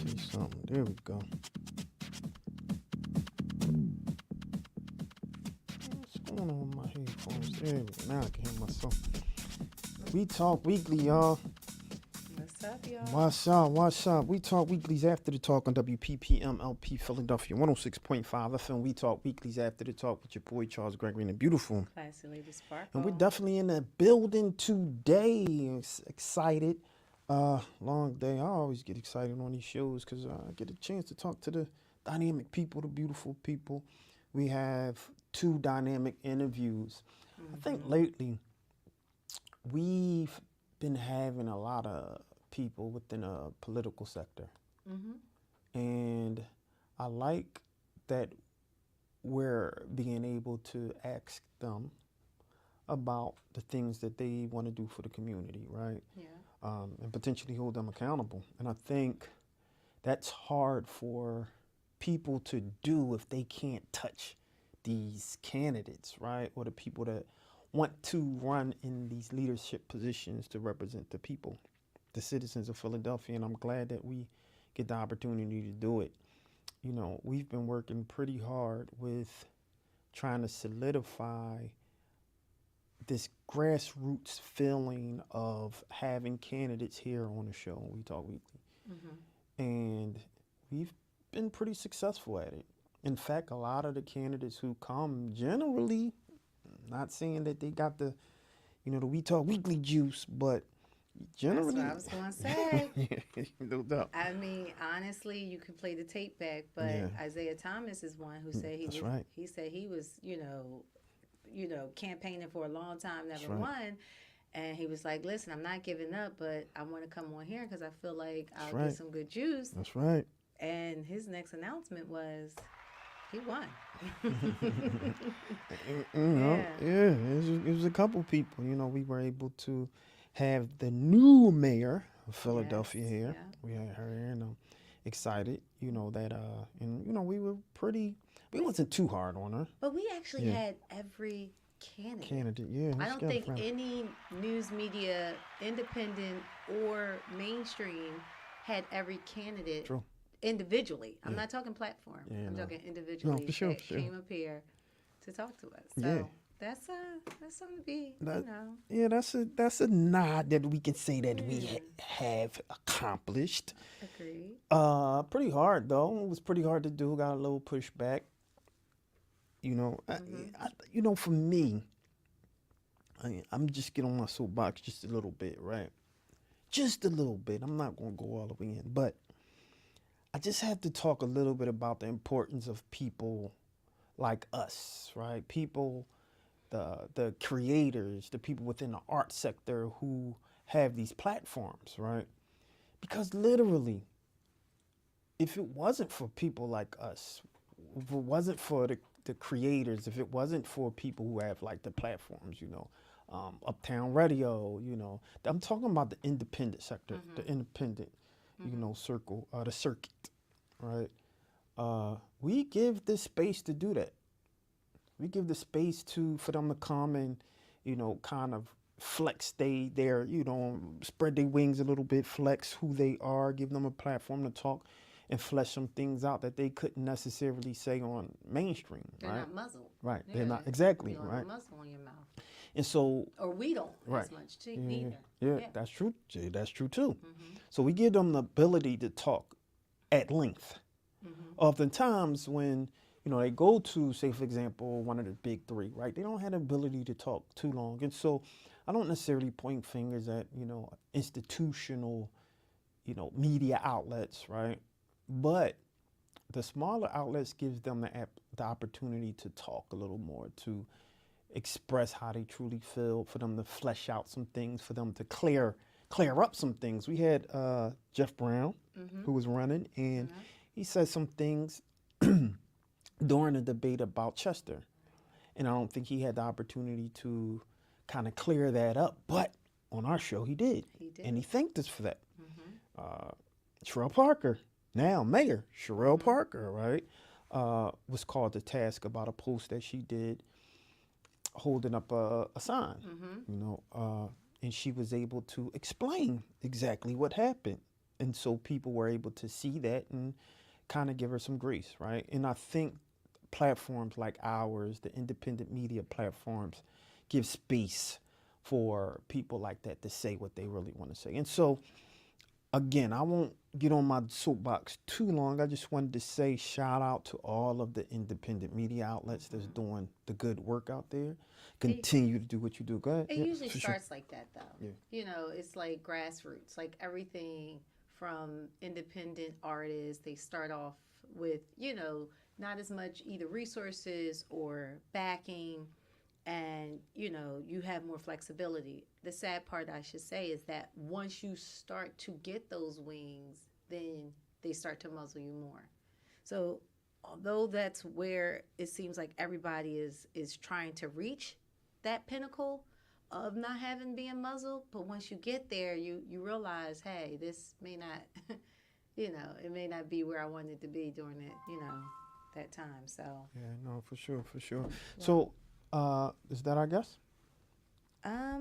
see something. There we go. What's going on with my headphones? There we go. Now I can hear myself. We Talk Weekly, y'all. What's up, y'all? What's up? What's up? We Talk Weeklies after the talk on WPPMLP Philadelphia 106.5 FM. We Talk Weeklies after the talk with your boy Charles Gregory and the beautiful. Classy Lady Sparkle. And we're definitely in the building today. Excited. Long day. I always get excited on these shows because I get a chance to talk to the dynamic people, the beautiful people. We have two dynamic interviews. I think lately we've been having a lot of people within a political sector. And I like that we're being able to ask them about the things that they want to do for the community, right? Yeah. And potentially hold them accountable. And I think that's hard for people to do if they can't touch these candidates, right? Or the people that want to run in these leadership positions to represent the people, the citizens of Philadelphia. And I'm glad that we get the opportunity to do it. You know, we've been working pretty hard with trying to solidify this grassroots feeling of having candidates here on the show, We Talk Weekly. And we've been pretty successful at it. In fact, a lot of the candidates who come generally, not saying that they got the, the We Talk Weekly juice, but generally. That's what I was going to say. No doubt. I mean, honestly, you can play the tape back, but Yeah. Isaiah Thomas is one who said That's right. he said he was, campaigning for a long time, never right. won. And he was like, listen, I'm not giving up, but I want to come on here because I feel like I'll right. get some good juice. That's right. And his next announcement was he won. It was a couple people. We were able to have the new mayor of Philadelphia here. Yeah. We had her here, and I'm excited. We were we wasn't too hard on her. But we actually had every candidate. Yeah. I don't think any news media, independent or mainstream, had every candidate individually. I'm not talking platform. I'm talking individually. No, for sure, that came up here to talk to us. So that's something to be, Yeah, that's a nod that we can say that we have accomplished. Agreed. Pretty hard though. It was pretty hard to do. Got a little pushback. For me, I'm just getting on my soapbox just a little bit, right? Just a little bit. I'm not going to go all the way in, but I just have to talk a little bit about the importance of people like us, right? People, the creators, the people within the art sector who have these platforms, right? Because literally, if it wasn't for people like us, if it wasn't for the creators, if it wasn't for people who have like the platforms, Uptown Radio, I'm talking about the independent sector, the independent, circle, the circuit, right? We give the space to do that. We give the space for them to come and, kind of flex their, spread their wings a little bit, flex who they are, give them a platform to talk and flesh some things out that they couldn't necessarily say on mainstream. They're right? not muzzled. Right. Yeah. They're not exactly You don't right. have a muzzle on your mouth. And so, or we don't right. as much too, neither. Yeah, that's true. Jay, that's true too. So we give them the ability to talk at length. Oftentimes when they go to, say for example, one of the big three, right? They don't have the ability to talk too long, and so I don't necessarily point fingers at institutional, media outlets, right? But the smaller outlets gives them the opportunity to talk a little more, to express how they truly feel, for them to flesh out some things, for them to clear up some things. We had Jeff Brown, who was running, and he said some things during the debate about Chester. And I don't think he had the opportunity to kind of clear that up. But on our show, he did. And he thanked us for that. Sherelle Parker, now Mayor Sherelle Parker, right, was called to task about a post that she did holding up a sign, and she was able to explain exactly what happened. And so people were able to see that and kind of give her some grace, right? And I think platforms like ours, the independent media platforms, give space for people like that to say what they really want to say. And so, again, I won't get on my soapbox too long. I just wanted to say shout out to all of the independent media outlets that's doing the good work out there. Continue to do what you do. Go ahead. It usually starts sure. like that, though. Yeah. You know, it's like grassroots, like everything from independent artists. They start off with, you know, not as much either resources or backing, and you know, you have more flexibility. The sad part, I should say, is that once you start to get those wings, then they start to muzzle you more. So although that's where it seems like everybody is trying to reach that pinnacle of not having being muzzled, but once you get there, you realize, hey, this may not you know, it may not be where I wanted to be during it, you know, that time. So yeah, no, for sure, for sure. Well, so is that our guest? I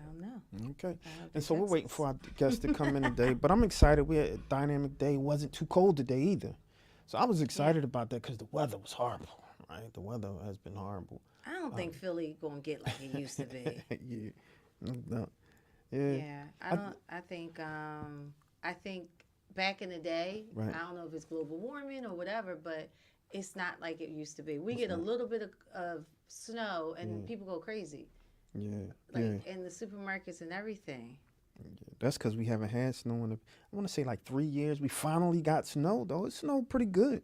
don't know. Okay. And so we're waiting for our guest to come in today, but I'm excited. We had a dynamic day. It wasn't too cold today either. So I was excited about that because the weather was horrible, right? The weather has been horrible. I don't think Philly gonna get like it used to be. Yeah. No. Yeah. I think back in the day, right. I don't know if it's global warming or whatever, but it's not like it used to be. We get a little bit of snow and people go crazy. Yeah. Like in the supermarkets and everything. Yeah. That's because we haven't had snow in, I want to say like 3 years. We finally got snow, though. It snowed pretty good.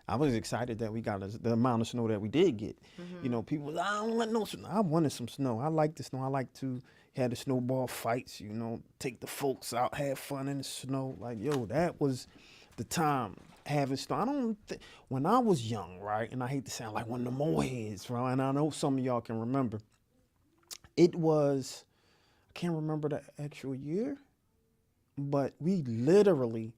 I was excited that we got the amount of snow that we did get. Mm-hmm. You know, people, I don't want no snow. I wanted some snow. I like the snow. I like to have the snowball fights, you know, take the folks out, have fun in the snow. Like, yo, that was the time having snow. When I was young, right, and I hate to sound like one of the moleheads, right, and I know some of y'all can remember, it was, I can't remember the actual year, but we literally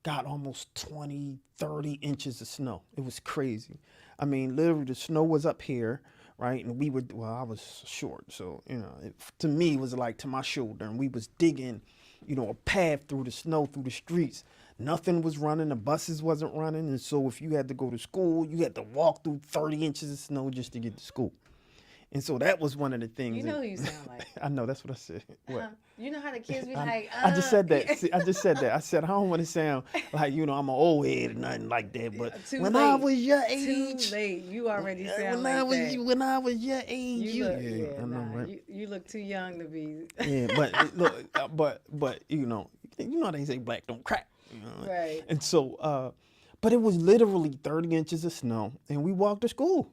got almost 20, 30 inches of snow. It was crazy. I mean, literally the snow was up here, right? And we were, well, I was short. So, you know, to me, it was like to my shoulder. And we was digging, you know, a path through the snow, through the streets. Nothing was running. The buses wasn't running. And so if you had to go to school, you had to walk through 30 inches of snow just to get to school. And so that was one of the things. You know who you sound like. I know, that's what I said. What? You know how the kids be like, I just said that. See, I just said that. I said, I don't want to sound like, you know, I'm an old head or nothing like that. But when I was your age. Too late. You already sound like that. When I was your age. I know, right? You look too young to be. Yeah, but look, but you know they say black don't crack. You know? Right. And so, but it was literally 30 inches of snow, and we walked to school.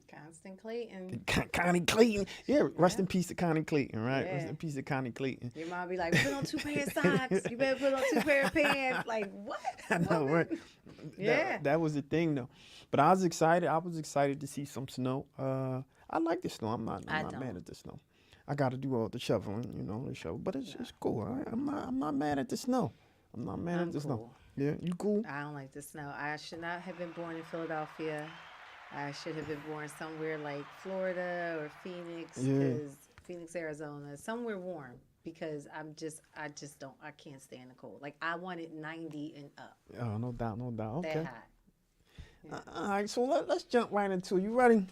Clayton. Connie Clayton. Yeah, rest in peace to Connie Clayton, right? Yeah. Rest in peace to Connie Clayton. Your mom be like, put on 2 pair of socks. You better put on 2 pair of pants. Like, what? I know, right? Yeah. That was the thing, though. But I was excited. I was excited to see some snow. I like the snow. I'm not mad at the snow. I got to do all the shoveling, you know, the shovel. But it's cool. I'm not mad at the snow. I'm not mad at the snow. Yeah, you cool? I don't like the snow. I should not have been born in Philadelphia. I should have been born somewhere like Florida or Phoenix, Phoenix, Arizona, somewhere warm, because I can't stand the cold. Like, I want it 90 and up. Oh, no doubt. Okay. That hot. Yeah. All right, so let's jump right into it. You ready?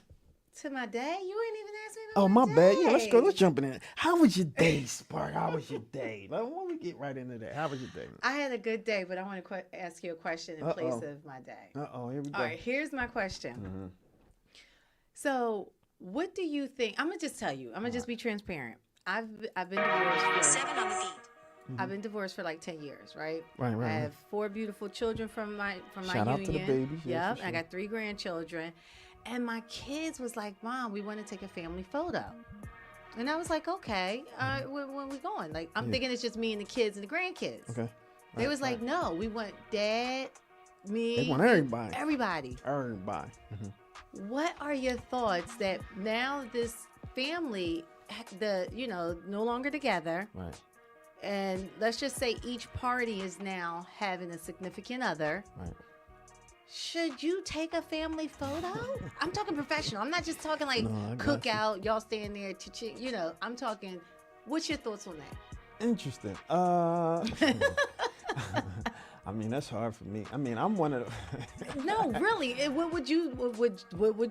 To my day? You ain't even asked me about my my day. bad. Yeah, let's go. Let's jump in it. How was your day, Spark? How was your day? Like, when we get right into that, how was your day? I had a good day, but I want to ask you a question in place of my day. Here we go. All right, here's my question. Mm-hmm. So, what do you think? I'm gonna just tell you. I'm gonna just be transparent. I've been divorced for 7 on the beat. I've been divorced for like 10 years, right? Right. I have 4 beautiful children from my Shout union. out to the babies. Yep. Sure. I got 3 grandchildren. And my kids was like, Mom, we want to take a family photo. And I was like, okay, when we going? Like, I'm thinking it's just me and the kids and the grandkids. Okay. They was like, no, we want Dad, me. They want everybody. Everybody. Mm-hmm. What are your thoughts that now this family, no longer together. Right. And let's just say each party is now having a significant other. Right. Should you take a family photo? I'm talking professional. I'm not just talking like cookout, y'all stand there, I'm talking, what's your thoughts on that? Interesting. I mean, that's hard for me. I mean, I'm one of the. No, really. What would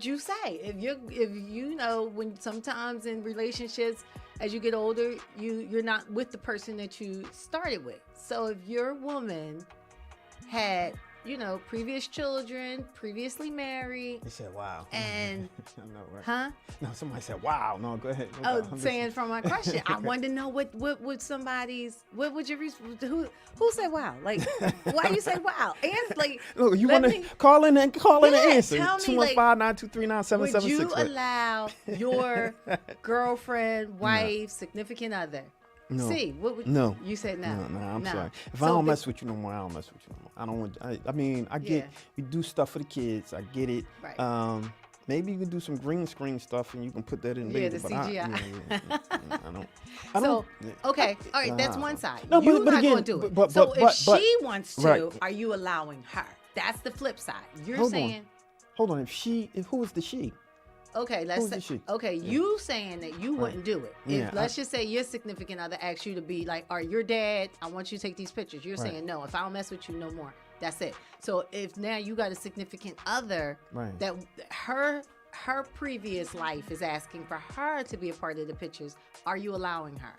you say if you know when sometimes in relationships as you get older you're not with the person that you started with. So if your woman had previous children, previously married. They said, "Wow." And I know, right? huh? No, somebody said, "Wow." No, go ahead. No Oh, doubt. I'm saying from my question, I wanted to know what would somebody's what would your who said wow? Like why you say wow? And like Look, you let want to me- call in and answer. tell me, 215-923-9776. would you allow your girlfriend, wife, significant other? No. See, what would No. you said no? No, I'm sorry. If So I don't the- mess with you no more, I don't mess with you no more. I don't want. I mean, I get. Yeah. We do stuff for the kids. I get it. Right. Maybe you can do some green screen stuff and you can put that in Yeah, later. the but CGI. I don't. So yeah. okay, all right, that's one side. No, You're but not again, gonna do it. but- So but- if but- she wants to, right. are you allowing her? That's the flip side. You're Hold on. saying, Hold on. If who is the she? okay, let's Who's say, the she? okay, you saying that you wouldn't do it. If Yeah, let's just say your significant other asks you to be like, all right, your dad, I want you to take these pictures. You're Right. saying no. If I don't mess with you no more, that's it. So if now you got a significant other Right. that her previous life is asking for her to be a part of the pictures, are you allowing her?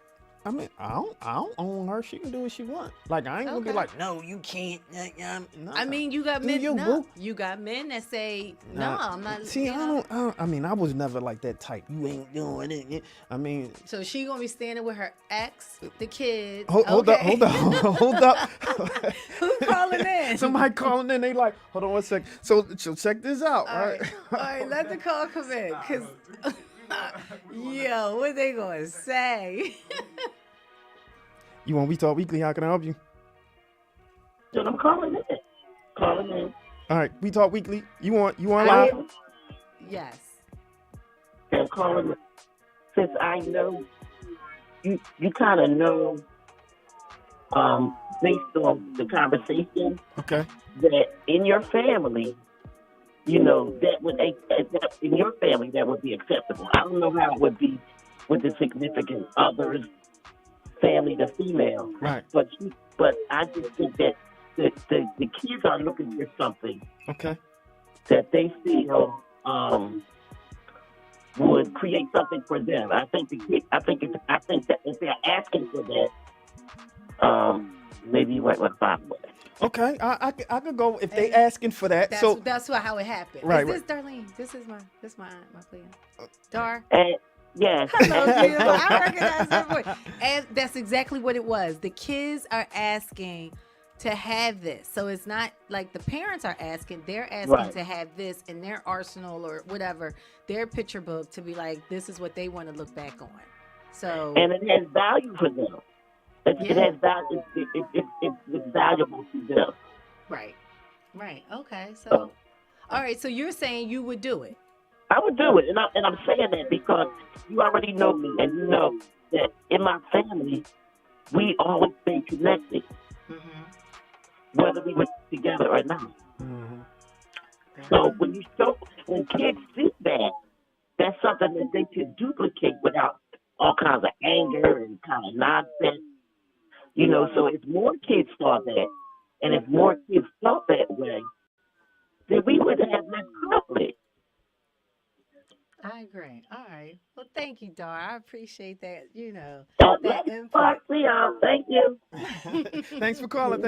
I mean, I don't own her. She can do what she want. Like I ain't gonna be Okay. like, no, you can't. No. I mean, you got Do men. you, No, boo? you got men that say no. Nah. I'm not. See, you I know. don't. I mean, I was never like that type. You ain't doing it. I mean, So she gonna be standing with her ex, the kids. hold up, okay. hold up. Who's calling in? Somebody calling in. They like, hold on one sec. So check this out. All right, let the call come in, cause yo, what they gonna say? You want We Talk Weekly? How can I help you? So I'm calling in. Calling in. All right, We Talk Weekly. You want I live? am. Yes. I'm calling in. Since I know you kind of know, based on the conversation, Okay. that in your family, that would in your family that would be acceptable. I don't know how it would be with the significant other's family, the female. Right. But I just think that the kids are looking for something Okay. that they feel would create something for them. I think that if they're asking for that, maybe you might want to find a way. Okay. I could go if they And asking for that. That's how it happened. Right, Is this Darlene? This is my plea. Dar. And yes, Hello, and dear. I recognize that voice. And that's exactly what it was. The kids are asking to have this. So it's not like the parents are asking. They're asking Right. to have this in their arsenal or whatever, their picture book to be like, this is what they want to look back on. So, and it has value for them. It Yeah. has value. It's valuable to them. right. Okay. So, Oh. all right. So you're saying you would do it. I would do it, and I'm saying that because you already know me, and you know that in my family, we always stay connected, whether we were together or not. Mhm. So when kids see that, that's something that they can duplicate without all kinds of anger and kind of nonsense. So if more kids saw that, and if more kids felt that way, then we would have less conflict. I agree. All right. Well, thank you, Dar. I appreciate that. So That let's input. talk, Leon. Thank you. Thanks for calling.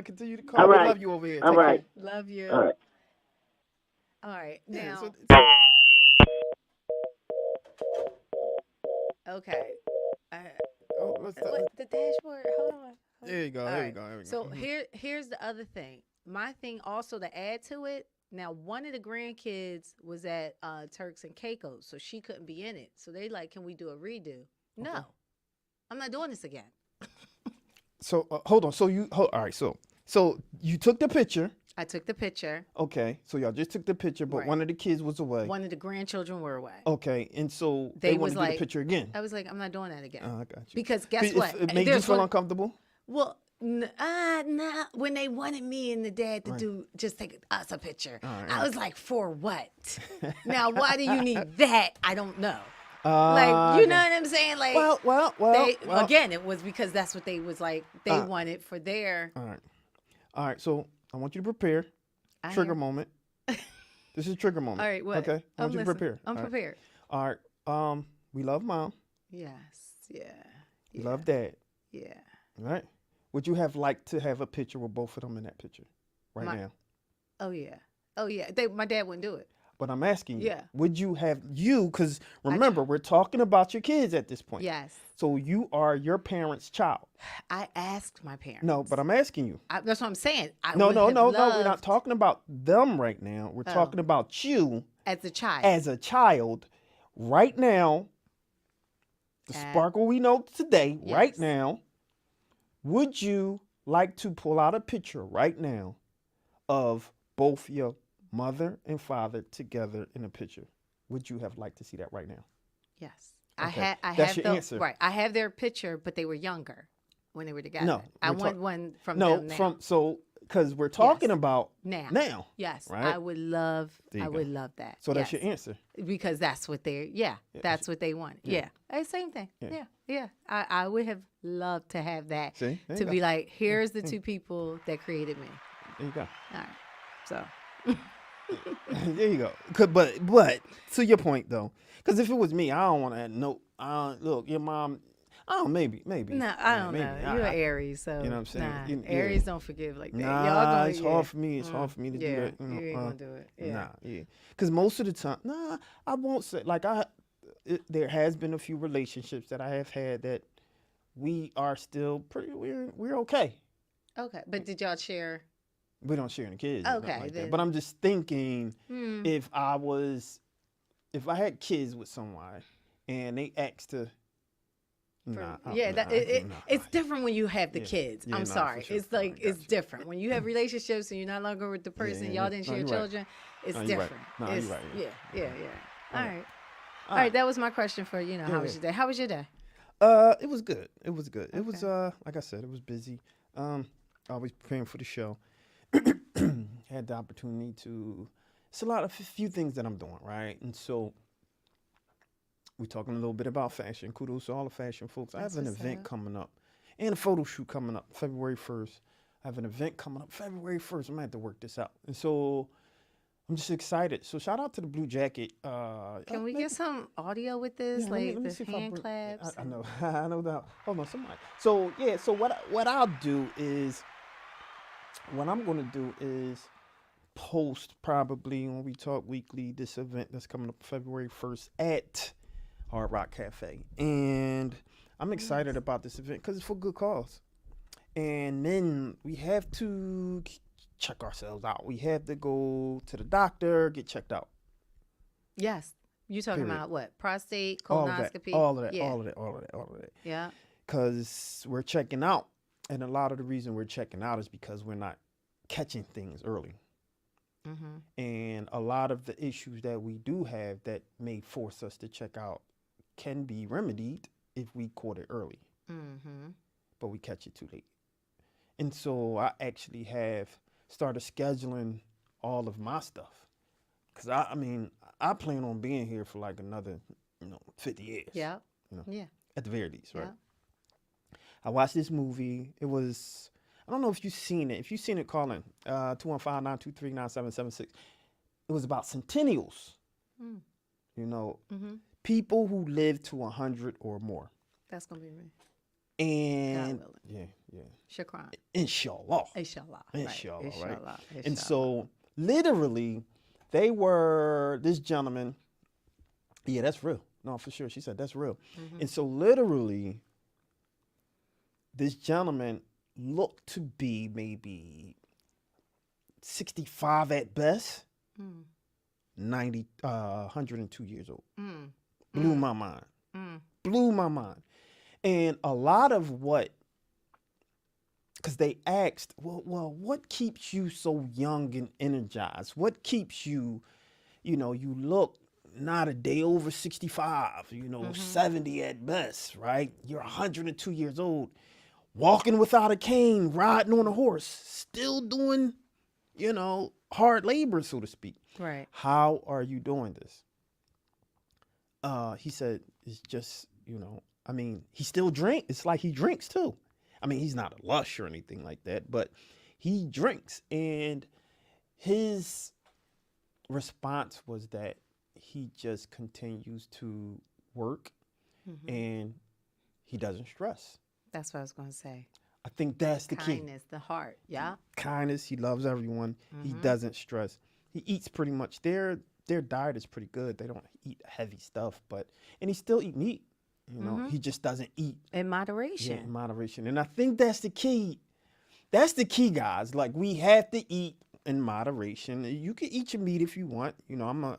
Continue to call. All We right. love you over here. All Take right. Love you. All right. All right. care. Yeah, Now, so, okay. let's What, the dashboard? Hold on. there you go. All There you right. go. There you go. So Mhm. here's the other thing. My thing also to add to it. Now, one of the grandkids was at Turks and Caicos, so she couldn't be in it. So they like, can we do a redo? No, Okay. I'm not doing this again. So hold on. So all right. So you took the picture. I took the picture. Okay. So y'all just took the picture, but Right. one of the kids was away. One of the grandchildren were away. Okay. And so They they was want to get like- the picture again. I was like, I'm not doing that again. I got you. Because guess It- what? It made you There's feel one- uncomfortable. Well, nah. When they wanted me and the dad to Right. just take us a picture, All right, I right. was like, for what? Now, why do you need that? I don't know. Like, you know Okay. what I'm saying? Like, Well. they again, it was because that's what they was like. They wanted for their. All right. All right. So I want you to prepare. I Trigger hear. moment. This is trigger All moment. right, what? Okay. I want I'm you to listening. prepare. I'm All right. prepared. All right. We love mom. Yes. Yeah. We Yeah. love dad. Yeah. All right. Would you have liked to have a picture with both of them in that picture right My. now? Oh yeah. Oh yeah. My dad wouldn't do it. But I'm asking you, Yeah. would you have because I remember, we're talking about your kids at this point. Yes. So you are your parents' child. I asked my parents. No, but I'm asking you. That's what I'm saying. I No, would no, have no, no. We're not loved talking about them right now. We're talking about you as a child. as a child right now. The At- sparkle we know today, right Yes. now. Would you like to pull out a picture right now of both your mother and father together in a picture? Would you have liked to see that right now? Yes. Okay. I That's have your the, answer. Right. I have their picture, but they were younger when they were together. No, I we're want one from No, them now. because we're talking Yes. about now. now. Yes. Right? I would love There you I go. would love that. So that's Yes. your answer. Because that's what that's what they want. Yeah. Yeah. Hey, same thing. Yeah. Yeah. I would have loved to have that. See? There To you be go. like, here's the two people that created me. There you go. All right. So There you go. But to your point though, because if it was me, I don't want to no. Look, your mom. I don't. Maybe. no, I Yeah, don't maybe. know. You're an Aries, so you know what I'm saying? Nah, You- yeah. Aries don't forgive like that. Nah, Y'all gonna, it's yeah. hard for me. It's hard for me to do Yeah, that. you ain't gonna do it. Yeah. Nah, yeah. Because most of the time, I won't say like there has been a few relationships that I have had that we are still pretty. We're okay. Okay, but did y'all share? We don't share any kids. or nothing Okay, like then- that. But I'm just thinking Hmm. if I had kids with someone and they asked to. Nah, Yeah, nah, it's different when you have the Yeah. kids. Yeah, I'm nah, for sorry. sure. It's Nah, I like got it's you. different when you have relationships and you're no longer with the person. yeah, Y'all yeah. didn't No, share you're right. children. It's No, you're right. different. No, you're It's- right, Yeah, yeah. yeah. All right. All All right. That was my question for Yeah, how was your day? How was your day? It was good. It was good. It was like I said, it was busy. Always preparing for the show. Had the opportunity to. It's a few things that I'm doing, right? And so we're talking a little bit about fashion. Kudos to all the fashion folks. I That's have an what's event up. coming up and a photo shoot coming up February 1st. I have an event coming up February 1st. I'm gonna have to work this out. And so I'm just excited. So shout out to the Blue Jacket. Can we get some audio with this, yeah, like let me the see if I hand bring- claps? I know, I know that. Hold on, somebody. So yeah, so what I'll do is, what I'm gonna do is post probably when we talk weekly this event that's coming up February 1st at Hard Rock Cafe, and I'm excited about this event because it's for good cause. And then we have to check ourselves out. We have to go to the doctor, get checked out. Yes. You talking Period. about what? Prostate, All of that, colonoscopy? all of that, Yeah. all of that, all of that, all of that. Yeah. Because we're checking out. And a lot of the reason we're checking out is because we're not catching things early. Mm-hmm. And a lot of the issues that we do have that may force us to check out can be remedied if we caught it early, Mm-hmm. but we catch it too late. And so I actually have started scheduling all of my stuff. Because I mean, I plan on being here for like another, 50 years. Yeah. You know. Yeah. At the very least, right? Yeah. I watched this movie. It was, I don't know if you've seen it. If you've seen it, call in 215-923-9776. It was about centennials. Mm. Mm-hmm. People who live to 100 or more. That's gonna be me. And God yeah. Shukran. Inshallah. Inshallah. Inshallah, right? Inshallah. And so literally they were this gentleman. Yeah, that's real. No, for sure. She said that's real. Mm-hmm. And so literally this gentleman looked to be maybe 65 at best, Mm. 102 years old. Mm. Blew my mind. Mm. Blew my mind. And a lot of because they asked, well, what keeps you so young and energized? What keeps you, you look not a day over 65, 70 at best, right? You're 102 years old, walking without a cane, riding on a horse, still doing, hard labor, so to speak. Right. How are you doing this? he said it's just, I mean, he still drink. It's like he drinks too. I mean, he's not a lush or anything like that, but he drinks. And his response was that he just continues to work and he doesn't stress. That's what I was going to say. I think that's the key. Kindness, the heart. Yeah. Kindness. He loves everyone. He doesn't stress. He eats pretty much. Their diet is pretty good. They don't eat heavy stuff, and he still eat meat. He just doesn't eat In moderation. in moderation. And I think that's the key. That's the key, guys. Like, we have to eat in moderation. You can eat your meat if you want. I'm a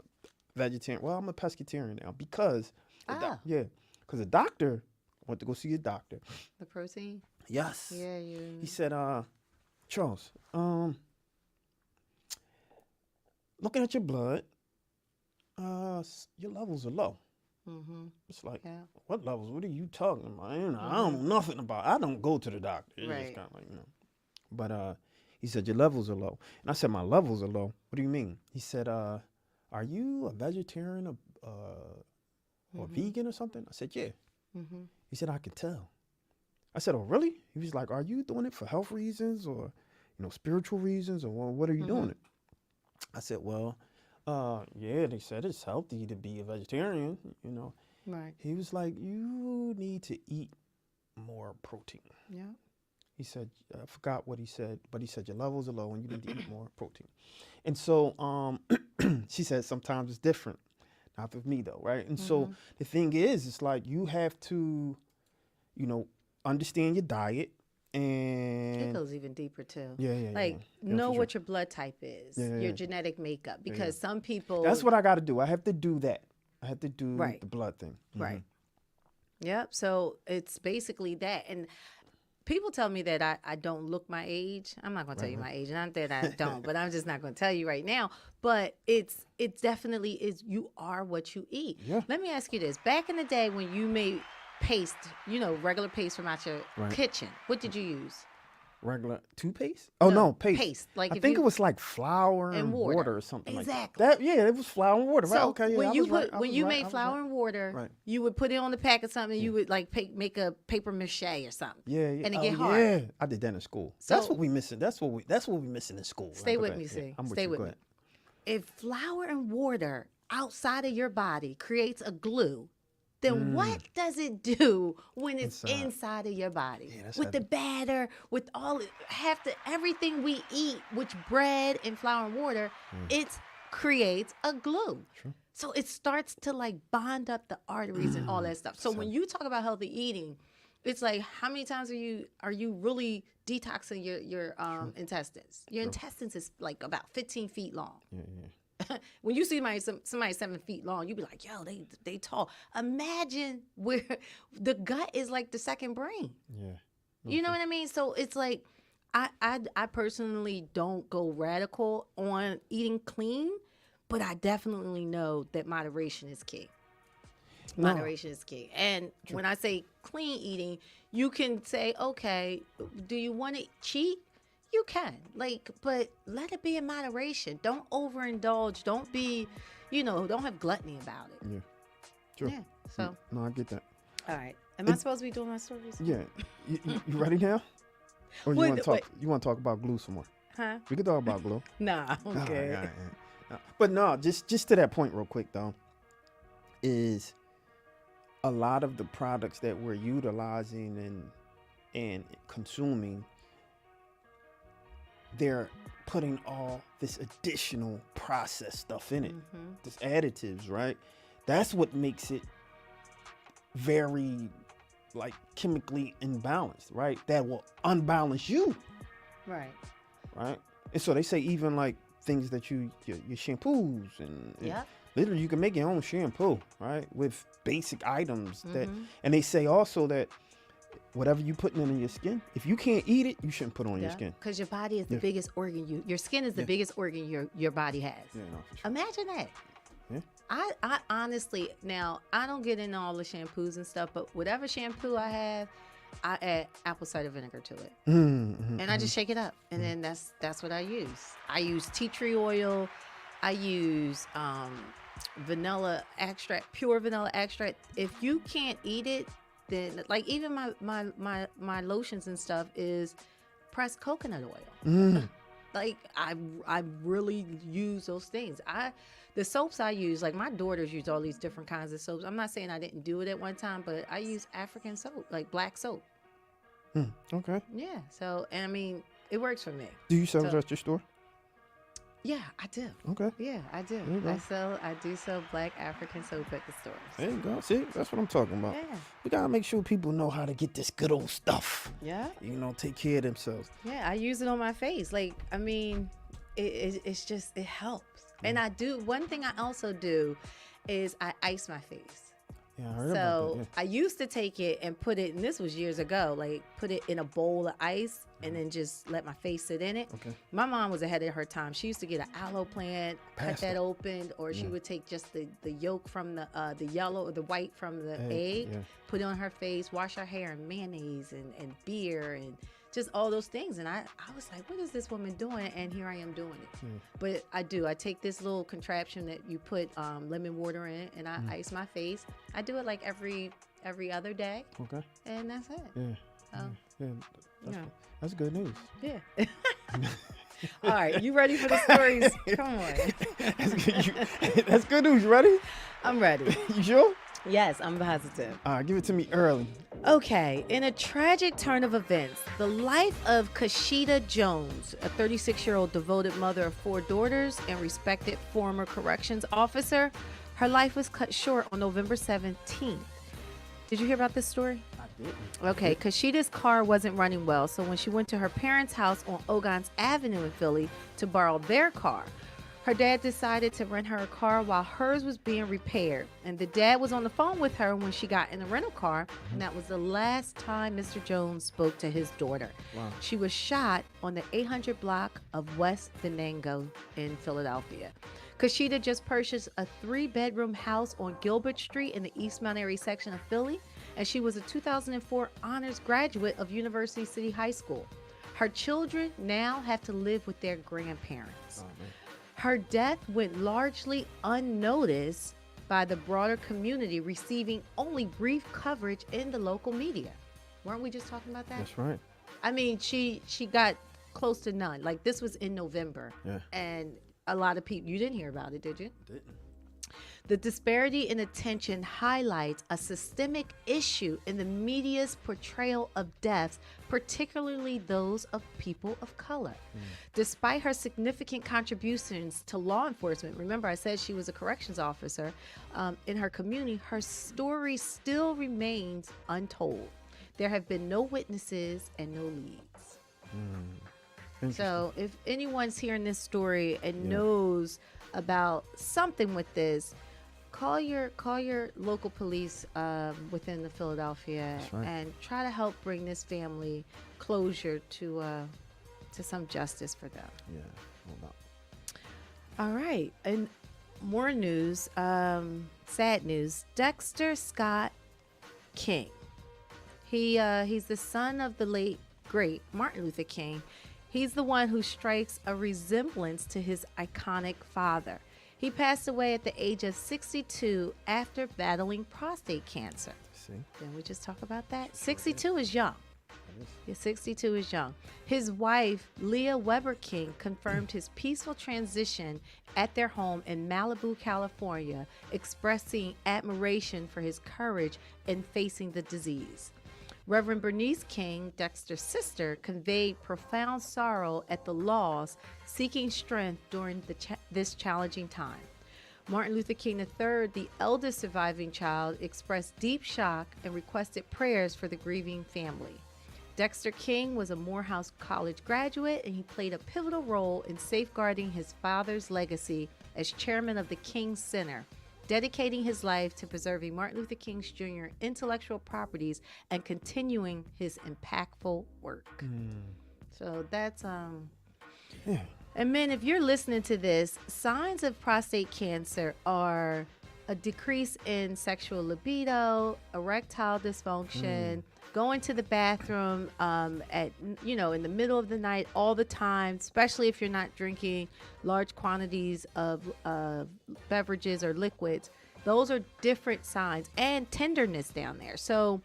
vegetarian. Well, I'm a pescatarian now because because the doctor went to go see a doctor. The protein? Yes. Yeah, He said, Charles, looking at your blood, your levels are low. It's like, what levels? What are you talking about? I don't know nothing about. I don't go to the doctor. It's just kind of like, But he said, your levels are low. And I said, my levels are low. What do you mean? He said, are you a vegetarian or vegan or something? I said, yeah. He said, I can tell. I said, oh, really? He was like, are you doing it for health reasons or, spiritual reasons, or what are you doing it? I said, well, yeah, they said it's healthy to be a vegetarian, Right. He was like, you need to eat more protein. Yeah. He said, I forgot what he said, but he said your levels are low and you need to eat more protein. And so she said sometimes it's different. Not with me though, right? And so the thing is, it's like you have to, understand your diet. And It goes even deeper too. Yeah, know for what your blood type is, your genetic makeup, because some people. That's what I got to do. I have to do that. I have to do Right. the blood thing. Right. Yep. So it's basically that. And people tell me that I don't look my age. I'm not going to tell you my age. Not that I don't, but I'm just not going to tell you right now. But it definitely is. You are what you eat. Yeah. Let me ask you this. Back in the day when you made paste, regular paste from out your kitchen, what did you use? Regular toothpaste? Oh, no, paste. Paste. Like I think it was like flour and water or something exactly. like that. Yeah, it was flour and water. Right? So Okay, yeah, when you made flour and water, you would put it on the pack of something. You would make a paper mache or something. Yeah. And it get hard. Yeah, I did that in school. So, that's what we missing. That's what we missing in school. Stay Right? with Go me, ahead. see. I'm with Stay you. with Go me. ahead. If flour and water outside of your body creates a glue, then what does it do when it's inside of your body? Yeah, that's with the batter, with everything we eat, which bread and flour and water, it creates a glue. True. So it starts to like bond up the arteries and all that stuff. So when you talk about healthy eating, it's like, how many times are you really detoxing your intestines? Your intestines is like about 15 feet long. Yeah. When you see somebody 7 feet long, you be like, yo, they tall. Imagine where the gut is like the second brain. Yeah. You know what I mean? So it's like, I personally don't go radical on eating clean, but I definitely know that moderation is key. Moderation is key. And when I say clean eating, you can say, okay, do you want to cheat? You can, but let it be in moderation. Don't overindulge. Don't be, don't have gluttony about it. Yeah. True. Yeah. So. No, I get that. All right. Am I supposed to be doing my stories? Yeah. You ready now? Or you Wait, want to talk? wait. You want to talk about glue some more? Huh? We can talk about glue. Nah. Okay. All right. But no, just to that point real quick though, is a lot of the products that we're utilizing and consuming, they're putting all this additional processed stuff in it, this additives, right? That's what makes it very like chemically imbalanced, right? That will unbalance you, Right. right? And so they say even like things that your shampoos and literally you can make your own shampoo, right? With basic items that, and they say also that whatever you putting in your skin, if you can't eat it, you shouldn't put it on your skin. Because your body is the biggest organ. Your skin is the biggest organ your body has. Yeah, no, for sure. Imagine that. Yeah. I honestly, now I don't get into all the shampoos and stuff, but whatever shampoo I have, I add apple cider vinegar to it, and I just shake it up, and then that's what I use. I use tea tree oil. I use vanilla extract, pure vanilla extract. If you can't eat it, then like even my lotions and stuff is pressed coconut oil. Like I really use those things. The soaps I use, like my daughters use all these different kinds of soaps. I'm not saying I didn't do it at one time, but I use African soap, like black soap. Okay. Yeah. So, and I mean, it works for me. Do you sell it So- at your store? Yeah, I do. Okay. Yeah, I do. There you go. I do sell black African soap at the store. There you go. See, that's what I'm talking about. Yeah. We gotta make sure people know how to get this good old stuff. Yeah. You know, take care of themselves. Yeah, I use it on my face. Like, I mean, it's just, it helps. And I do, one thing I also do is I ice my face. Yeah, I heard about So that. I used to take it and put it, and this was years ago, like put it in a bowl of ice and then just let my face sit in it. Okay. My mom was ahead of her time. She used to get an aloe plant, cut Pasta. that open, or she would take just the yolk from the yellow or the white from the egg, yeah. put it on her face, wash her hair in mayonnaise and beer and just all those things. And I was like, what is this woman doing? And here I am doing it. But I do. I take this little contraption that you put lemon water in and I ice my face. I do it like every other day. Okay. And that's it. Yeah. Oh. Yeah. Yeah. That's good news. Yeah. All right. You ready for the stories? Come on. That's good news. You ready? I'm ready. You sure? Yes, I'm positive. All right, give it to me early. Okay, in a tragic turn of events, the life of Kashida Jones, a 36-year-old devoted mother of 4 daughters and respected former corrections officer, her life was cut short on November 17th. Did you hear about this story? I didn't. Okay, Kashida's car wasn't running well, so when she went to her parents' house on Ogons Avenue in Philly to borrow their car, her dad decided to rent her a car while hers was being repaired. And the dad was on the phone with her when she got in the rental car, and that was the last time Mr. Jones spoke to his daughter. Wow. She was shot on the 800 block of West Venango in Philadelphia. Kashida just purchased a 3-bedroom house on Gilbert Street in the East Mount Airy section of Philly, and she was a 2004 honors graduate of University City High School. Her children now have to live with their grandparents. Oh, man. Her death went largely unnoticed by the broader community, receiving only brief coverage in the local media. Weren't we just talking about that? That's right. I mean, she got close to none. Like, this was in November. Yeah. And a lot of people, you didn't hear about it, did you? Didn't. The disparity in attention highlights a systemic issue in the media's portrayal of deaths, particularly those of people of color. Despite her significant contributions to law enforcement, remember I said she was a corrections officer in her community, her story still remains untold. There have been no witnesses and no leads. So if anyone's hearing this story and knows about something with this, call your local police within the Philadelphia right. and try to help bring this family closure to some justice for them. Yeah. Hold on. All right, and more news, sad news. Dexter Scott King. He's the son of the late great Martin Luther King. He's the one who strikes a resemblance to his iconic father. He passed away at the age of 62 after battling prostate cancer. See? Didn't we just talk about that? 62 is young. Yeah, 62 is young. His wife, Leah Weber King, confirmed his peaceful transition at their home in Malibu, California, expressing admiration for his courage in facing the disease. Reverend Bernice King, Dexter's sister, conveyed profound sorrow at the loss, seeking strength during this challenging time. Martin Luther King III, the eldest surviving child, expressed deep shock and requested prayers for the grieving family. Dexter King was a Morehouse College graduate, and he played a pivotal role in safeguarding his father's legacy as chairman of the King Center, dedicating his life to preserving Martin Luther King Jr. intellectual properties and continuing his impactful work. So that's Yeah. And men, if you're listening to this, signs of prostate cancer are a decrease in sexual libido, erectile dysfunction, going to the bathroom at in the middle of the night all the time, especially if you're not drinking large quantities of beverages or liquids. Those are different signs, and tenderness down there. So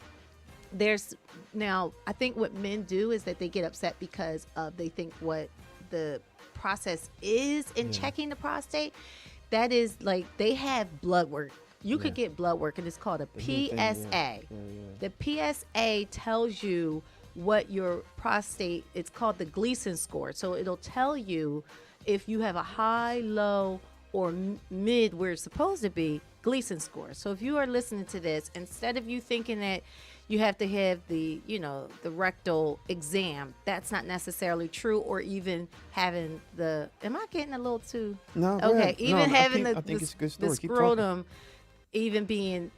I think what men do is that they get upset because they think what the process is in checking the prostate. That is like they have blood work. You could get blood work, and it's called a PSA. The PSA tells you what your prostate, it's called the Gleason score. So it'll tell you if you have a high, low, or mid where it's supposed to be, Gleason score. So if you are listening to this, instead of you thinking that you have to have the rectal exam, that's not necessarily true, or even having am I getting a little too? No, okay, even having I think it's a good story. the Keep scrotum, even being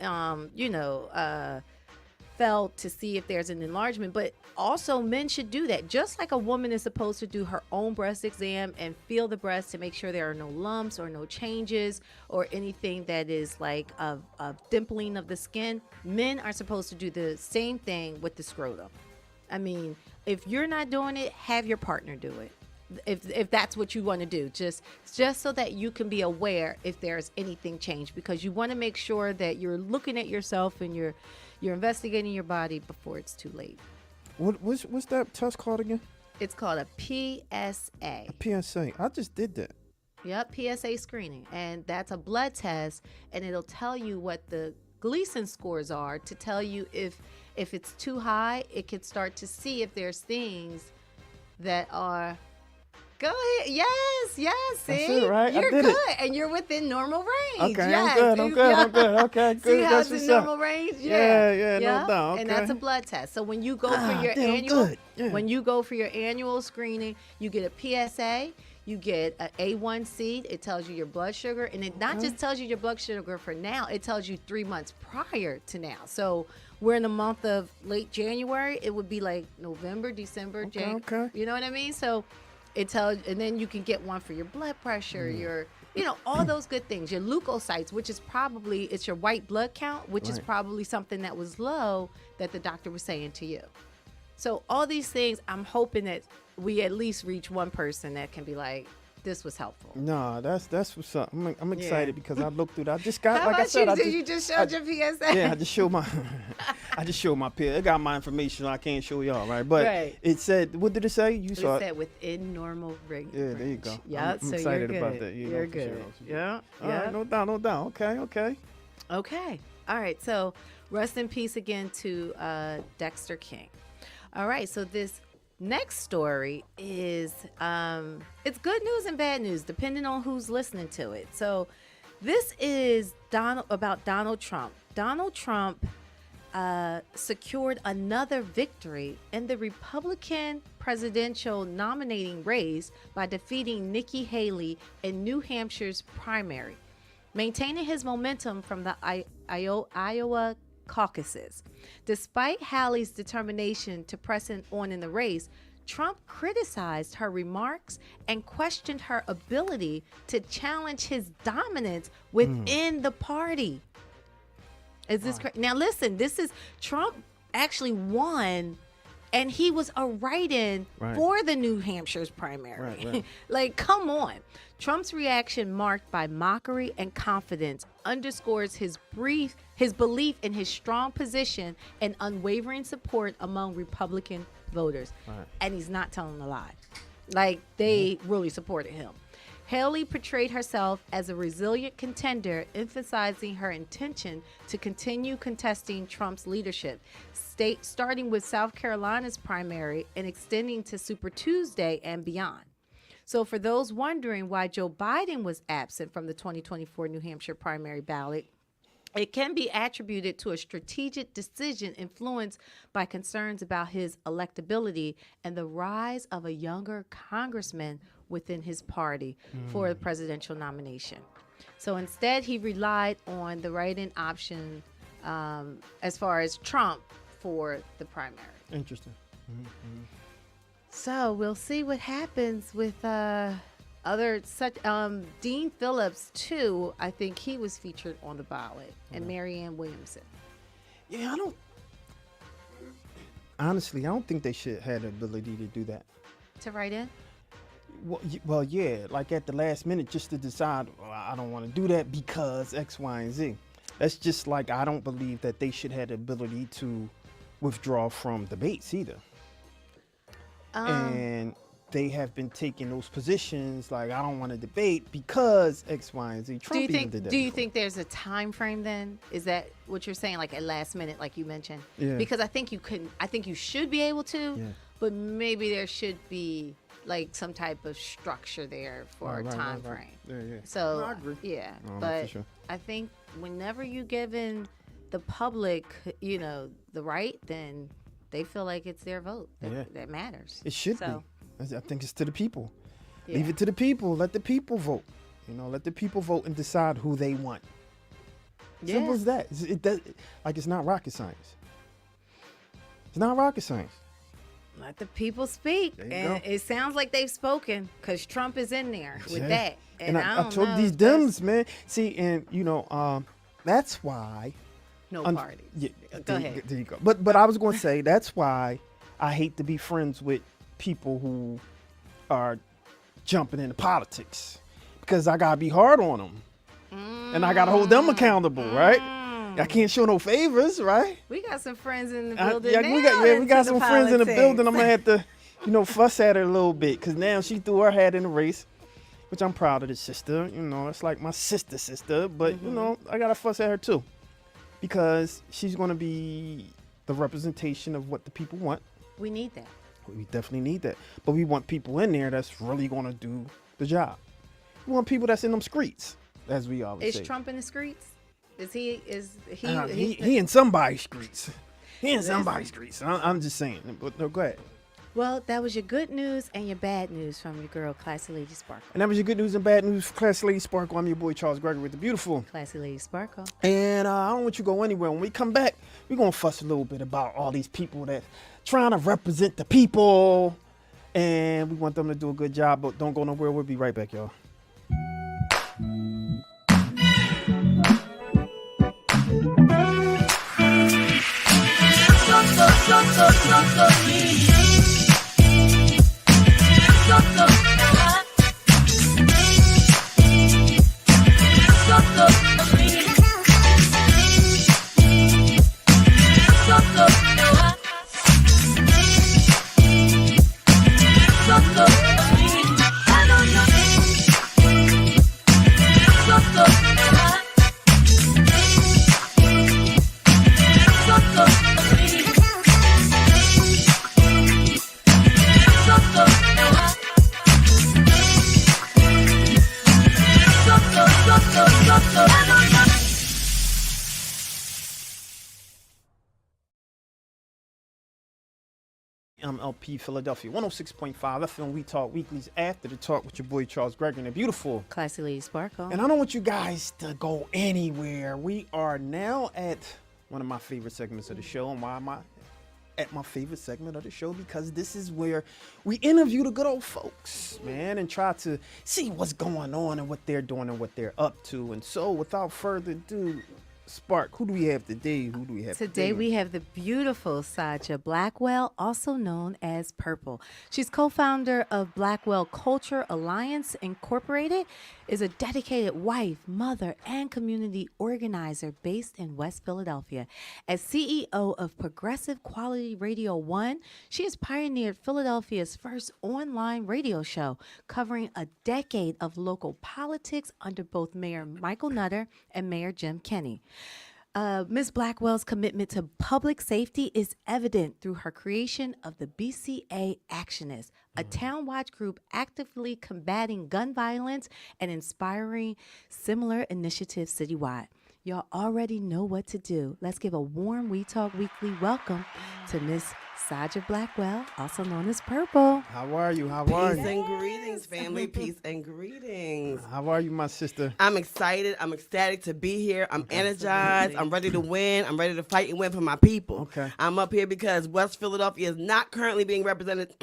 felt to see if there's an enlargement. But also men should do that, just like a woman is supposed to do her own breast exam and feel the breast to make sure there are no lumps or no changes or anything that is like a dimpling of the skin. Men are supposed to do the same thing with the scrotum. I mean, if you're not doing it, have your partner do it. If that's what you want to do, just so that you can be aware if there's anything changed, because you want to make sure that you're looking at yourself and you're investigating your body before it's too late. What's that test called again? It's called a PSA. A PSA. I just did that. Yep, PSA screening, and that's a blood test, and it'll tell you what the Gleason scores are to tell you if it's too high. It can start to see if there's things that are. Go ahead. Yes. See? That's it, right? You're I did good. it. And you're within normal range. Okay, yes. I'm good. Okay, good. See how That's it's in what's up. normal range? Yeah, no doubt. Okay. And that's a blood test. So when you go for your when you go for your annual screening, you get a PSA, you get an A1C. It tells you your blood sugar, and it not just tells you your blood sugar for now, it tells you 3 months prior to now. So we're in the month of late January. It would be like November, December, January. Okay. You know what I mean? So it tells, and then you can get one for your blood pressure, your, all those good things. Your leukocytes, which is probably, it's your white blood count, which is probably something that was low that the doctor was saying to you. So all these things, I'm hoping that we at least reach one person that can be like, this was helpful. No, that's what's up. I'm excited because I looked through that. I just got, How like I said, you just showed your PSA? Yeah, I just showed my pill. It got my information. I can't show y'all, right? But it said, what did it say? You saw it said within normal range. Yeah, there you go. Yeah, I'm so excited you're about good. that. You're good. Sure. Yeah. All right, no doubt. Okay. All right. So rest in peace again to Dexter King. All right. So this next story is it's good news and bad news depending on who's listening to it. So this is about Donald Trump. Donald Trump secured another victory in the Republican presidential nominating race by defeating Nikki Haley in New Hampshire's primary, maintaining his momentum from the Iowa caucuses. Despite Haley's determination to press on in the race, Trump criticized her remarks and questioned her ability to challenge his dominance within the party. Is this now? Listen, this is Trump actually won, and he was a write-in for the New Hampshire's primary. Right. Like, come on. Trump's reaction, marked by mockery and confidence, underscores his belief in his strong position and unwavering support among Republican voters. And he's not telling a lie. Like, they really supported him. Haley portrayed herself as a resilient contender, emphasizing her intention to continue contesting Trump's leadership, starting with South Carolina's primary and extending to Super Tuesday and beyond. So for those wondering why Joe Biden was absent from the 2024 New Hampshire primary ballot, it can be attributed to a strategic decision influenced by concerns about his electability and the rise of a younger congressman within his party for the presidential nomination. So instead, he relied on the write-in option as far as Trump for the primary. Interesting. So we'll see what happens with other such Dean Phillips too. I think he was featured on the ballot, and Marianne Williamson. Yeah, honestly, I don't think they should have the ability to do that. To write in? Well, yeah, like at the last minute, just to decide, "Oh, I don't want to do that because X, Y, and Z." That's just like, I don't believe that they should have the ability to withdraw from debates either. And they have been taking those positions like, I don't want to debate because X, Y, and Z. Trump even did that Do you before. think there's a time frame then? Is that what you're saying, like at last minute, like you mentioned? Yeah. Because I think you should be able to, Yeah. but maybe there should be like some type of structure there for a time frame. Yeah, yeah. So No, I agree. yeah, For but sure. I think whenever you given the public, the right, then they feel like it's their vote that matters. It should So, be. I think it's to the people. yeah. Leave it to the people. Let the people vote. Let the people vote and decide who they want. Simple as that. It's not rocket science. It's not rocket science. Let the people speak, There you and go. it sounds like they've spoken because Trump is in there with Yeah. that. And I I don't told know these if that's Dems, man. See, and that's why. no party. Yeah, Go there, ahead. There you go. But I was going to say that's why I hate to be friends with people who are jumping into politics, because I gotta be hard on them, and I gotta hold them accountable, right? I can't show no favors, right? We got some friends in the building now. we got into some friends in the politics. building. I'm gonna have to, fuss at her a little bit, because now she threw her hat in the race, which I'm proud of the sister. It's like my sister, but I gotta fuss at her too, because she's gonna be the representation of what the people want. We need that. We definitely need that, but we want people in there that's really gonna do the job. We want people that's in them streets, as we always say. Is Trump in the streets? Is he? He in somebody's streets. He in somebody's streets. I'm just saying. But no, go ahead. Well, that was your good news and your bad news from your girl, Classy Lady Sparkle. And that was your good news and bad news for Classy Lady Sparkle. I'm your boy Charles Gregory with the beautiful. Classy Lady Sparkle. And I don't want you to go anywhere. When we come back, we're gonna fuss a little bit about all these people that trying to represent the people, and we want them to do a good job. But don't go nowhere. We'll be right back, y'all. I'm LP Philadelphia 106.5 FM. We talk weeklies after the talk with your boy Charles Gregory and the beautiful Classy Lady Sparkle. And I don't want you guys to go anywhere. We are now at one of my favorite segments of the show. And why am I at my favorite segment of the show? Because this is where we interview the good old folks, man, and try to see what's going on and what they're doing and what they're up to. And so without further ado, Spark, who do we have today? Today we have the beautiful Sajda Blackwell, also known as Purple. She's co-founder of Blackwell Culture Alliance Incorporated, is a dedicated wife, mother, and community organizer based in West Philadelphia. As CEO of Progressive Quality Radio 1, she has pioneered Philadelphia's first online radio show, covering a decade of local politics under both Mayor Michael Nutter and Mayor Jim Kenney. Ms. Blackwell's commitment to public safety is evident through her creation of the BCA Actionists, a town-wide group actively combating gun violence and inspiring similar initiatives citywide. Y'all already know what to do. Let's give a warm We Talk Weekly welcome to Miss Sajda Blackwell, also known as Purple. How are you? Peace and greetings, family. Peace and greetings. How are you, my sister? I'm excited. I'm ecstatic to be here. I'm energized. I'm ready to win. I'm ready to fight and win for my people. Okay. I'm up here because West Philadelphia is not currently being represented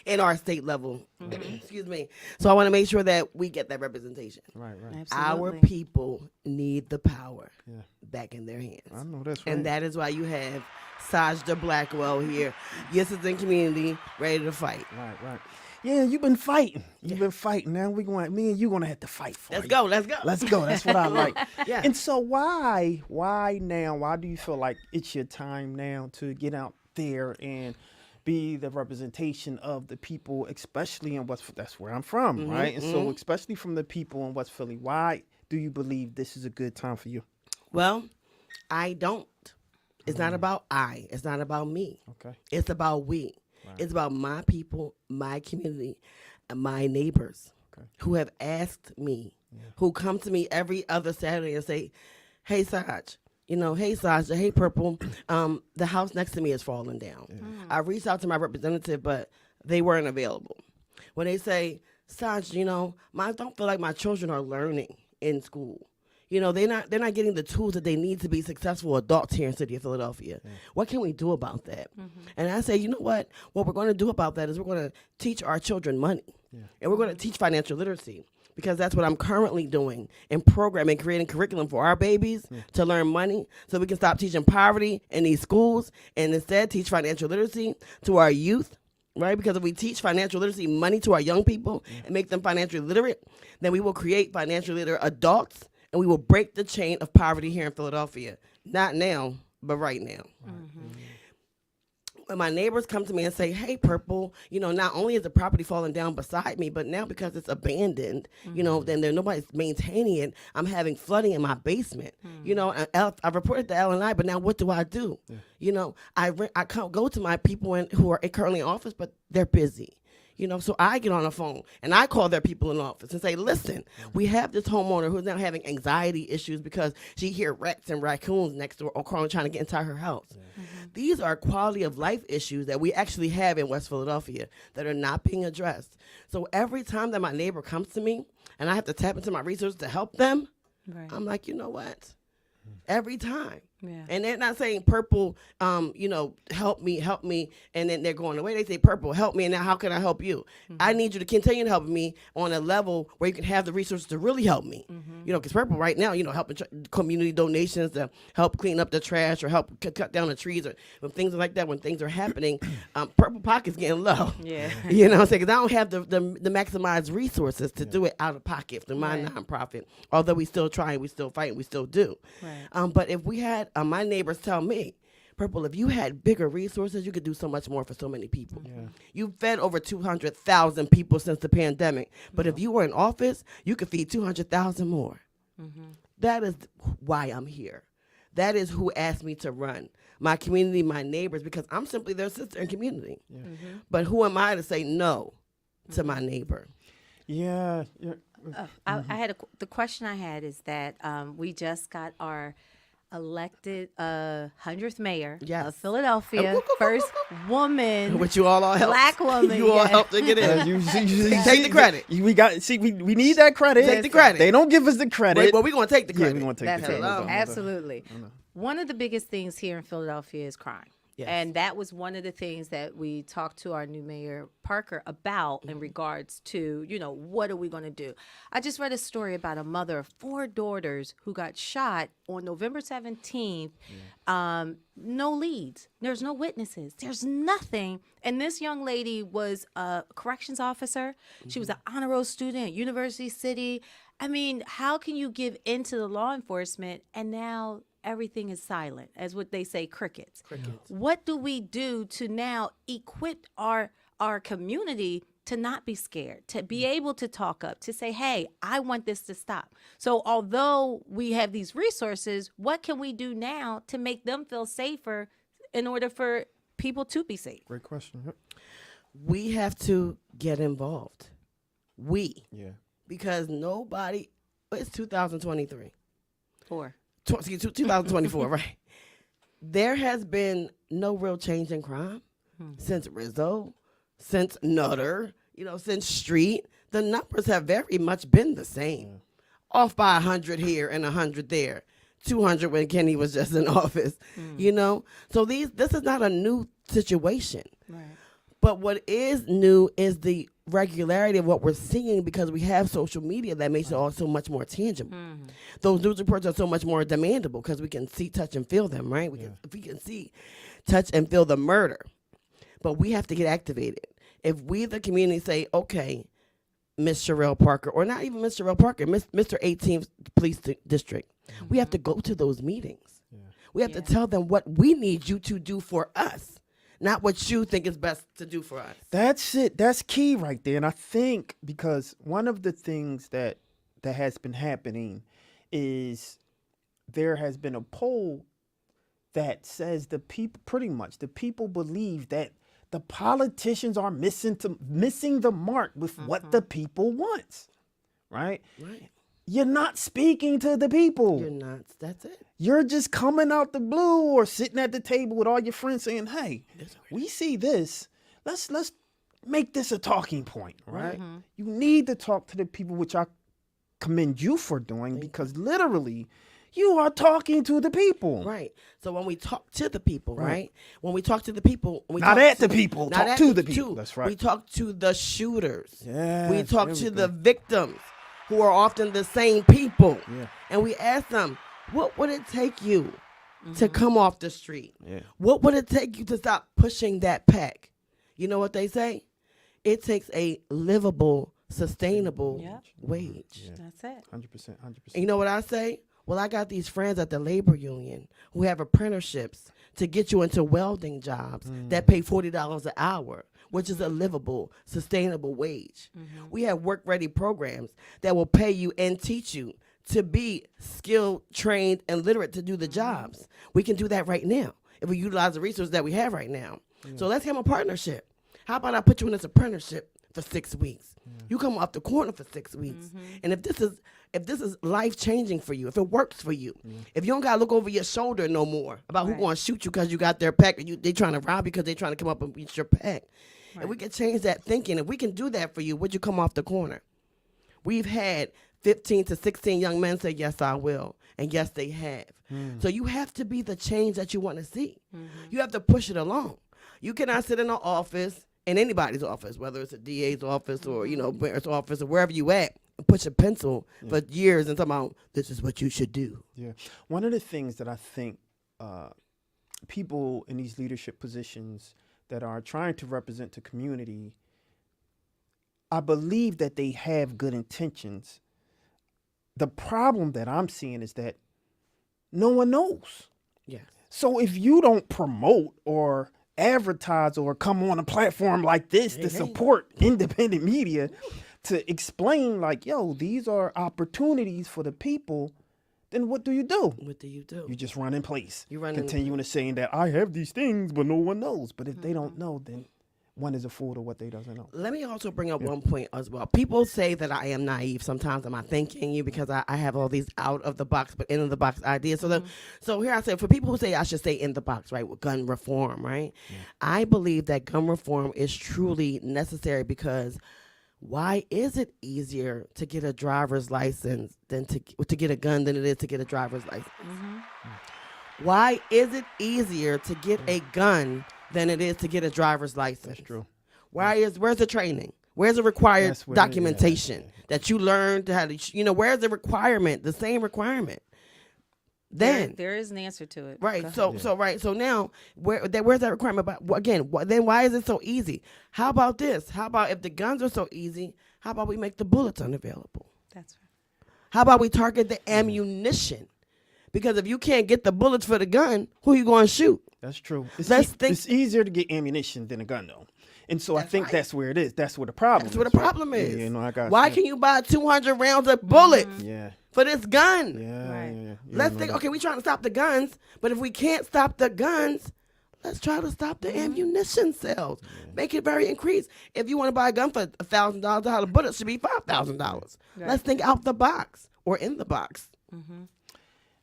in our state level. Excuse me. So I want to make sure that we get that representation. Right. Our Absolutely. people need the power back in their hands. I know that's right. And that is why you have Sajda Blackwell here. Your citizen community ready to fight. Right. Yeah, you've been fighting. You've been fighting. Now me and you gonna have to fight for Let's it. go. Let's go. Let's go. That's what I like. Yeah. And so why now? Why do you feel like it's your time now to get out there and be the representation of the people, especially in that's where I'm from, right? And so especially from the people in West Philly, why do you believe this is a good time for you? Well, I don't. It's not about I. It's not about me. Okay. It's about we. Right. It's about my people, my community, and my neighbors who have asked me, who come to me every other Saturday and say, hey, Saj, hey, Sajda, hey, Purple, the house next to me is falling down. Yeah. I reached out to my representative, but they weren't available. When they say, Saj, I don't feel like my children are learning in school. They're not getting the tools that they need to be successful adults here in the city of Philadelphia. Yeah. What can we do about that? And I say, you know what? What we're going to do about that is we're going to teach our children money. Yeah. And we're going to teach financial literacy, because that's what I'm currently doing in programming, creating curriculum for our babies to learn money, so we can stop teaching poverty in these schools and instead teach financial literacy to our youth. Right? Because if we teach financial literacy money to our young people and make them financially literate, then we will create financially literate adults, and we will break the chain of poverty here in Philadelphia. Not now, but right now. When my neighbors come to me and say, hey, Purple, not only is the property falling down beside me, but now because it's abandoned, then nobody's maintaining it, I'm having flooding in my basement. I reported to LNI, but now what do I do? Yeah. I can't go to my people who are currently in office, but they're busy. So I get on the phone and I call their people in office and say, listen, we have this homeowner who's now having anxiety issues because she hears rats and raccoons next door or trying to get inside her house. Yeah. These are quality of life issues that we actually have in West Philadelphia that are not being addressed. So every time that my neighbor comes to me and I have to tap into my resources to help them, I'm like, you know what? Every time. Yeah. And they're not saying, Purple, help me, and then they're going away. They say, Purple, help me, and now how can I help you? I need you to continue helping me on a level where you can have the resources to really help me. Because Purple right now, helping community donations to help clean up the trash or help cut down the trees or when things are like that, when things are happening, Purple pocket's getting low. Yeah. I'm saying? Because I don't have the maximized resources to do it out of pocket through my nonprofit, although we still try and we still fight and we still do. Right. But if we had, my neighbors tell me, Purple, if you had bigger resources, you could do so much more for so many people. Yeah. You've fed over 200,000 people since the pandemic. But if you were in office, you could feed 200,000 more. That is why I'm here. That is who asked me to run. My community, my neighbors, because I'm simply their sister in community. Yeah. But who am I to say no to my neighbor? Yeah. I had the question I had is that we just got our elected 100th mayor of Philadelphia, first woman, which you all helped. Black woman. You all helped to get in. You take the credit. We need that credit. Take the credit. They don't give us the credit. Well, we're going to take the credit. Yeah, we're going to take the credit. Absolutely. One of the biggest things here in Philadelphia is crime. Yes. And that was one of the things that we talked to our new mayor, Parker, about in regards to, what are we going to do? I just read a story about a mother of 4 daughters who got shot on November 17th. No leads. There's no witnesses. There's nothing. And this young lady was a corrections officer. She was an honor roll student at University City. I mean, how can you give into the law enforcement and now everything is silent, as what they say, crickets. What do we do to now equip our community to not be scared, to be able to talk up, to say, hey, I want this to stop? So although we have these resources, what can we do now to make them feel safer in order for people to be safe? Great question. Yep. We have to get involved. Because nobody, it's 2023. 2024, right? There has been no real change in crime since Rizzo, since Nutter, since Street. The numbers have very much been the same. Off by 100 here and 100 there. 200 when Kenny was just in office, So this is not a new situation. Right. But what is new is the regularity of what we're seeing, because we have social media that makes it all so much more tangible. Those news reports are so much more demandable because we can see, touch, and feel them, right? We can see, touch, and feel the murder. but we have to get activated. If we, the community, say, okay, Miss Sherelle Parker, or not even Miss Sherelle Parker, Mr. 18th Police District, we have to go to those meetings. Yeah. We have to tell them what we need you to do for us, not what you think is best to do for us. That's it. That's key right there. And I think because one of the things that has been happening is there has been a poll that says the people believe that the politicians are missing the mark with what the people want, right? Right. You're not speaking to the people. You're not. That's it. You're just coming out the blue or sitting at the table with all your friends saying, hey, we see this. Let's make this a talking point, right? You need to talk to the people, which I commend you for doing, because literally you are talking to the people. Right. So when we talk to the people, right? When we talk to the people, Not at the people, talk to the people. That's right. We talk to the shooters. Yeah, We talk there we to go. the victims, who are often the same people. Yeah. And we ask them, what would it take you to come off the street? Yeah. What would it take you to stop pushing that pack? You know what they say? It takes a livable, sustainable wage. Yeah. That's it. 100%. And you know what I say? Well, I got these friends at the labor union who have apprenticeships to get you into welding jobs that pay $40 an hour, which is a livable, sustainable wage. We have work-ready programs that will pay you and teach you to be skilled, trained, and literate to do the jobs. We can do that right now if we utilize the resources that we have right now. So let's have a partnership. How about I put you in this apprenticeship for 6 weeks? You come off the corner for 6 weeks. And if this is life changing for you, if it works for you, if you don't gotta look over your shoulder no more about who's gonna shoot you because you got their pack, or they trying to rob you because they trying to come up and reach your pack. If we can change that thinking, if we can do that for you, would you come off the corner? We've had 15 to 16 young men say, yes, I will. And yes, they have. So you have to be the change that you want to see. You have to push it along. You cannot sit in an office, in anybody's office, whether it's a DA's office or, mayor's office or wherever you at, and push a pencil for years and talk about, this is what you should do. Yeah. One of the things that I think people in these leadership positions that are trying to represent the community, I believe that they have good intentions. The problem that I'm seeing is that no one knows. Yes. So if you don't promote or advertise or come on a platform like this to support independent media to explain like, yo, these are opportunities for the people, then what do you do? What do you do? You just run in place. You run in- continuing to saying that I have these things, but no one knows. But if they don't know, then one is a fool to what they doesn't know. Let me also bring up one point as well. People say that I am naive. Sometimes am I thinking you because I have all these out of the box but in the box ideas. So here I say, for people who say I should stay in the box, right, with gun reform, right? I believe that gun reform is truly necessary because why is it easier to get a driver's license than to get a gun than it is to get a driver's license? Why is it easier to get a gun than it is to get a driver's license? That's true. Where's the training? Where's the required That's where- documentation that you learned how to, where's the requirement, the same requirement? Then There is an answer to it. right. Go ahead. So now where's that requirement? But again, then why is it so easy? How about this? How about if the guns are so easy? How about we make the bullets unavailable? That's right. How about we target the ammunition? Because if you can't get the bullets for the gun, who you going to shoot? That's true. Let's It's easier to get ammunition than a gun, though. And so I think right. that's where it is. That's where the problem That's is. where the right? problem is. Yeah, I got Why you. can you buy 200 rounds of bullets Yeah. for this gun? Yeah. Right. Yeah. Let's think, okay, we're trying to stop the guns, but if we can't stop the guns, let's try to stop the ammunition sales. Make it very increased. If you want to buy a gun for $1,000, the bullet should be $5,000. Let's think out the box or in the box.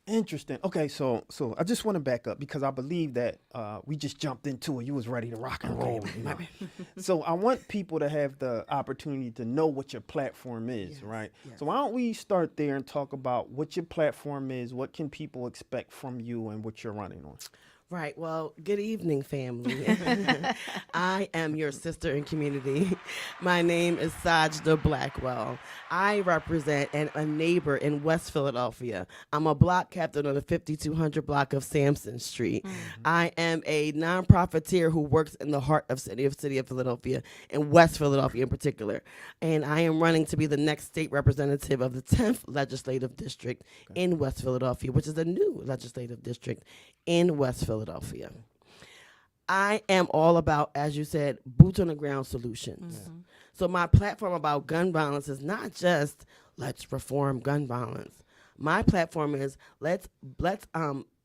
Interesting. Okay, so I just want to back up because I believe that we just jumped into it. You was ready to rock and roll. So I want people to have the opportunity to know what your platform is, right? yes. So why don't we start there and talk about what your platform is, what can people expect from you, and what you're running on? Right. Well, good evening, family. I am your sister in community. My name is Sajda Blackwell. I represent a neighbor in West Philadelphia. I'm a block captain on the 5200 block of Sampson Street. I am a non-profiteer who works in the heart of City of Philadelphia, and West Philadelphia in particular. And I am running to be the next state representative of the 10th legislative district in West Philadelphia, which is a new legislative district in West Philadelphia. I am all about, as you said, boots on the ground solutions. So my platform about gun violence is not just let's reform gun violence. My platform is let's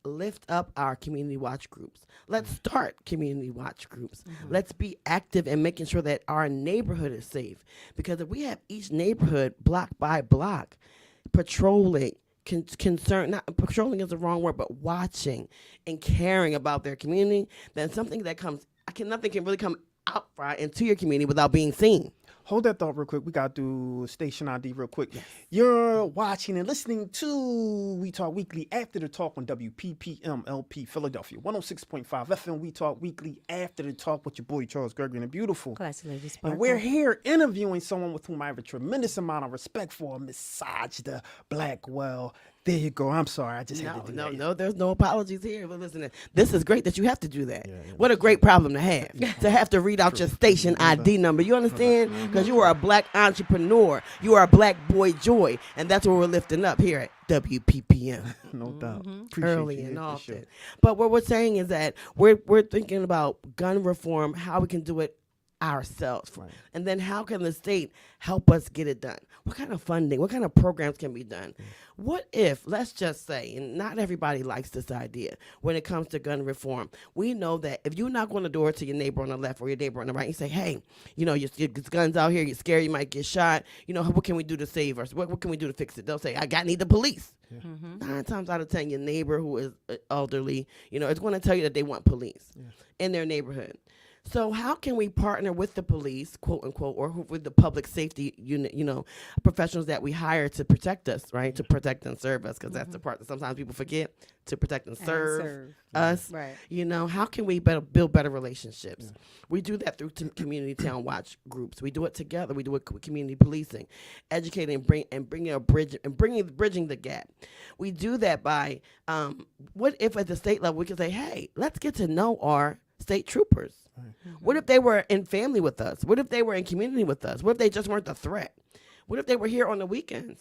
lift up our community watch groups. Let's start community watch groups. Let's be active in making sure that our neighborhood is safe. Because if we have each neighborhood block by block patrolling, concern, not patrolling is the wrong word, but watching and caring about their community, then something that nothing can really come out right into your community without being seen. Hold that thought real quick. We got to do station ID real quick. Yes. You're watching and listening to We Talk Weekly After the Talk on WPPM LP Philadelphia. 106.5 FM We Talk Weekly After the Talk with your boy Charles Gregory and the beautiful. Classy Lady And Sparkle. we're here interviewing someone with whom I have a tremendous amount of respect for, Miss Sajda Blackwell. There you go. I'm sorry. I just had to do that. No, there's no apologies here. But listen, this is great that you have to do that. What a great problem to have, to have to read out your station ID number. You understand? Because you are a black entrepreneur. You are a black boy joy. And that's what we're lifting up here at WPPM. No doubt. Early and often. But what we're saying is that we're thinking about gun reform, how we can do it ourselves. Right. And then how can the state help us get it done? What kind of funding, what kind of programs can be done? What if, let's just say, and not everybody likes this idea when it comes to gun reform, we know that if you knock on the door to your neighbor on the left or your neighbor on the right and say, hey, you know, your guns out here, you're scared, you might get shot, you know, what can we do to save us? What can we do to fix it? They'll say, I need the police. Yeah. 9 times out of 10, your neighbor who is elderly, you know, is going to tell you that they want police in their neighborhood. So how can we partner with the police, quote unquote, or with the public safety unit, you know, professionals that we hire to protect us, right? To protect and serve us, because that's the part that sometimes people forget, to protect and serve us. Right. You know, how can we build better relationships? Yeah. We do that through community town watch groups. We do it together. We do it with community policing, educating bridging the gap. We do that by what if at the state level we can say, hey, let's get to know our state troopers. What if they were in family with us? What if they were in community with us? What if they just weren't a threat? What if they were here on the weekends,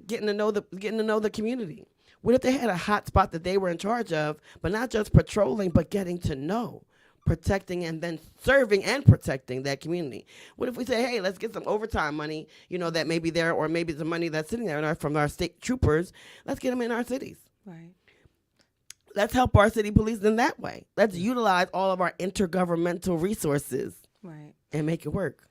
getting to know the community? What if they had a hot spot that they were in charge of, but not just patrolling, but getting to know, protecting, and then serving and protecting that community? What if we say, hey, let's get some overtime money, you know, that may be there, or maybe the money that's sitting there from our state troopers, let's get them in our cities. Right. Let's help our city police in that way. Let's utilize all of our intergovernmental resources, right, and make it work.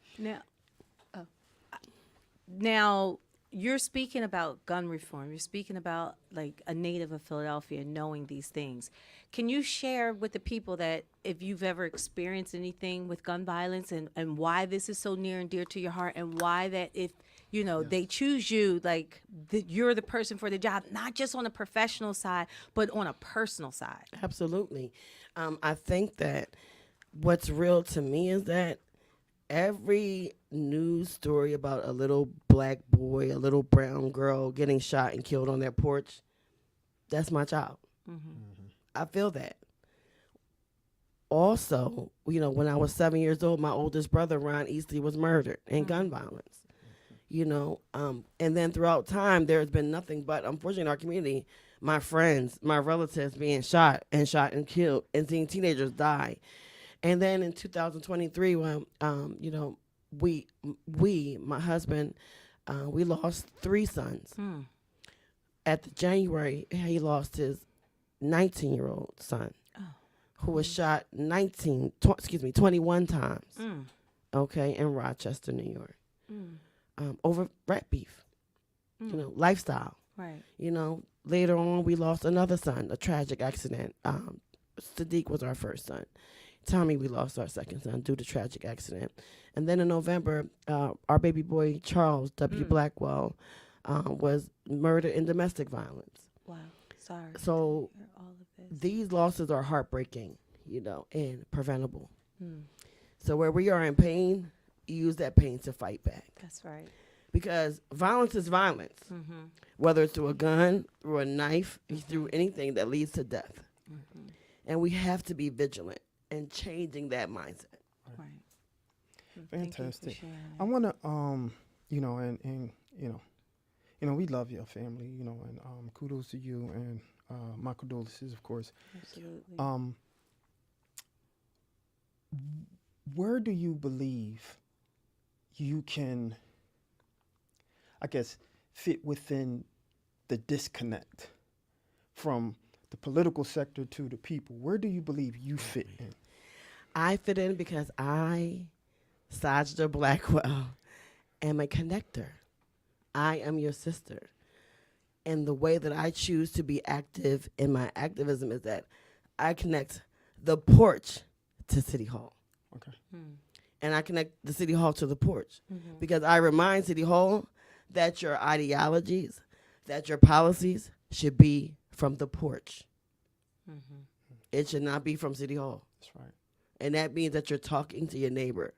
Now you're speaking about gun reform. You're speaking about like a native of Philadelphia knowing these things. Can you share with the people that if you've ever experienced anything with gun violence and why this is so near and dear to your heart, and why that if you know, they choose you, like you're the person for the job, not just on a professional side, but on a personal side. Absolutely. I think that what's real to me is that every news story about a little black boy, a little brown girl getting shot and killed on their porch, that's my child. I feel that. Also, you know, when I was 7 years old, my oldest brother, Ron Eastley, was murdered in gun violence. You know, and then throughout time, there's been nothing but, unfortunately, in our community, my friends, my relatives being shot and killed, and seeing teenagers die. And then in 2023, when, you know, my husband, we lost 3 sons. At the January, he lost his 19-year-old son, who was shot 21 times, okay, in Rochester, New York. Over rat beef, you know, lifestyle. Right. You know, later on we lost another son, a tragic accident. Sadiq was our first son. Tommy, we lost our second son due to tragic accident. And then in November, our baby boy, Charles W. Blackwell, was murdered in domestic violence. Wow. sorry. So to hear all of this. these losses are heartbreaking, and preventable. Hmm. So where we are in pain, use that pain to fight back. That's right. Because violence is violence, Mm-hmm. whether it's through a gun, through a knife, through anything that leads to death. Mm-hmm. And we have to be vigilant in changing that mindset. Right. Thank you for Fantastic. sharing I that. want to, and we love your family, and kudos to you, and my condolences, of course. Absolutely. Where do you believe you can, I guess, fit within the disconnect from the political sector to the people? Where do you believe you fit in? I fit in because I, Sajda Blackwell, am a connector. I am your sister. And the way that I choose to be active in my activism is that I connect the porch to City Hall. Okay. Hmm. And I connect the City Hall to the porch. Mm-hmm. Because I remind City Hall that your ideologies, that your policies should be from the porch. Mm-hmm. It should not be from City Hall. That's right. And that means that you're talking to your neighbor.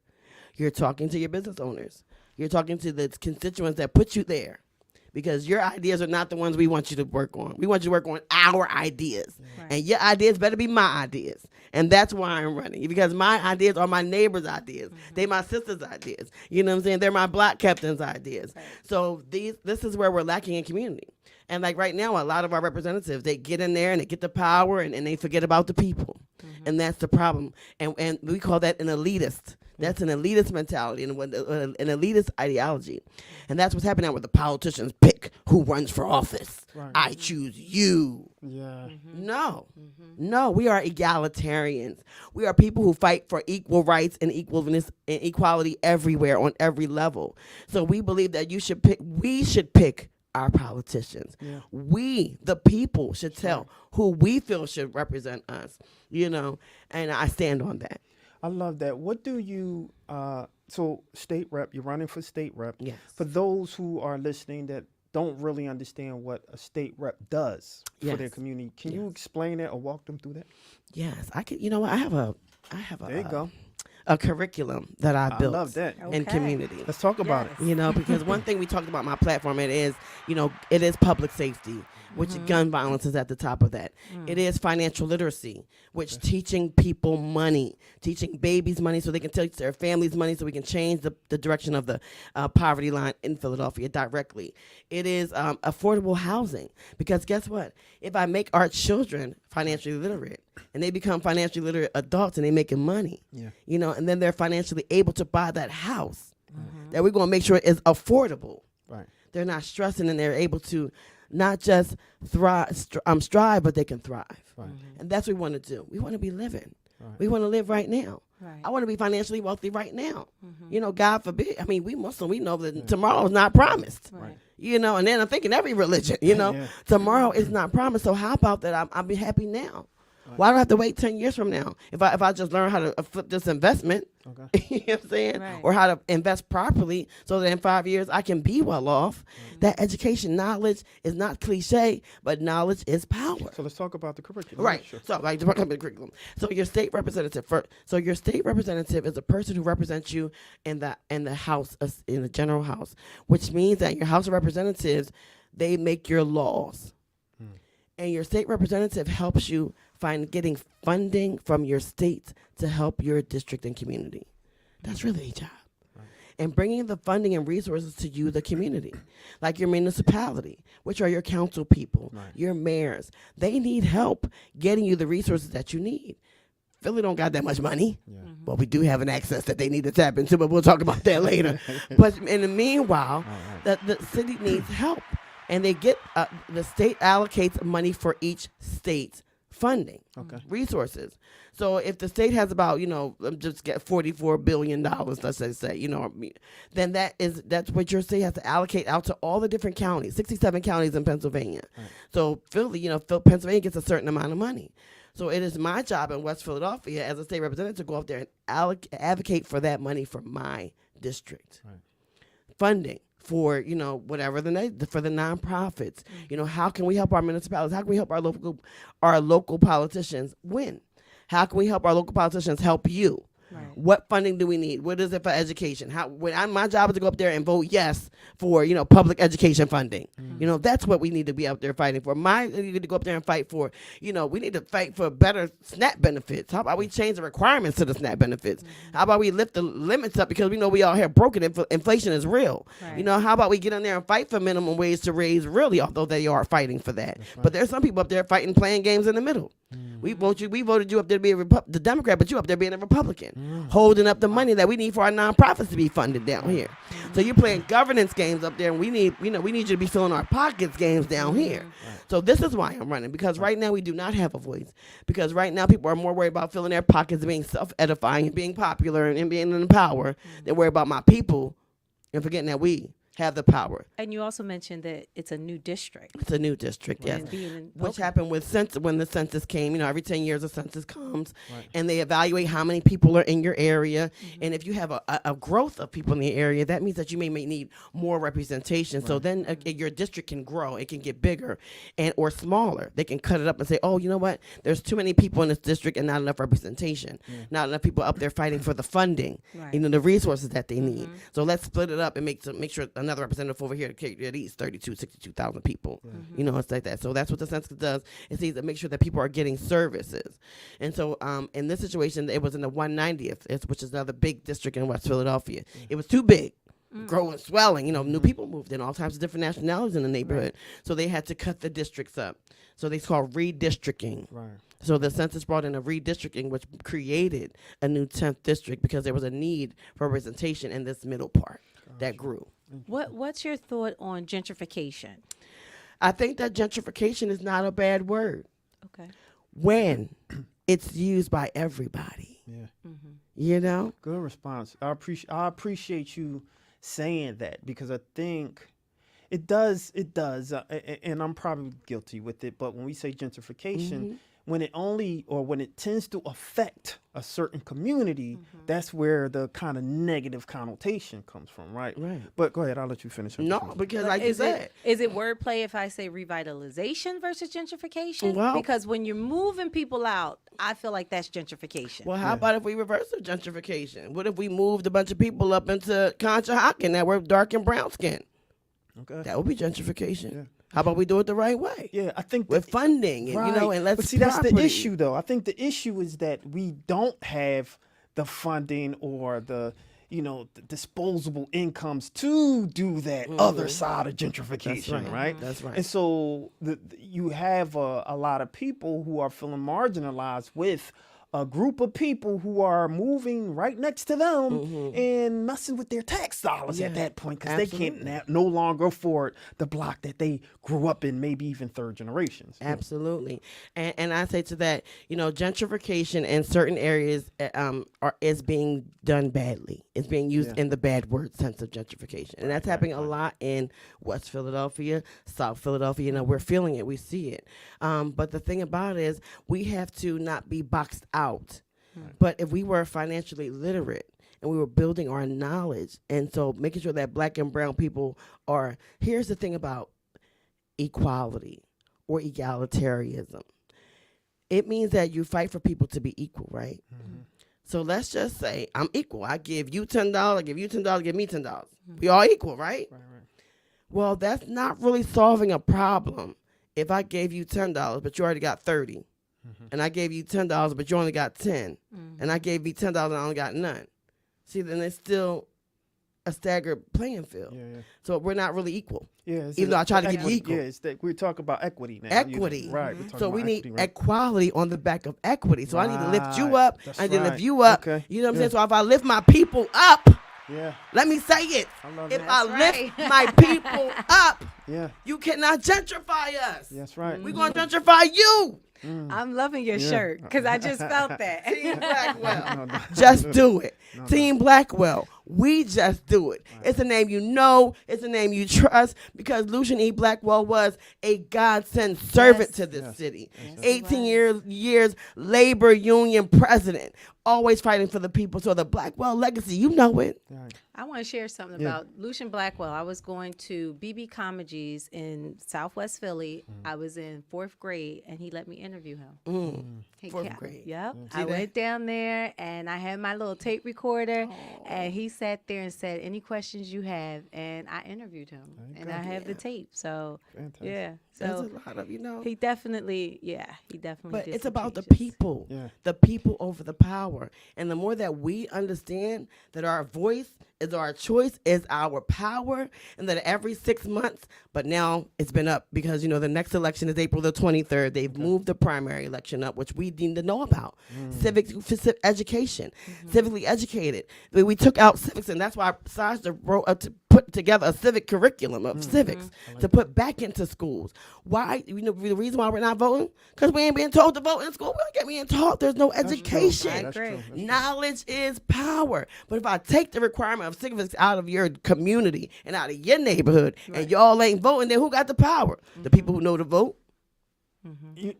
You're talking to your business owners. You're talking to the constituents that put you there. Because your ideas are not the ones we want you to work on. We want you to work on our ideas. Right. And your ideas better be my ideas. And that's why I'm running. Because my ideas are my neighbor's ideas. Mm-hmm. They my sister's ideas. You know what I'm saying? They're my black captain's ideas. Right. So this is where we're lacking in community. And like right now, a lot of our representatives, they get in there and they get the power and they forget about the people. Mm-hmm. And that's the problem. And we call that an elitist. That's an elitist mentality and an elitist ideology. And that's what's happening now with the politicians pick who runs for office. Right. I choose you. Yeah. Mm-hmm. No. No, we are egalitarians. We are people who fight for equal rights and equalness and equality everywhere on every level. So we believe that we should pick our politicians. Yeah. We, the people, should tell who we feel should represent us, and I stand on that. I love that. What do you, so state rep, you're running for state rep. Yes. For those who are listening that don't really understand what a state rep does for their Yes. community, can you Yes. explain that or walk them through that? Yes, I could. You know what? I have a There you go. a curriculum that I I built love that. in Okay. community. Let's talk about it. Because one thing we talked about on my platform, it is public safety, which gun violence is at the top of that. It is financial literacy, which teaching people money, teaching babies money so they can teach their families money so we can change the direction of the poverty line in Philadelphia directly. It is affordable housing, because guess what? If I make our children financially literate and they become financially literate adults and they making money, Yeah. and then they're financially able to buy that house, that we're going to make sure is affordable. Right. They're not stressing and they're able to not just strive, but they can thrive. Right. And that's what we want to do. We want to be living. Right. We want to live right now. Right. I want to be financially wealthy right now. Mm-hmm. God forbid. I mean, we Muslim, we know that tomorrow is not promised. Right. And then I'm thinking every religion, Yeah. tomorrow is not promised. So how about that? I'll be happy now. Why do I have to wait 10 years from now? If I just learn how to flip this investment, Okay. you know what I'm saying? Right. Or how to invest properly so that in 5 years I can be well off. That education, knowledge is not cliche, but knowledge is power. So let's talk about the curriculum. Right. Sure. So like the curriculum. So your state representative is a person who represents you in the house, in the general house, which means that your House of Representatives, they make your laws. And your state representative helps you getting funding from your state to help your district and community. That's really a job. And bringing the funding and resources to you, the community, like your municipality, which are your council people, your mayors. They need help getting you the resources that you need. Philly don't got that much money, but we do have an access that they need to tap into, but we'll talk about that later. But in the meanwhile, the city needs help. And they get, the state allocates money for each state's funding, resources. So if the state has about, just get $44 billion, let's say, then that's what your state has to allocate out to all the different counties, 67 counties in Pennsylvania. So Philly, Pennsylvania gets a certain amount of money. So it is my job in West Philadelphia as a state representative to go up there and advocate for that money for my district. Funding for, you know, whatever for the nonprofits. You know, how can we help our municipalities? How can we help our local politicians win? How can we help our local politicians help you? Right. What funding do we need? What is it for education? My job is to go up there and vote yes for, you know, public education funding. You know, that's what we need to be out there fighting for. You need to go up there and fight for, you know, we need to fight for better SNAP benefits. How about we change the requirements to the SNAP benefits? How about we lift the limits up, because we know we all have broken inflation is real. Right. You know, how about we get in there and fight for minimum wage to raise, really, although they are fighting for that. Right. But there's some people up there fighting, playing games in the middle. We voted you up there to be the Democrat, but you up there being a Republican, holding up the money that we need for our nonprofits to be funded down here. So you're playing governance games up there, and we need you to be filling our pockets games down here. So this is why I'm running, because right now we do not have a voice. Because right now people are more worried about filling their pockets and being self-edifying and being popular and being in power than worried about my people and forgetting that we have the power. And you also mentioned that it's a new district. It's a new district, yes. Which happened when the census came. You know, every 10 years a census comes, and they evaluate how many people are in your area. And if you have a growth of people in the area, that means that you may need more representation. So then your district can grow. It can get bigger or smaller. They can cut it up and say, oh, you know what? There's too many people in this district and not enough representation. Not enough people up there fighting for the funding, you know, the resources that they need. So let's split it up and make sure another representative over here to carry at least 62,000 people. You know, it's like that. So that's what the census does. It sees to make sure that people are getting services. And so in this situation, it was in the 190th, which is another big district in West Philadelphia. It was too big. Growing, swelling, you know, new people moved in, all types of different nationalities in the neighborhood. So they had to cut the districts up. So they called redistricting. So the census brought in a redistricting, which created a new 10th district because there was a need for representation in this middle part that grew. What's your thought on gentrification? I think that gentrification is not a bad word. Okay. When it's used by everybody. You know? Good response. I appreciate you saying that, because I think it does, and I'm probably guilty with it, but when we say gentrification, when it tends to affect a certain community, that's where the kind of negative connotation comes from, right? But go ahead, I'll let you finish. No, because like you said. Is it wordplay if I say revitalization versus gentrification? Well, because when you're moving people out, I feel like that's gentrification. Well, how about if we reverse the gentrification? What if we moved a bunch of people up into Conshohocken that were dark and brown skin? Okay. That would be gentrification. How about we do it the right way? Yeah, I think with funding, and, you know, and let's. But see, that's the issue, though. I think the issue is that we don't have the funding or the, you know, the disposable incomes to do that other side of gentrification, right? That's right. And so you have a lot of people who are feeling marginalized with a group of people who are moving right next to them and messing with their tax dollars at that point, because they can't no longer afford the block that they grew up in, maybe even third generations. Absolutely. And I say to that, you know, gentrification in certain areas is being done badly. It's being used in the bad word sense of gentrification. And that's happening a lot in West Philadelphia, South Philadelphia. You know, we're feeling it. We see it. But the thing about it is we have to not be boxed out. But if we were financially literate and we were building our knowledge, and so making sure that black and brown people are, here's the thing about equality or egalitarianism. It means that you fight for people to be equal, right? So let's just say I'm equal. I give you $10, I give you $10, give me $10. We all equal, right? Well, that's not really solving a problem. If I gave you $10, but you already got 30. And I gave you $10, but you only got 10. And I gave you $10 and I only got none. See, then it's still a staggered playing field. So we're not really equal. Even though I try to give you equal. It's that we're talking about equity now. Equity. Right. So we need equality on the back of equity. So I need to lift you up. I need to lift you up. You know what I'm saying? So if I lift my people up, let me say it. If I lift my people up, you cannot gentrify us. That's right. We're going to gentrify you. I'm loving your shirt because I just felt that. Team Blackwell. Just do it. Team Blackwell. We just do it. It's a name you know. It's a name you trust, because Lucian E. Blackwell was a God-sent servant to this city. 18 years labor union president. always fighting for the people. So the Blackwell legacy, you know it. Right. I want to share something Yeah. about Lucian Blackwell. I was going to BB Comedies in Southwest Philly. I was in 4th grade, and he let me interview him. He 4th grade. Yep. See I that? went down there, and I had my little tape recorder, and he sat there and said, "Any questions you have?" And I interviewed him, and I have the tape. So, Fantastic. yeah. There's So a lot of, he definitely, But did it's some about the changes. people, Yeah. the people over the power. And the more that we understand that our voice is our choice, is our power, and that every 6 months, but now it's been up because, the next election is April the 23rd. They've moved the primary election up, which we need to know about. Civic education, civically educated. We took out civics, and that's why Sajda wrote to put together a civic curriculum of civics to put back into schools. Why? The reason why we're not voting? Because we ain't being told to vote in school. We ain't being taught. There's no education. I That's agree. true. That's true. Knowledge is power. But if I take the requirement of civics out of your community and out of your neighborhood, and y'all ain't voting, then who got the power? The people who know to vote. You-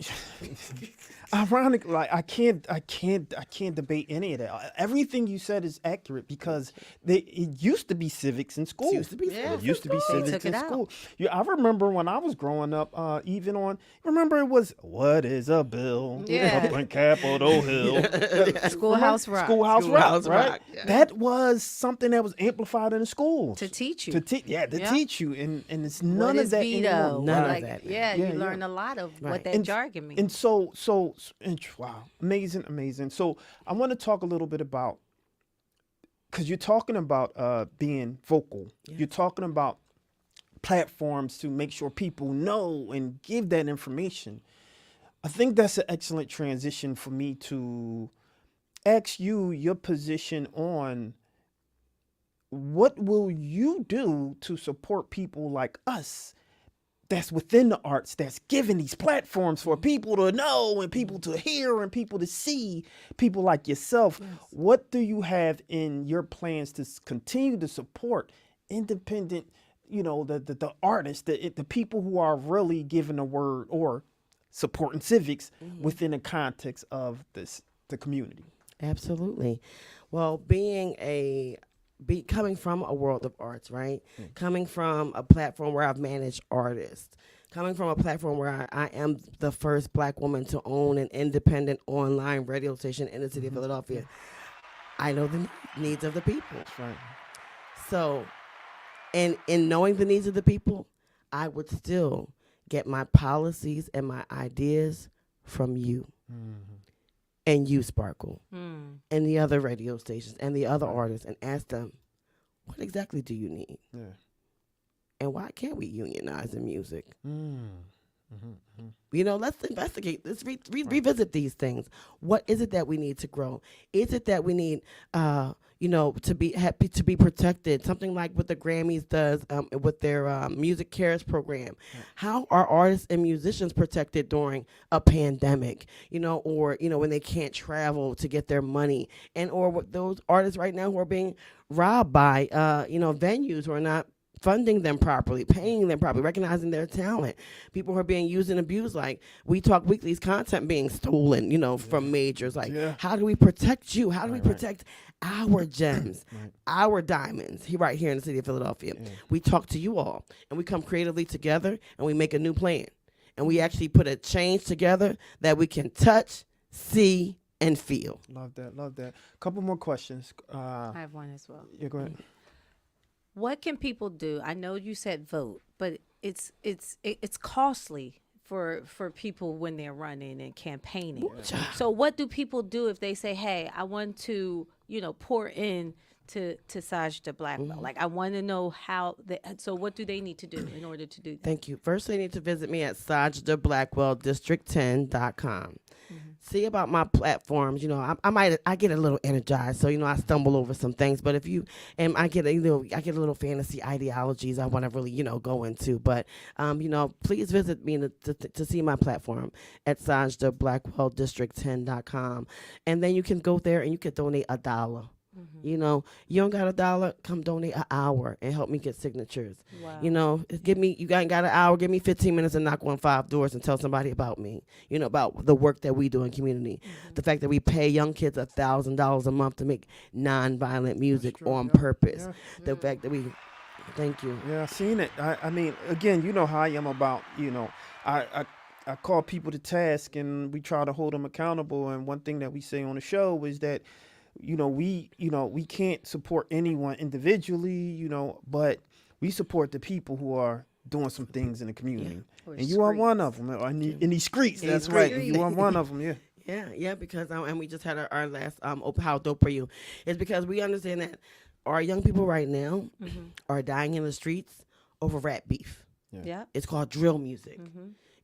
Ironic, like I can't debate any of that. Everything you said is accurate because it used to be civics in school. It used to be Yeah. It used to be They civics took in it out. school. Yeah, I remember when I was growing up, remember it was, what is a bill? Yeah. Up on Capitol Hill. Schoolhouse Rock. Schoolhouse Schoolhouse Rock, right? Rock, yeah. That was something that was amplified in the schools. To teach you. To Yeah. teach you. And it's What none of is that veto? anymore. None of Like, that, Yeah, man. you Yeah, learn yeah. a lot of Right. what that jargon means. And wow, amazing. So I want to talk a little bit about, because you're talking about being vocal. You're talking about platforms to make sure people know and give that information. I think that's an excellent transition for me to ask you your position on what will you do to support people like us that's within the arts, that's giving these platforms for people to know and people to hear and people to see, people like yourself. What do you have in your plans to continue to support independent, the artists, the people who are really giving the word or supporting civics within the context of the community? Absolutely. Well, coming from a world of arts, right? Coming from a platform where I've managed artists, coming from a platform where I am the first Black woman to own an independent online radio station in the city of Philadelphia, I know the needs of the people. That's right. So, in knowing the needs of the people, I would still get my policies and my ideas from you. And you, Sparkle, and the other radio stations and the other artists, and ask them, what exactly do you need? Yeah. And why can't we unionize in music? Mm-hmm. Let's investigate. Let's revisit these things. What is it that we need to grow? Is it that we need, to be happy, to be protected? Something like what the Grammys does with their Music Cares program. How are artists and musicians protected during a pandemic? Or when they can't travel to get their money, or what those artists right now who are being robbed by venues who are not funding them properly, paying them properly, recognizing their talent. People who are being used and abused, like We Talk Weekly's content being stolen, from majors. Like, how do we protect you? How do we protect our gems, our diamonds right here in the city of Philadelphia? We talk to you all, and we come creatively together, and we make a new plan. And we actually put a change together that we can touch, see, and feel. Love that. Couple more questions. I have one as well. Yeah, go ahead. What can people do? I know you said vote, but it's costly for people when they're running and campaigning. So what do people do if they say, "Hey, I want to, pour in to Sajda Blackwell. Like, I want to know how. So what do they need to do in order to do that? Thank you. First, they need to visit me at SajdaBlackwellDistrict10.com. See about my platforms. I get a little energized, so I stumble over some things. But I get a little fantasy ideologies I want to really go into. But please visit me to see my platform at SajdaBlackwellDistrict10.com, and then you can go there and you can donate $1. You know, you don't got $1, come donate an hour and help me get signatures. Wow. You know, give me, you got an hour, give me 15 minutes and knock on 5 doors and tell somebody about me, you know, about the work that we do in community. The fact that we pay young kids $1,000 a month to make nonviolent music true, on yeah, purpose. yeah. The fact that we, thank you. Yeah, I seen it. I mean, again, you know how I am about, I call people to task and we try to hold them accountable. And one thing that we say on the show is that, we can't support anyone individually, but we support the people who are doing some things in the community. Or And you are one streets. of them. In these streets, In that's these right. streets. You are one of them, yeah. Yeah, because and we just had our last how dope are you? It's because we understand that our young people right now are dying in the streets over rap beef. Yeah. It's called drill music.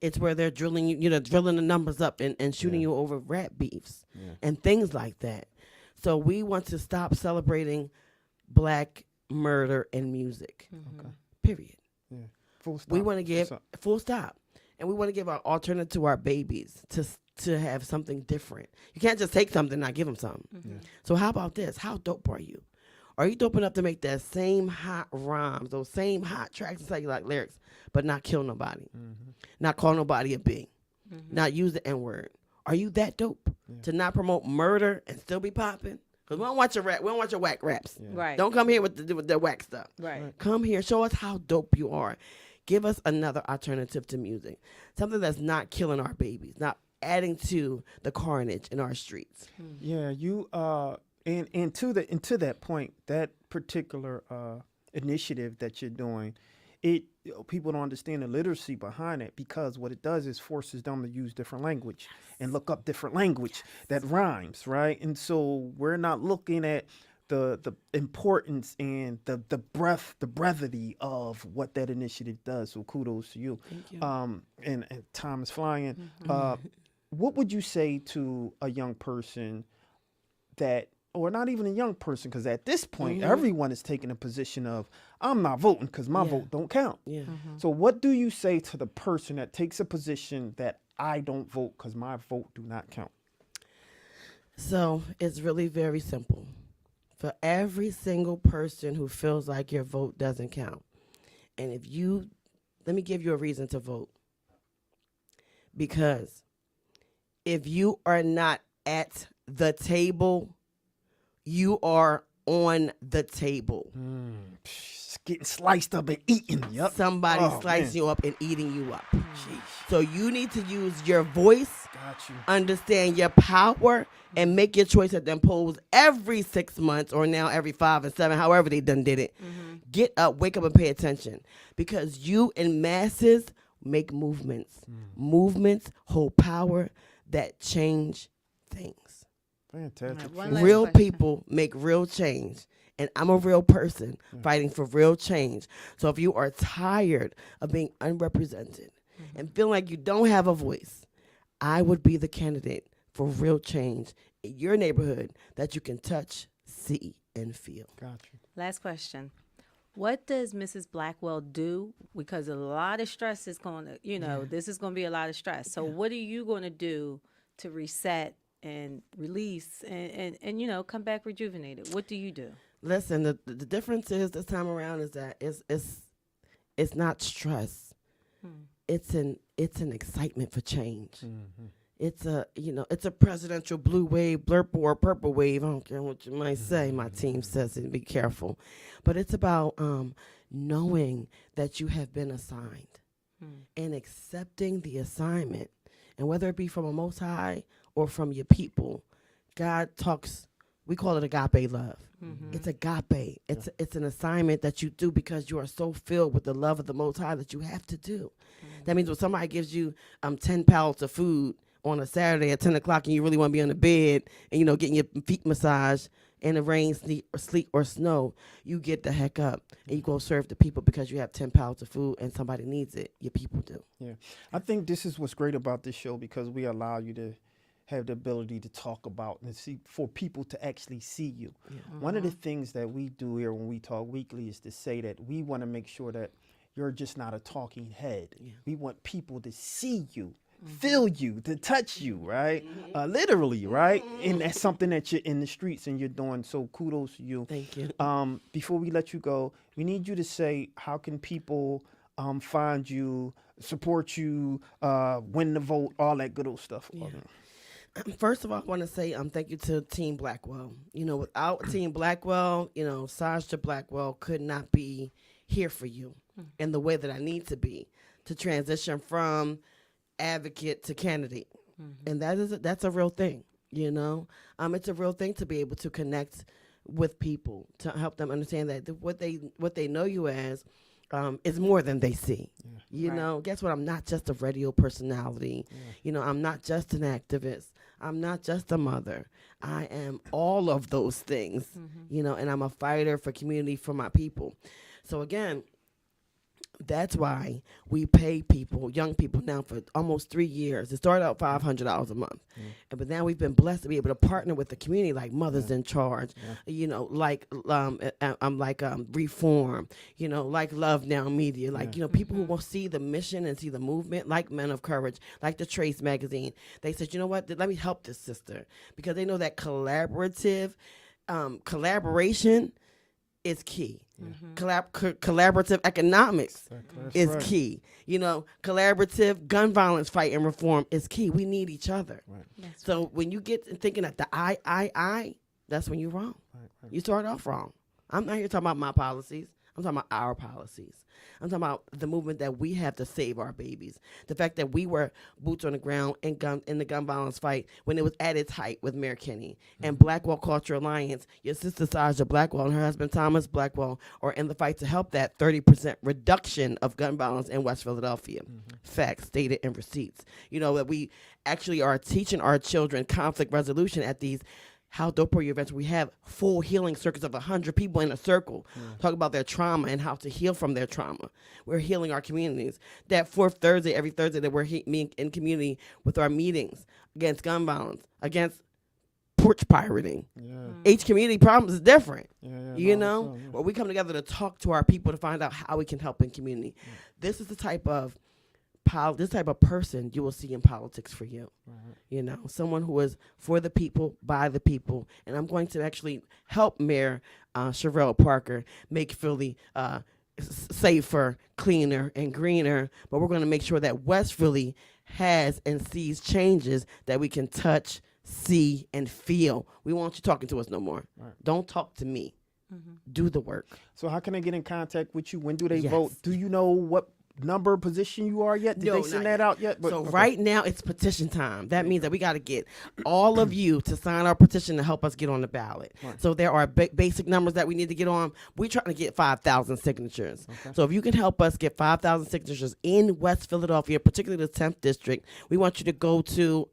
It's where they're drilling you, drilling the numbers up and shooting you over rap beefs and things like that. So we want to stop celebrating black murder in music. Okay. Period. Yeah. Full stop. We want to give Full stop. full stop, and we want to give our alternative to our babies to have something different. You can't just take something and not give them something. So how about this? How dope are you? Are you dope enough to make that same hot rhymes, those same hot tracks and say like lyrics, but not kill nobody, not call nobody a B, not use the N word? Are you that dope to not promote murder and still be popping? Because we don't want your rap, we don't want your whack raps. Right. Don't come here with the whack stuff. Right. Come here, show us how dope you are. Give us another alternative to music, something that's not killing our babies, not adding to the carnage in our streets. Yeah, you and to that point, that particular initiative that you're doing, people don't understand the literacy behind it, because what it does is forces them to use different language and look up different language that rhymes, right? And so we're not looking at the importance and the brevity of what that initiative does. So kudos to you. Thank you. And time is flying. What would you say to a young person that, or not even a young person, because at this point, everyone is taking a position of, I'm not voting because my vote don't count. Yeah. So what do you say to the person that takes a position that I don't vote because my vote do not count? So it's really very simple. For every single person who feels like your vote doesn't count, and let me give you a reason to vote. Because if you are not at the table, you are on the table. It's getting sliced up and eaten. Yep. Somebody Oh, slicing man. you up and eating you up. So you need to use your voice, Got you. understand your power, and make your choice at them polls every 6 months, or now every 5 and 7, however they done did it. Get up, wake up, and pay attention, because you in masses make movements. Movements hold power that change things. Fantastic. One last Real question. people make real change. And I'm a real person fighting for real change. So if you are tired of being unrepresented and feeling like you don't have a voice, I would be the candidate for real change in your neighborhood that you can touch, see, and feel. Got you. Last question. What does Mrs. Blackwell do? Because a lot of stress is going to, this is going to be a lot of stress. So what are you going to do to reset and release and come back rejuvenated? What do you do? Listen, the difference is this time around is that it's not stress. It's an excitement for change. It's a presidential blue wave, blurple, or purple wave. I don't care what you might say. My team says it. Be careful, but it's about knowing that you have been assigned and accepting the assignment, and whether it be from a Most High or from your people, God talks. We call it agape love. It's agape. It's an assignment that you do because you are so filled with the love of the Most High that you have to do. That means when somebody gives you 10 pallets of food on a Saturday at 10 o'clock and you really want to be on the bed and, getting your feet massaged in the rain, sleet, or snow, you get the heck up and you go serve the people because you have 10 pallets of food and somebody needs it. Your people do. Yeah. I think this is what's great about this show, because we allow you to have the ability to talk about and see, for people to actually see you. One of the things that we do here when we talk weekly is to say that we want to make sure that you're just not a talking head. We want people to see you feel you, to touch you, right? Literally, right? And that's something that you're in the streets and you're doing. So kudos to you. Thank you. Before we let you go, we need you to say how can people find you, support you, win the vote, all that good old stuff. First of all, I want to say thank you to Team Blackwell. You know, without Team Blackwell, you know, Sajda Blackwell could not be here for you in the way that I need to be to transition from advocate to candidate. And that's a real thing, you know. It's a real thing to be able to connect with people, to help them understand that what they know you as is more than they see. You know, guess what? I'm not just a radio personality. You know, I'm not just an activist. I'm not just a mother. I am all of those things, you know, and I'm a fighter for community, for my people. So again, that's why we pay people, young people now for almost 3 years. It started out $500 a month. But now we've been blessed to be able to partner with the community like Mothers in Charge, you know, like Reform, you know, like Love Now Media, like, you know, people who will see the mission and see the movement, like Men of Courage, like the Trace magazine. They said, you know what, let me help this sister, because they know that collaboration is key. Collaborative economics is right. Key. You know, collaborative gun violence fight and reform is key. We need each other. So when you get thinking that the I, that's when you're wrong. You start off wrong. I'm not here talking about my policies. I'm talking about our policies. I'm talking about the movement that we have to save our babies. The fact that we were boots on the ground in the gun violence fight when it was at its height with Mayor Kinney. And Blackwell Culture Alliance, your sister Sajda Blackwell and her husband Thomas Blackwell are in the fight to help that 30% reduction of gun violence in West Philadelphia. Facts, data, and receipts. You know, that we actually are teaching our children conflict resolution at these How Dope Are Your events. We have full healing circuits of 100 people in a circle talk about their trauma and how to heal from their trauma. We're healing our communities. That fourth Thursday, every Thursday that we're meeting in community with our meetings against gun violence, against porch pirating. Each community problem is different. You know? Well, we come together to talk to our people to find out how we can help in community. This is the type of person you will see in politics for you. You know, someone who is for the people, by the people. And I'm going to actually help Mayor Sherelle Parker make Philly safer, cleaner, and greener. But we're going to make sure that West Philly has and sees changes that we can touch, see, and feel. We want you talking to us no more. Don't talk to me. Do the work. So how can they get in contact with you? When do they vote? Do you know what number position you are yet? Did they send that out yet? But, right now it's petition time. That means that we got to get all of you to sign our petition to help us get on the ballot. So there are basic numbers that we need to get on. We're trying to get 5,000 signatures. So if you can help us get 5,000 signatures in West Philadelphia, particularly the 10th district, we want you to go to.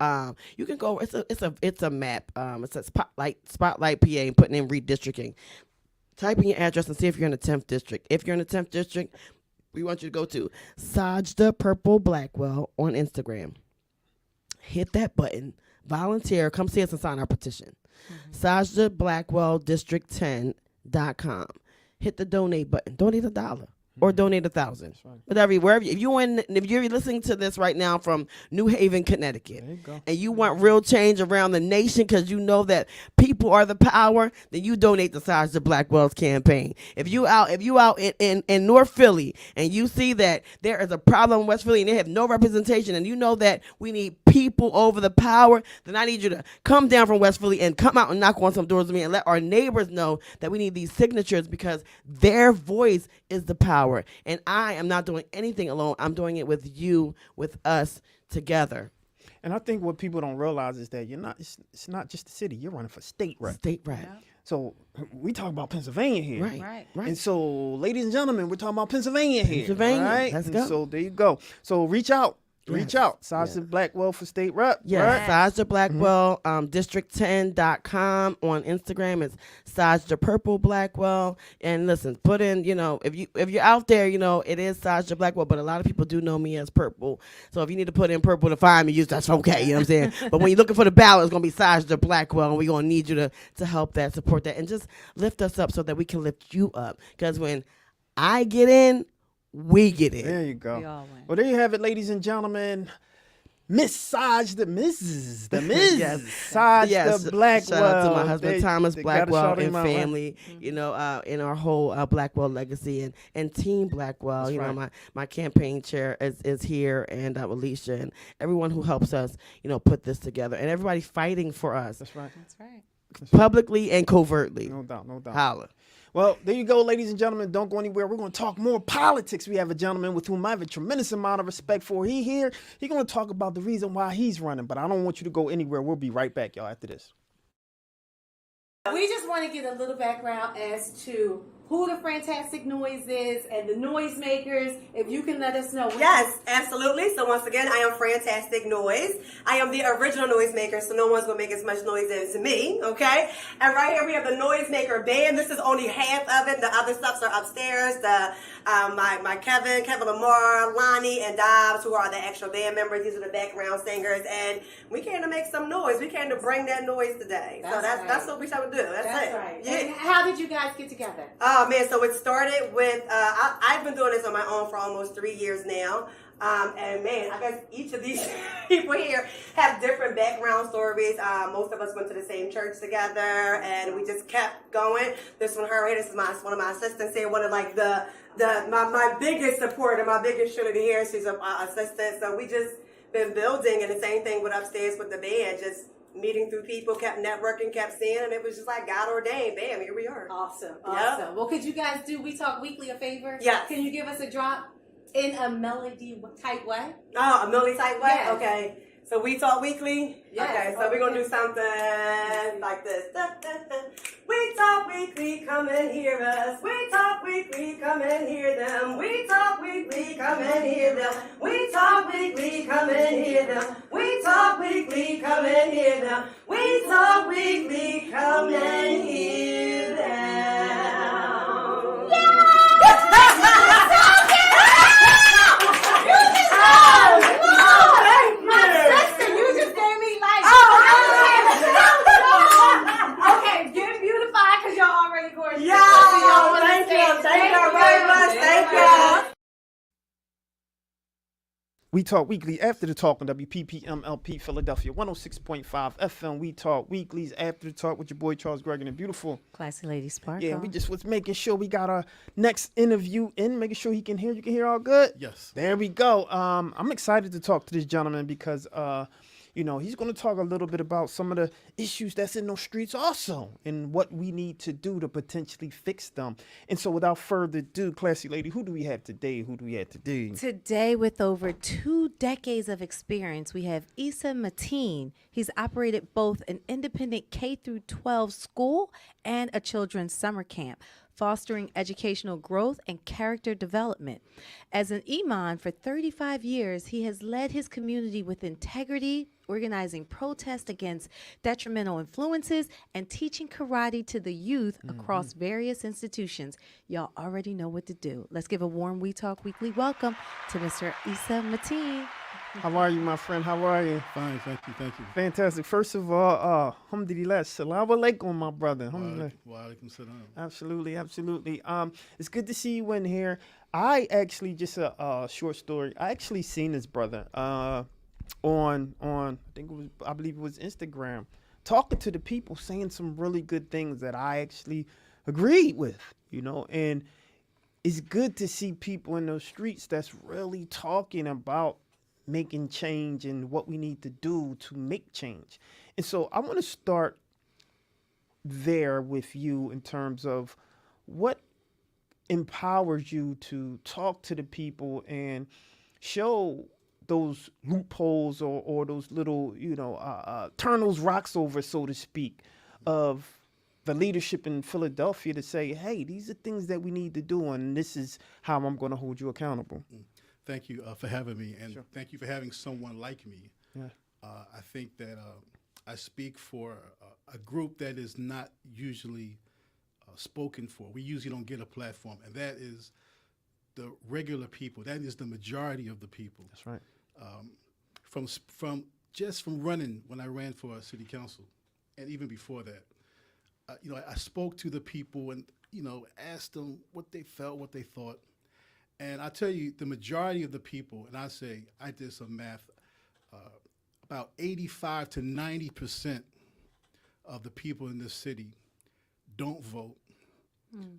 You can go. It's a map. It's a Spotlight PA, and putting in redistricting. Type in your address and see if you're in the 10th district. If you're in the 10th district, we want you to go to Sajda Purple Blackwell on Instagram. Hit that button. Volunteer. Come see us and sign our petition. Sajda Blackwell District10.com. Hit the donate button. Donate $1 or donate 1,000. Whatever, wherever. If you're listening to this right now from New Haven, Connecticut, and you want real change around the nation because you know that people are the power, then you donate to Sajda Blackwell's campaign. If you out in North Philly and you see that there is a problem in West Philly and they have no representation, and you know that we need people over the power, then I need you to come down from West Philly and come out and knock on some doors with me and let our neighbors know that we need these signatures because their voice is the power. And I am not doing anything alone. I'm doing it with you, with us together. And I think what people don't realize is that it's not just the city. You're running for state rep. State rep. Yeah. So we talk about Pennsylvania here. Right. And so, ladies and gentlemen, we're talking about Pennsylvania here. Right? Let's go. So there you go. So reach out. Sajda Blackwell for state rep. Yes, right? Sajda Blackwell, District10.com. On Instagram, it's Sajda Purple Blackwell. And listen, put in, you know, if you're out there, you know, it is Sajda Blackwell, but a lot of people do know me as Purple. So if you need to put in Purple to find me, that's okay, you know what I'm saying? But when you're looking for the ballot, it's going to be Sajda Blackwell, and we're going to need you to help that, support that, and just lift us up so that we can lift you up. Because when I get in, we get it. There you go. We all win. Well, there you have it, ladies and gentlemen. Miss Sajda, the Ms. Yes. Sajda Yes, Blackwell. shout out to my husband Thomas they gotta Blackwell shout and him out, right? family, in our whole Blackwell legacy and Team Blackwell. That's you know, right. my campaign chair is here, and Alicia and everyone who helps us, put this together, and everybody fighting for us That's right. That's right. publicly and covertly. No doubt, no doubt. Holla. Well, there you go, ladies and gentlemen. Don't go anywhere. We're going to talk more politics. We have a gentleman with whom I have a tremendous amount of respect for. He's going to talk about the reason why he's running, but I don't want you to go anywhere. We'll be right back, y'all, after this. We just want to get a little background as to who the Fantastic Noise is and the noisemakers. If you can let us know. Yes, absolutely. So once again, I am Fantastic Noise. I am the original noisemaker, so no one's going to make as much noise as me, okay? And right here we have the Noisemaker Band. This is only half of it. The other stuffs are upstairs. My Kevin Lamar, Lonnie, and Dobbs, who are the actual band members. These are the background singers. And we came to make some noise. We came to bring that noise today. That's what we trying to do. That's it. Right. Yeah. And how did you guys get together? Oh man, so it started with, I've been doing this on my own for almost 3 years now. And man, I guess each of these people here have different background stories. Most of us went to the same church together, and we just kept going. This one, her, this is one of my assistants here, one of like my biggest supporter, my biggest shooter here. She's an assistant. So we just been building, and the same thing with upstairs with the band, just meeting through people, kept networking, kept seeing, and it was just like God ordained. Bam, here we are. Awesome. Yep. Well, could you guys do We Talk Weekly a favor? Yes. Can you give us a drop in a melody type way? Oh, a Millie type way? Yes. Okay. So we talk weekly? Yes. Okay, so we're going to do something like this. We talk weekly, come and hear us. We talk weekly, come and hear them. We talk weekly, come and hear them. We talk weekly, come and hear them. We talk weekly, come and hear them. We talk weekly, come and hear them. You just gave me like. Okay, get beautified because y'all already gorgeous. Yeah, thank you very much. Thank you. We Talk Weekly after the talk on WPPMLP Philadelphia 106.5 FM. We Talk Weeklies after the talk with your boy Charles Gregan and beautiful. Classy Lady Sparkle. Yeah, we just was making sure we got our next interview in, making sure he can hear. You can hear all good? Yes. There we go. I'm excited to talk to this gentleman because he's going to talk a little bit about some of the issues that's in those streets also and what we need to do to potentially fix them. And so without further ado, classy lady, who do we have today? Today, with over 2 decades of experience, we have Issa Mateen. He's operated both an independent K through 12 school and a children's summer camp, fostering educational growth and character development. As an imam for 35 years, he has led his community with integrity, organizing protests against detrimental influences, and teaching karate to the youth across various institutions. Y'all already know what to do. Let's give a warm We Talk Weekly welcome to Mr. Issa Mateen. How are you, my friend? How are you? Fine, thank you. Fantastic. First of all, alhamdulillah, salam alaikum, my brother. Wa alaikum salam. Absolutely. It's good to see you in here. I actually, just a short story. I actually seen this brother on I believe it was Instagram, talking to the people, saying some really good things that I actually agreed with, and it's good to see people in those streets that's really talking about making change and what we need to do to make change. And so I want to start there with you in terms of what empowers you to talk to the people and show those loopholes or those little, turn those rocks over, so to speak, of the leadership in Philadelphia to say, hey, these are things that we need to do, and this is how I'm going to hold you accountable. Thank you for having me, and thank you for having someone like me. Yeah. I think that I speak for a group that is not usually spoken for. We usually don't get a platform, and that is the regular people. That is the majority of the people. That's right. From running when I ran for city council, and even before that, I spoke to the people and asked them what they felt, what they thought, and I tell you, the majority of the people, and I did some math. about 85 to 90% of the people in this city don't vote.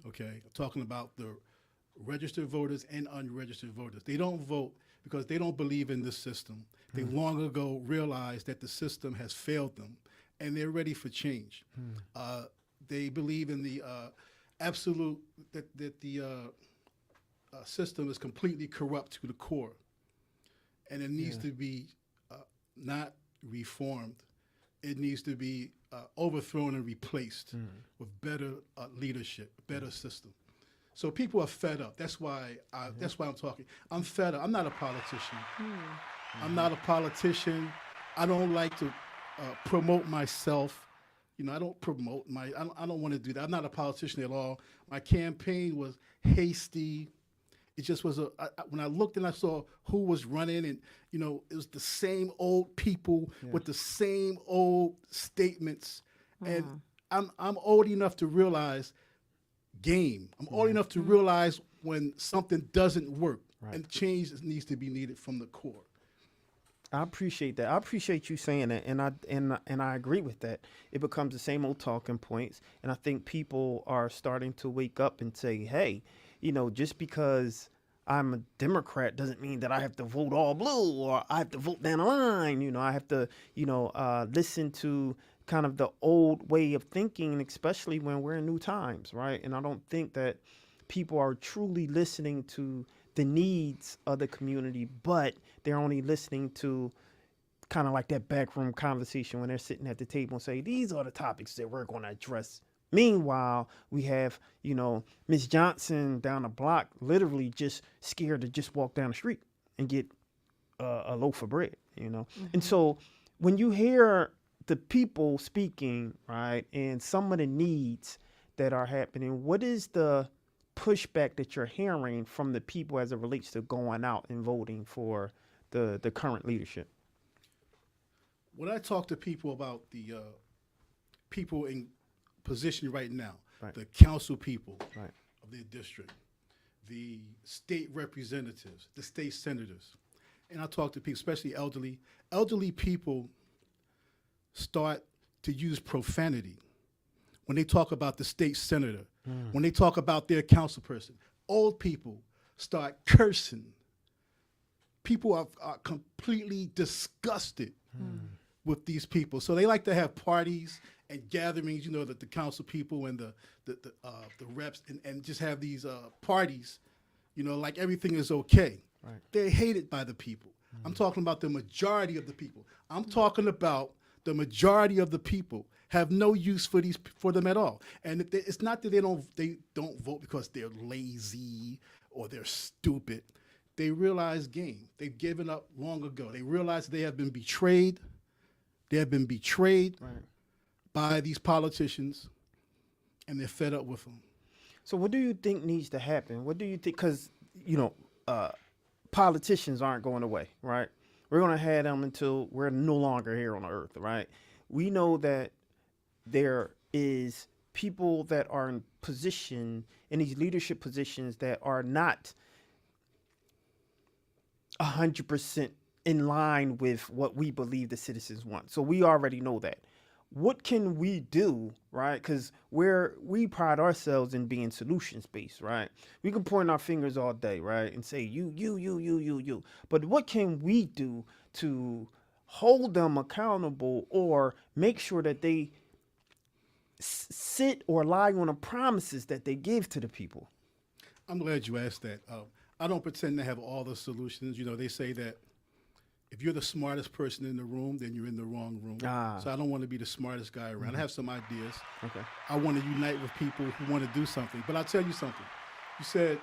Okay, I'm talking about the registered voters and unregistered voters. They don't vote because they don't believe in this system. They long ago realized that the system has failed them, and they're ready for change. They believe in the absolute that the system is completely corrupt to the core, and it needs to be not reformed. It needs to be overthrown and replaced with better leadership, better system. So people are fed up. That's why I'm talking. I'm fed up. I'm not a politician. I'm not a politician. I don't like to promote myself. You know, I don't promote I don't want to do that. I'm not a politician at all. My campaign was hasty. It just was when I looked and I saw who was running, and you know, it was the same old people with the same old statements. And I'm old enough to realize game. I'm old enough to realize when something doesn't work, and change needs to be needed from the core. I appreciate that. I appreciate you saying that, and I agree with that. It becomes the same old talking points, and I think people are starting to wake up and say, "Hey, you know, just because I'm a Democrat doesn't mean that I have to vote all blue or I have to vote down the line. You know, I have to, listen to kind of the old way of thinking, especially when we're in new times, right? And I don't think that people are truly listening to the needs of the community, but they're only listening to kind of like that backroom conversation when they're sitting at the table and say, these are the topics that we're going to address. Meanwhile, we have, Miss Johnson down the block literally just scared to just walk down the street and get a loaf of bread, And so when you hear the people speaking, right, and some of the needs that are happening, what is the pushback that you're hearing from the people as it relates to going out and voting for the current leadership? When I talk to people about the people in position right now, the council people of their district, the state representatives, the state senators, and I talk to people, especially elderly people start to use profanity when they talk about the state senator, when they talk about their council person. Old people start cursing. People are completely disgusted with these people. So they like to have parties and gatherings, that the council people and the reps and just have these parties, like everything is okay. Right. They're hated by the people. I'm talking about the majority of the people. I'm talking about the majority of the people have no use for them at all. And it's not that they don't vote because they're lazy or they're stupid. They realize game. They've given up long ago. They realize they have been betrayed. They have been betrayed by these politicians, and they're fed up with them. So what do you think needs to happen? What do you think? Because, politicians aren't going away, right? We're going to have them until we're no longer here on earth, right? We know that there is people that are in these leadership positions that are not 100% in line with what we believe the citizens want. So we already know that. What can we do, right? Because we pride ourselves in being solutions-based, right? We can point our fingers all day, right, and say, you. But what can we do to hold them accountable or make sure that they sit or lie on the promises that they give to the people? I'm glad you asked that. I don't pretend to have all the solutions. They say that if you're the smartest person in the room, then you're in the wrong room. So I don't want to be the smartest guy around. I have some ideas. Okay. I want to unite with people who want to do something. But I'll tell you something. You said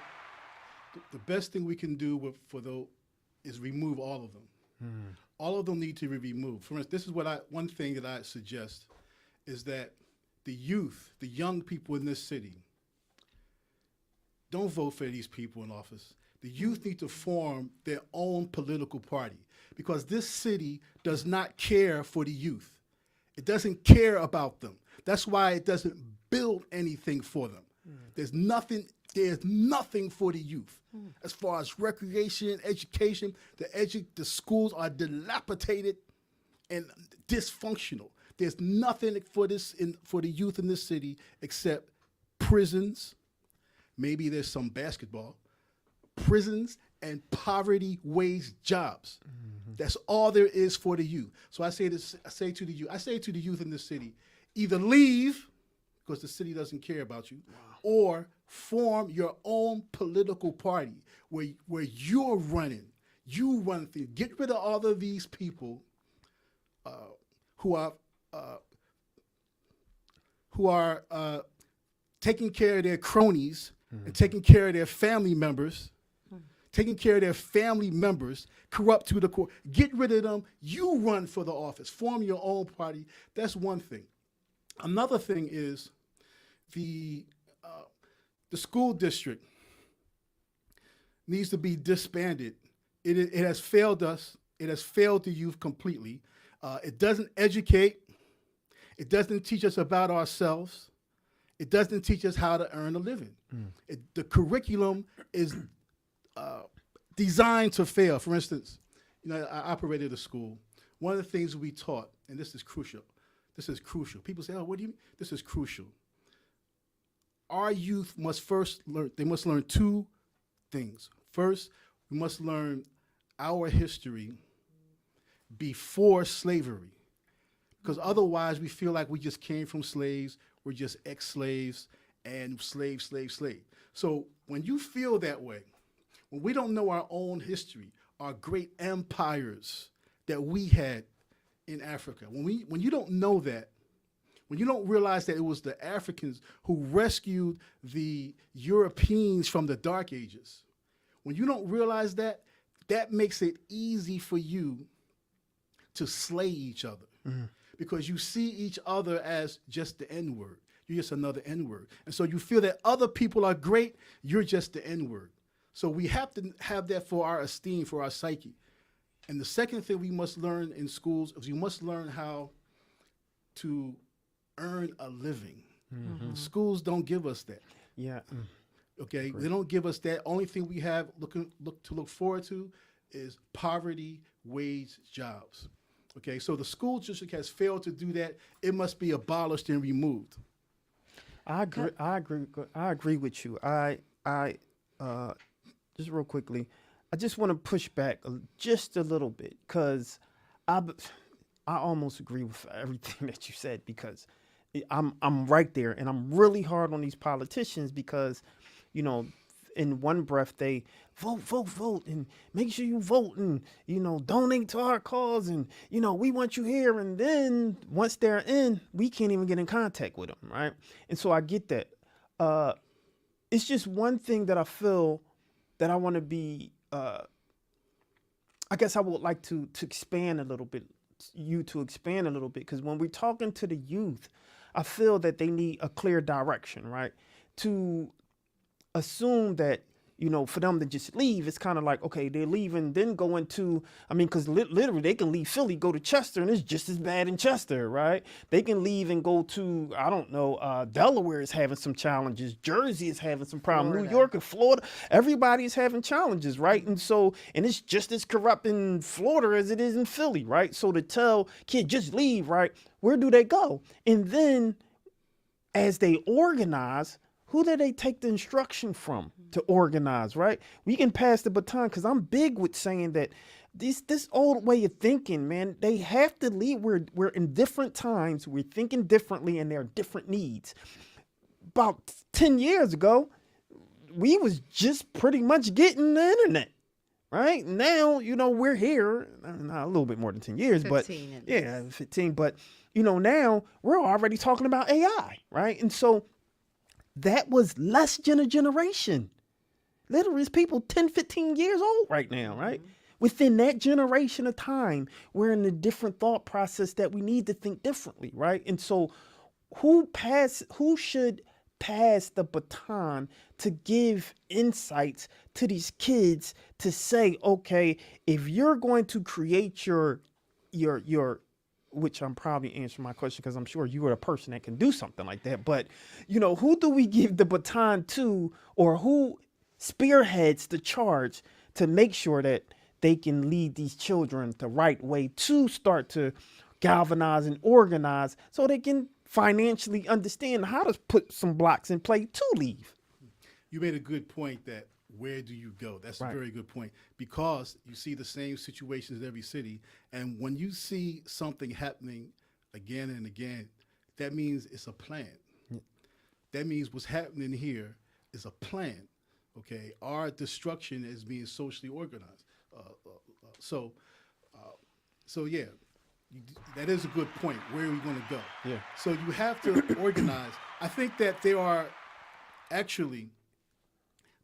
the best thing we can do for those is remove all of them. All of them need to be removed. For instance, this is one thing that I suggest is that the youth, the young people in this city, don't vote for these people in office. The youth need to form their own political party because this city does not care for the youth. It doesn't care about them. That's why it doesn't build anything for them. There's nothing There's nothing for the youth. As far as recreation, education, the schools are dilapidated and dysfunctional. There's nothing for the youth in this city except prisons. Maybe there's some basketball, prisons, and poverty wage jobs. That's all there is for the youth. So I say to the youth in this city, either leave because the city doesn't care about you, or form your own political party where you're running. You run things. Get rid of all of these people who are taking care of their cronies and taking care of their family members. Taking care of their family members, corrupt to the core. Get rid of them. You run for the office. Form your own party. That's one thing. Another thing is the school district needs to be disbanded. It has failed us. It has failed the youth completely. It doesn't educate. It doesn't teach us about ourselves. It doesn't teach us how to earn a living. The curriculum is designed to fail. For instance, I operated a school. One of the things we taught, and this is crucial. People say, "Oh, what do you mean?" This is crucial. Our youth must first learn. They must learn two things. First, we must learn our history before slavery, because otherwise we feel like we just came from slaves. We're just ex-slaves and slave. So when you feel that way, when we don't know our own history, our great empires that we had in Africa, when you don't know that, when you don't realize that it was the Africans who rescued the Europeans from the Dark Ages, when you don't realize that, that makes it easy for you to slay each other because you see each other as just the N-word. You're just another N-word. And so you feel that other people are great, you're just the N-word. So we have to have that for our esteem, for our psyche. And the second thing we must learn in schools is we must learn how to earn a living. Schools don't give us that. Yeah. Okay, they don't give us that. Only thing we have look forward to is poverty wage jobs. Okay, so the school district has failed to do that. It must be abolished and removed. I agree with you. Just real quickly, I just want to push back just a little bit because I almost agree with everything that you said because I'm right there and I'm really hard on these politicians because, in one breath they vote and make sure you vote and, donate to our cause and, we want you here. And then once they're in, we can't even get in contact with them. Right. And so I get that. It's just one thing that I feel that I want to be, I guess I would like to expand a little bit, because when we're talking to the youth, I feel that they need a clear direction, right? To assume that, for them to just leave, it's kind of like, okay, they're leaving, then going to, because literally they can leave Philly, go to Chester, and it's just as bad in Chester, right? They can leave and go to, I don't know, Delaware is having some challenges. Jersey is having some problems. New York and Florida, everybody is having challenges, right? And it's just as corrupt in Florida as it is in Philly, right? So to tell kids, just leave, right? Where do they go? And then as they organize, who do they take the instruction from to organize, right? We can pass the baton because I'm big with saying that this old way of thinking, man, they have to leave. We're in different times. We're thinking differently and there are different needs. About 10 years ago, we was just pretty much getting the internet, right? Now, we're here, not a little bit more than 10 years, 15 but 15. But, now we're already talking about AI, right? And so that was less than a generation. Literally, it's people 10, 15 years old right now, right? Within that generation of time, we're in a different thought process that we need to think differently, right? And so who should pass the baton to give insights to these kids to say, okay, if you're going to create your which I'm probably answering my question because I'm sure you are a person that can do something like that. But, who do we give the baton to, or who spearheads the charge to make sure that they can lead these children the right way to start to galvanize and organize so they can financially understand how to put some blocks in play to leave? You made a good point that where do you go? That's a very good point, because you see the same situations in every city. And when you see something happening again and again, that means it's a plan. That means what's happening here is a plan. Okay, our destruction is being socially organized. So yeah, that is a good point. Where are we going to go? Yeah. So you have to organize. I think that there are actually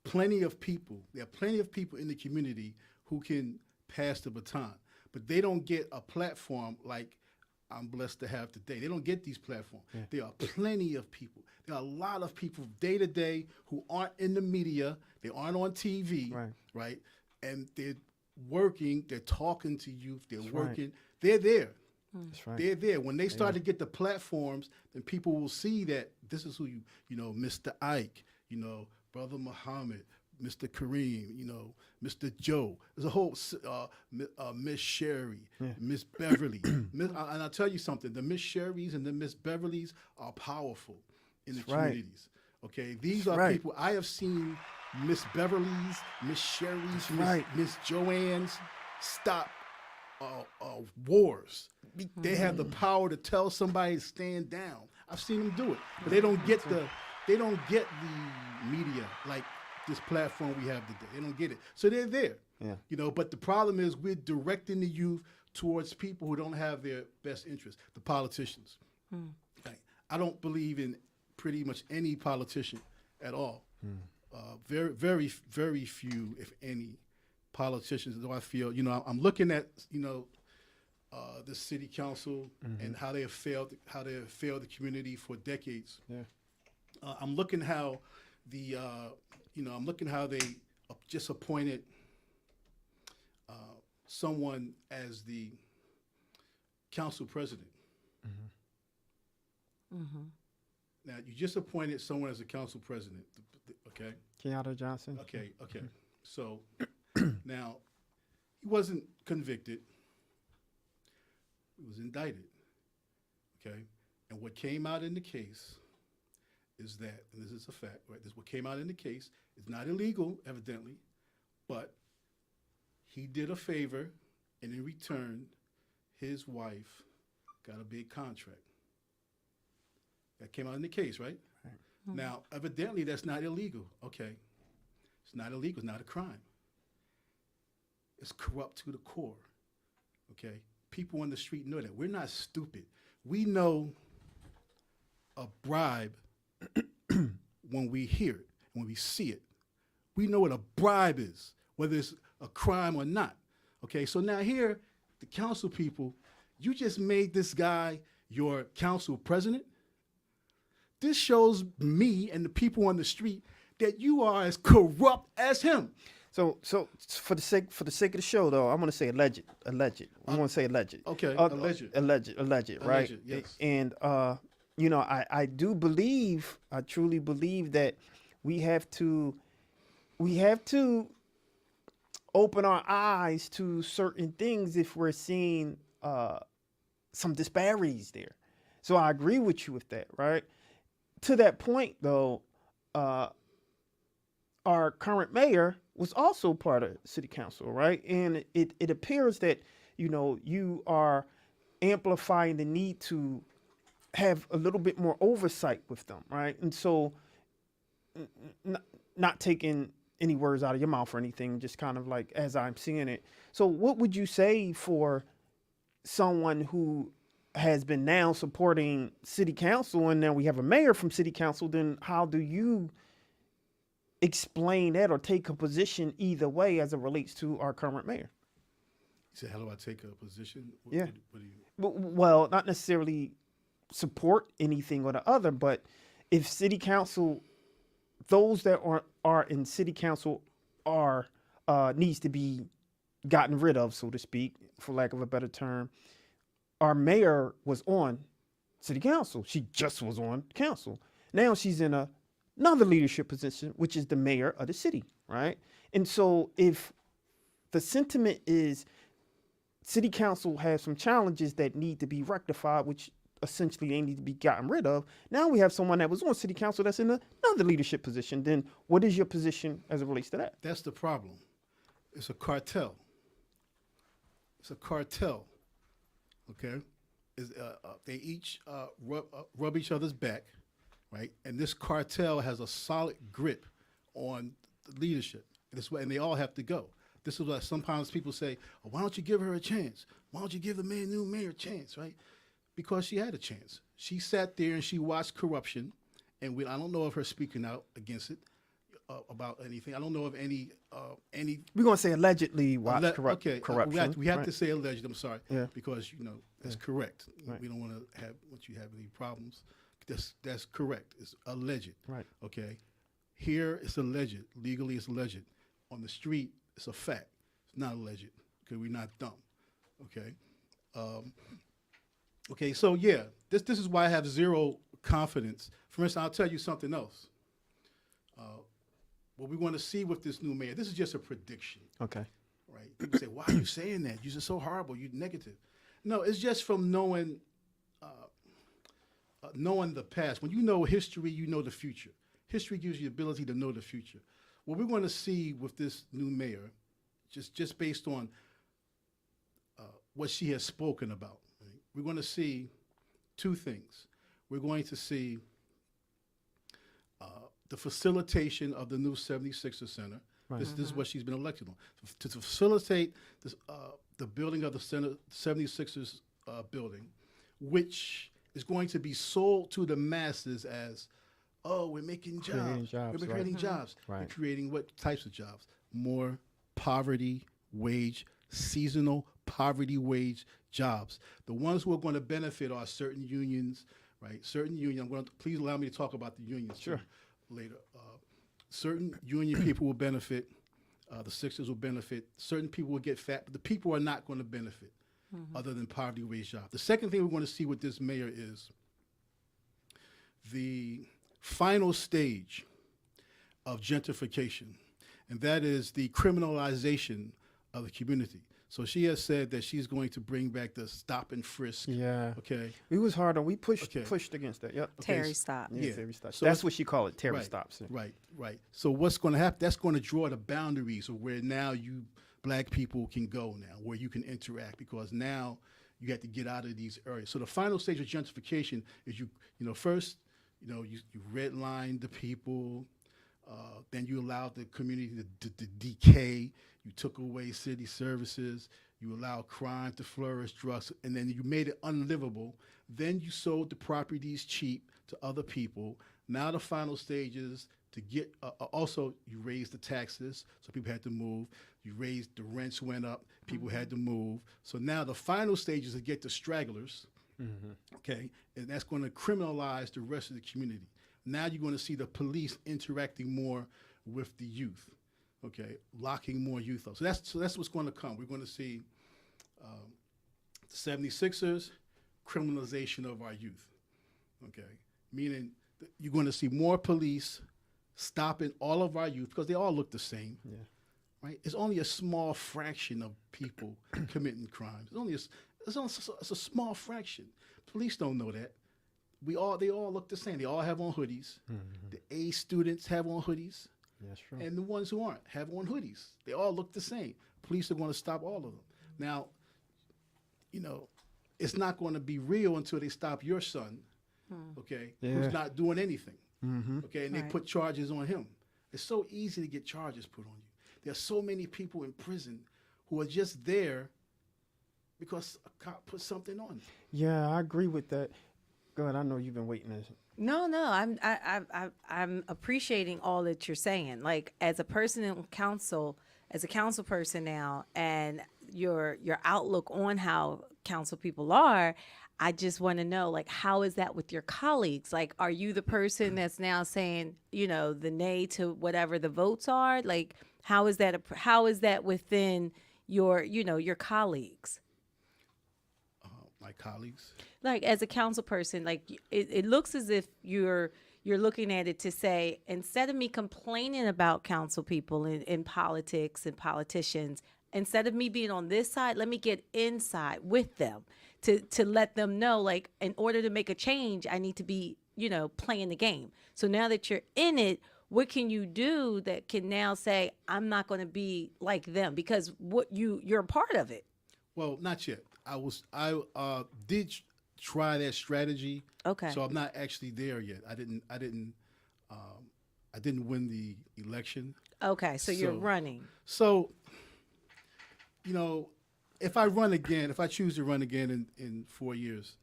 plenty of people. There are plenty of people in the community who can pass the baton, but they don't get a platform like I'm blessed to have today. They don't get these platforms. Yeah. There are plenty of people. There are a lot of people day to day who aren't in the media. They aren't on TV, right? And they're working. They're talking to youth. They're working. Right. They're there. That's right. They're there. When they start to get the platforms, then people will see that this is who Mr. Ike, Brother Muhammad, Mr. Kareem, Mr. Joe. There's a whole Miss Sherry, Miss Beverly. And I'll tell you something, the Miss Sherrys and the Miss Beverlys are powerful in the communities. Okay, these are people, I have seen Miss Beverly's, Miss Sherry's, Miss Joanne's stop wars. They have the power to tell somebody to stand down. I've seen them do it, but they don't get the media like this platform we have today. They don't get it. So they're there. Yeah. But the problem is we're directing the youth towards people who don't have their best interests, the politicians. Like, I don't believe in pretty much any politician at all. Very, very, very few, if any, politicians. Though I feel, I'm looking at, the city council and how they have failed the community for decades. Yeah. I'm looking how they just appointed someone as the council president. Now, you just appointed someone as a council president, okay? Kenyatta Johnson. Okay. So now, he wasn't convicted. He was indicted, okay? And what came out in the case is that, and this is a fact, right? This is what came out in the case. It's not illegal, evidently, but he did a favor, and in return, his wife got a big contract. That came out in the case, right? Now, evidently, that's not illegal. Okay. It's not illegal. It's not a crime. It's corrupt to the core. Okay? People on the street know that. We're not stupid. We know a bribe when we hear it, when we see it. We know what a bribe is, whether it's a crime or not. Okay? So now here, the council people, you just made this guy your council president. This shows me and the people on the street that you are as corrupt as him. So for the sake of the show, though, I'm going to say alleged. I'm going to say alleged. Okay, alleged, right? Yes. And I do believe, I truly believe that we have to open our eyes to certain things if we're seeing some disparities there. So I agree with you with that, right? To that point, though, our current mayor was also part of city council, right? And it appears that, you are amplifying the need to have a little bit more oversight with them, right? And so not taking any words out of your mouth or anything, just kind of like as I'm seeing it. So what would you say for someone who has been now supporting city council and now we have a mayor from city council? Then how do you explain that or take a position either way as it relates to our current mayor? You said, how do I take a position? What do you... Well, not necessarily support anything or the other, but if city council, those that are in city council are needs to be gotten rid of, so to speak, for lack of a better term, our mayor was on city council. She just was on council. Now she's in another leadership position, which is the mayor of the city, right? And so if the sentiment is city council has some challenges that need to be rectified, which essentially they need to be gotten rid of. Now we have someone that was on city council that's in another leadership position. Then what is your position as it relates to that? That's the problem. It's a cartel. It's a cartel. Okay, they each rub each other's back, right? And this cartel has a solid grip on the leadership. And they all have to go. This is why sometimes people say, oh, why don't you give her a chance? Why don't you give the new mayor a chance, right? Because she had a chance. She sat there and she watched corruption, and I don't know of her speaking out against it about anything. I don't know of any. We're gonna say allegedly watch corruption. We have right? to say alleged. I'm sorry, Yeah. because that's correct. Right. We don't want to have any problems. That's correct. It's alleged. Right. Okay. Here it's alleged. Legally, it's alleged. On the street, it's a fact. It's not alleged because we're not dumb. Okay. Okay. So yeah, this is why I have zero confidence. For instance, I'll tell you something else. What we want to see with this new mayor, this is just a prediction. Okay. Right? People say, why are you saying that? You're just so horrible. You're negative. No, it's just from knowing the past. When you know history, you know the future. History gives you the ability to know the future. What we're going to see with this new mayor, just based on what she has spoken about, right? We're going to see two things. We're going to see the facilitation of the new 76er Center. Right. This is what she's been elected on. To facilitate this, the building of the 76ers building, which is going to be sold to the masses as, oh, we're making jobs. We're creating jobs. Right. We're creating what types of jobs? More poverty wage, seasonal poverty wage jobs. The ones who are going to benefit are certain unions, right? Certain unions. Please allow me to talk about the unions. Sure. Later. Certain union people will benefit. The Sixers will benefit. Certain people will get fat, but the people are not going to benefit other than poverty wage jobs. The second thing we're going to see with this mayor is the final stage of gentrification, and that is the criminalization of the community. So she has said that she's going to bring back the stop and frisk. Yeah. Okay. We was hard on. We pushed against that. Yep. Terry stop. Yeah. Terry stop. So that's what she called it. Terry right, stops. Yeah. Right. So what's going to happen? That's going to draw the boundaries of where now you black people can go now, where you can interact, because now you have to get out of these areas. So the final stage of gentrification is first, you redline the people, then you allowed the community to decay. You took away city services. You allowed crime to flourish, drugs, and then you made it unlivable. Then you sold the properties cheap to other people. Now the final stage is to get, also you raised the taxes, so people had to move. You raised, the rents went up, people had to move. So now the final stage is to get the stragglers, okay? And that's going to criminalize the rest of the community. Now you're going to see the police interacting more with the youth, okay, locking more youth up. So that's what's going to come. We're going to see the 76ers, criminalization of our youth, okay, meaning you're going to see more police stopping all of our youth because they all look the same, right? It's only a small fraction of people committing crimes. It's a small fraction. Police don't know that. They all look the same. They all have on hoodies. The A students have on hoodies. That's true. And the ones who aren't have on hoodies. They all look the same. Police are going to stop all of them. Now, it's not going to be real until they stop your son, okay, who's not doing anything, okay, and they put charges on him. It's so easy to get charges put on you. There are so many people in prison who are just there because a cop put something on them. Yeah, I agree with that. Good. I know you've been waiting. No, I'm appreciating all that you're saying. Like, as a person in council, as a council person now, and your outlook on how council people are, I just want to know, like, how is that with your colleagues? Like, are you the person that's now saying, the nay to whatever the votes are? Like, how is that within your colleagues? my colleagues. Like as a council person, like it looks as if you're looking at it to say, instead of me complaining about council people in politics and politicians, instead of me being on this side, let me get inside with them to let them know, like, in order to make a change, I need to be, playing the game. So now that you're in it, what can you do that can now say, I'm not going to be like them, because you're a part of it. Well, not yet. I did try that strategy. Okay. So I'm not actually there yet. I didn't win the election. Okay, so you're running. So, if I choose to run again in 4 years,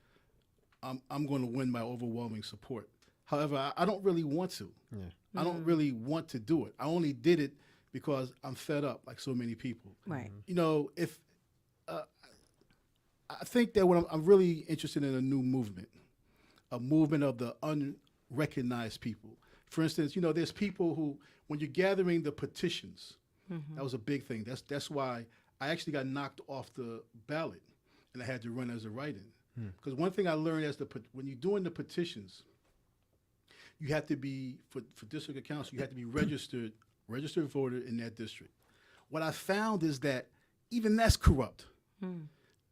I'm going to win by overwhelming support. However, I don't really want to. Yeah. I don't really want to do it. I only did it because I'm fed up, like so many people. Right. If I think that what I'm really interested in a new movement, a movement of the unrecognized people. For instance, there's people who, when you're gathering the petitions, that was a big thing. That's why I actually got knocked off the ballot, and I had to run as a write-in. Because one thing I learned when you're doing the petitions, you have to be, for district council, you have to be registered voter in that district. What I found is that even that's corrupt.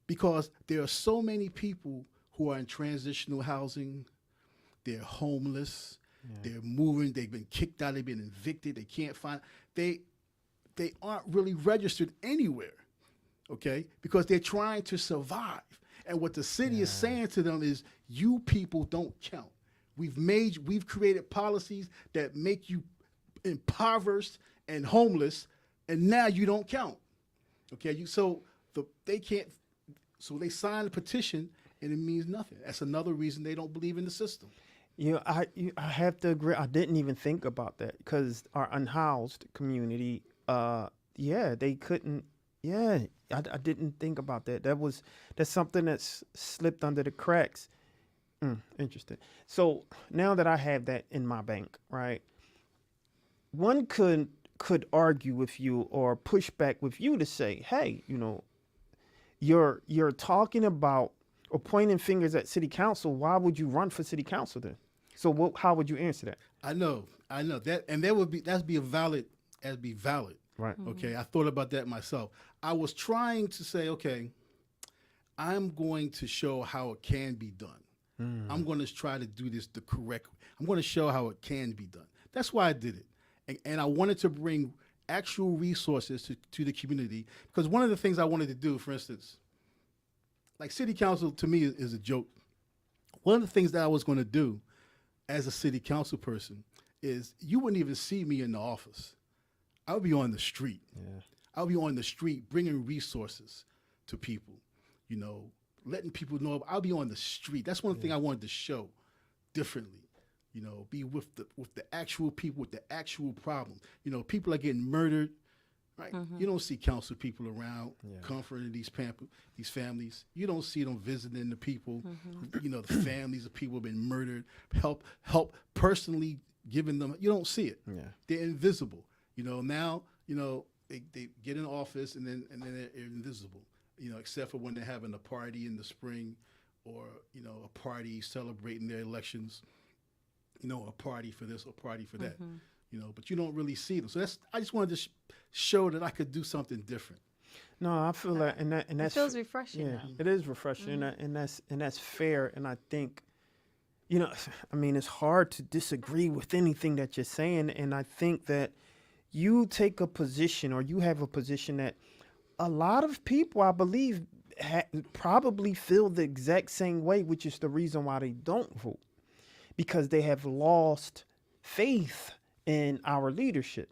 Because there are so many people who are in transitional housing, they're homeless, they're moving, they've been kicked out, they've been evicted, they can't find, they aren't really registered anywhere, okay? Because they're trying to survive. And what the city is saying to them is, you people don't count. We've created policies that make you impoverished and homeless, and now you don't count, okay? So they signed a petition, and it means nothing. That's another reason they don't believe in the system. I have to agree. I didn't even think about that, because our unhoused community, they couldn't. Yeah, I didn't think about that. That's something that's slipped under the cracks. Interesting. So now that I have that in my bank, right? One could argue with you or push back with you to say, hey, you're talking about or pointing fingers at city council. Why would you run for city council then? So how would you answer that? I know that, and that'd be valid. Right. Okay. I thought about that myself. I was trying to say, okay, I'm going to show how it can be done. I'm going to try to do this the correct way. I'm going to show how it can be done. That's why I did it. And I wanted to bring actual resources to the community, because one of the things I wanted to do, for instance, like city council to me is a joke. One of the things that I was going to do as a city council person is you wouldn't even see me in the office. I would be on the street. Yeah. I would be on the street bringing resources to people, letting people know. I'll be on the street. That's one thing I wanted to show differently. Be with the actual people with the actual problem. People are getting murdered, right? You don't see council people around comforting these families. You don't see them visiting the people. The families of people have been murdered. Help personally giving them. You don't see it. Yeah. They're invisible. Now they get in office and then they're invisible. Except for when they're having a party in the spring, or a party celebrating their elections. A party for this, a party for that. But you don't really see them. So I just wanted to show that I could do something different. No, I feel that, and that's it feels refreshing. Yeah, it is refreshing, and that's fair. And I think, it's hard to disagree with anything that you're saying. And I think that you take a position, or you have a position that a lot of people, I believe, probably feel the exact same way, which is the reason why they don't vote, because they have lost faith in our leadership.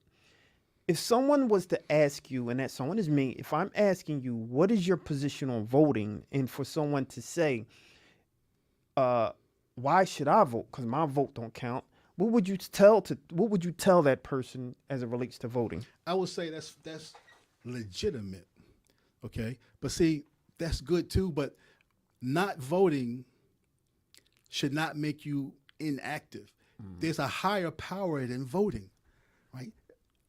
If someone was to ask you, and that someone is me, if I'm asking you, what is your position on voting? And for someone to say, why should I vote? Because my vote don't count. What would you tell that person as it relates to voting? I would say that's legitimate. Okay. But see, that's good too, but not voting should not make you inactive. There's a higher power than voting, right?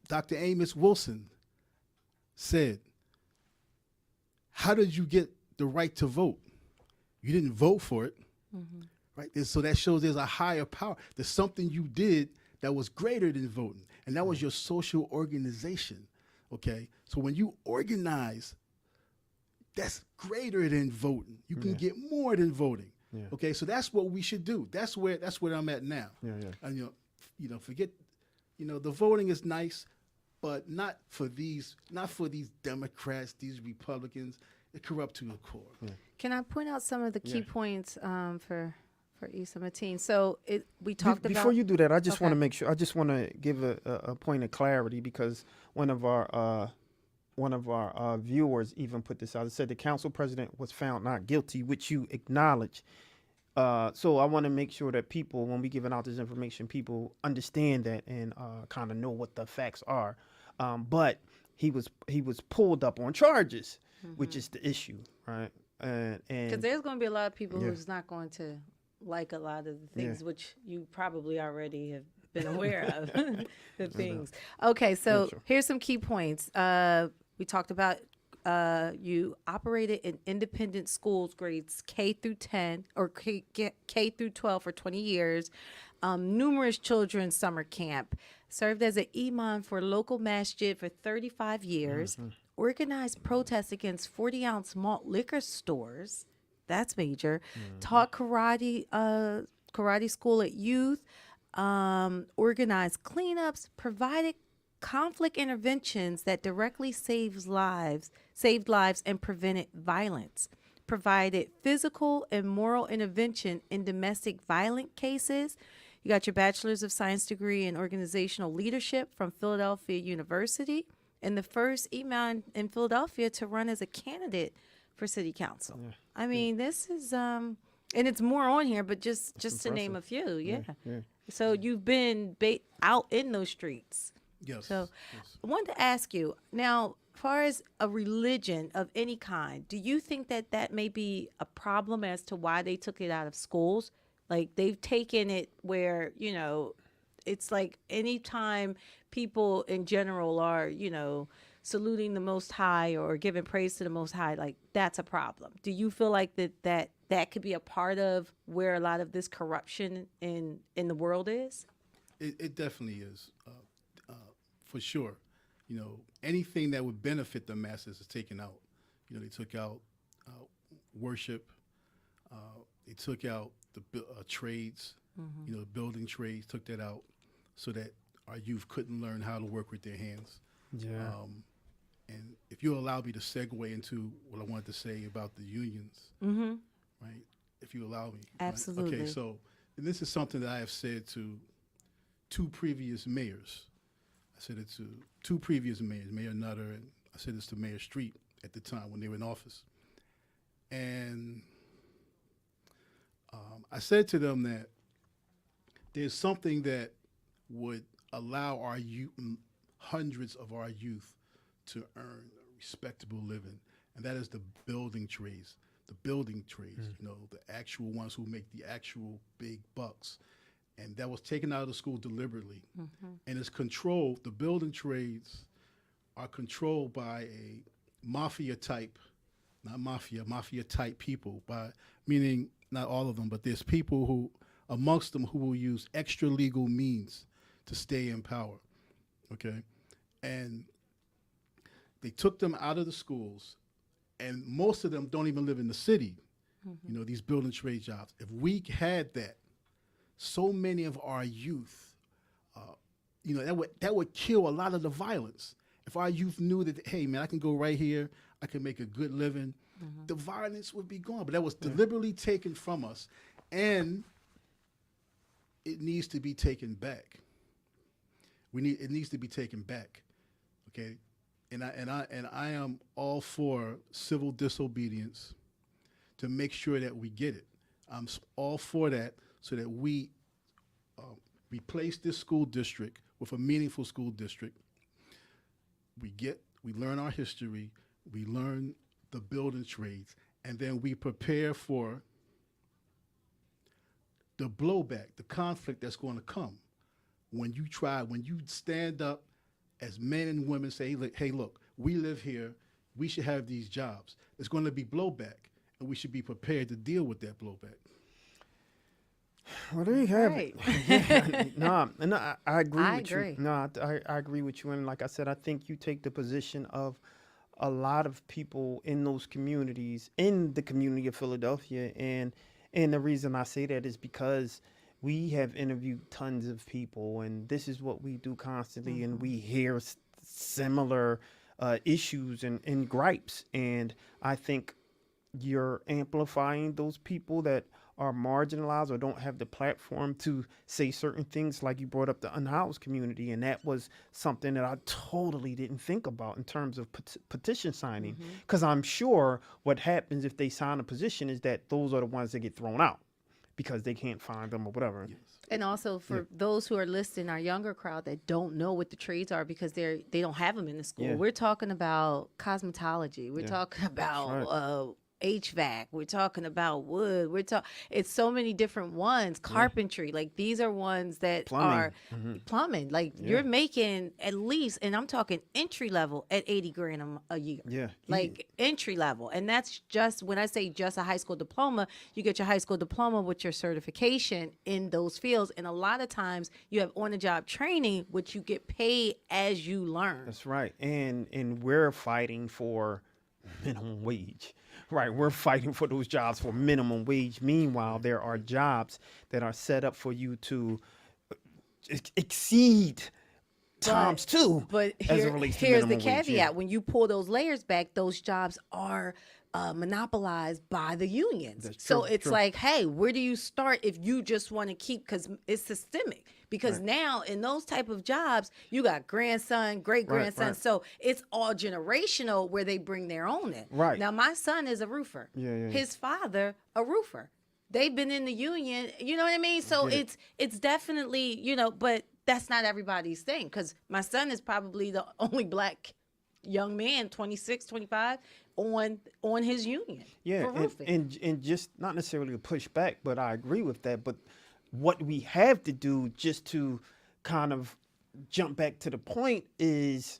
Dr. Amos Wilson said, how did you get the right to vote? You didn't vote for it, right? And so that shows there's a higher power. There's something you did that was greater than voting, and that was your social organization, okay? So when you organize, that's greater than voting. You can get more than voting, okay? So that's what we should do. That's where I'm at now. And forget, the voting is nice, but not for these Democrats, these Republicans. They're corrupt to the core. Can I point out some of the key points for Issa Mateen? So we talked about. Before you do that, I just Okay. want to make sure. I just want to give a point of clarity, because one of our viewers even put this out. It said the council president was found not guilty, which you acknowledge. So I want to make sure that people, when we giving out this information, people understand that and kind of know what the facts are. But he was pulled up on charges, which is the issue, right? Because And there's going to be a lot of people who's not going to like a lot of the things, which you probably already have been aware of, the things. Okay, so here's some key points. We talked about you operated in independent schools, grades K through 10 or K through 12 for 20 years, numerous children's summer camp, served as an imam for local masjid for 35 years, organized protests against 40-ounce malt liquor stores. That's major. Taught karate school at youth, organized cleanups, provided conflict interventions that directly saved lives and prevented violence, provided physical and moral intervention in domestic violent cases. You got your Bachelor's of Science degree in Organizational Leadership from Philadelphia University, and the first imam in Philadelphia to run as a candidate for city council. I mean, this is and it's more on here, but just to name a few, So you've been out in those streets. Yes. So I wanted to ask you now, as far as a religion of any kind, do you think that may be a problem as to why they took it out of schools? Like they've taken it where, it's like anytime people in general are, saluting the Most High or giving praise to the Most High, like that's a problem. Do you feel like that could be a part of where a lot of this corruption in the world is? It definitely is, for sure. Anything that would benefit the masses is taken out. They took out worship. They took out the trades, the building trades, took that out so that our youth couldn't learn how to work with their hands. And if you allow me to segue into what I wanted to say about the unions, right? If you allow me. Absolutely. Right? Okay, so and this is something that I have said to two previous mayors. I said it to two previous mayors, Mayor Nutter, and I said this to Mayor Street at the time when they were in office. And I said to them that there's something that would allow our hundreds of our youth to earn a respectable living, and that is the building trades. The building trades, the actual ones who make the actual big bucks. And that was taken out of the school deliberately. And it's controlled, the building trades are controlled by a mafia type people, meaning not all of them, but there's people who, amongst them, who will use extra legal means to stay in power, okay? And they took them out of the schools, and most of them don't even live in the city, these building trade jobs. If we had that, so many of our youth, that would kill a lot of the violence. If our youth knew that, hey, man, I can go right here, I can make a good living, the violence would be gone. But that was deliberately taken from us, and it needs to be taken back. It needs to be taken back, okay? And I am all for civil disobedience to make sure that we get it. I'm all for that so that we replace this school district with a meaningful school district. We learn our history, we learn the building trades, and then we prepare for the blowback, the conflict that's going to come when you stand up as men and women, say, hey, look, we live here, we should have these jobs. There's going to be blowback. and we should be prepared to deal with that blowback. Well, there you have Right. it. No, I agree I with agree. you. No, I agree with you. And like I said, I think you take the position of a lot of people in those communities, in the community of Philadelphia. And the reason I say that is because we have interviewed tons of people, and this is what we do constantly, and we hear similar issues and gripes. And I think you're amplifying those people that are marginalized or don't have the platform to say certain things, like you brought up the unhoused community, and that was something that I totally didn't think about in terms of petition signing, because I'm sure what happens if they sign a petition is that those are the ones that get thrown out because they can't find them or whatever. And also for those who are listening, our younger crowd that don't know what the trades are because they don't have them in the school. Yeah. We're talking about cosmetology. We're talking about HVAC. We're talking about wood. It's so many different ones. Carpentry. Like these are ones that are plumbing. Like you're making at least, and I'm talking entry level at 80 grand a year. Yeah. Like entry level. And that's just, when I say just a high school diploma, you get your high school diploma with your certification in those fields. And a lot of times you have on the job training, which you get paid as you learn. That's right. And we're fighting for minimum wage. Right, we're fighting for those jobs for minimum wage. Meanwhile, there are jobs that are set up for you to exceed times two. But as it relates to here's the minimum wage, caveat: yeah. when you pull those layers back, those jobs are monopolized by the unions. That's So true, it's true. like, hey, where do you start if you just want to keep? Because it's systemic. Because now in those type of jobs, you got grandson, great grandson. right. So it's all generational where they bring their own in. Right. Now my son is a roofer. Yeah. His father a roofer. They've been in the union. You know what I mean? So it's definitely, but that's not everybody's thing. Because my son is probably the only black young man, 26, 25, on his union Yeah, for roofing. and just not necessarily a pushback, but I agree with that. But what we have to do, just to kind of jump back to the point, is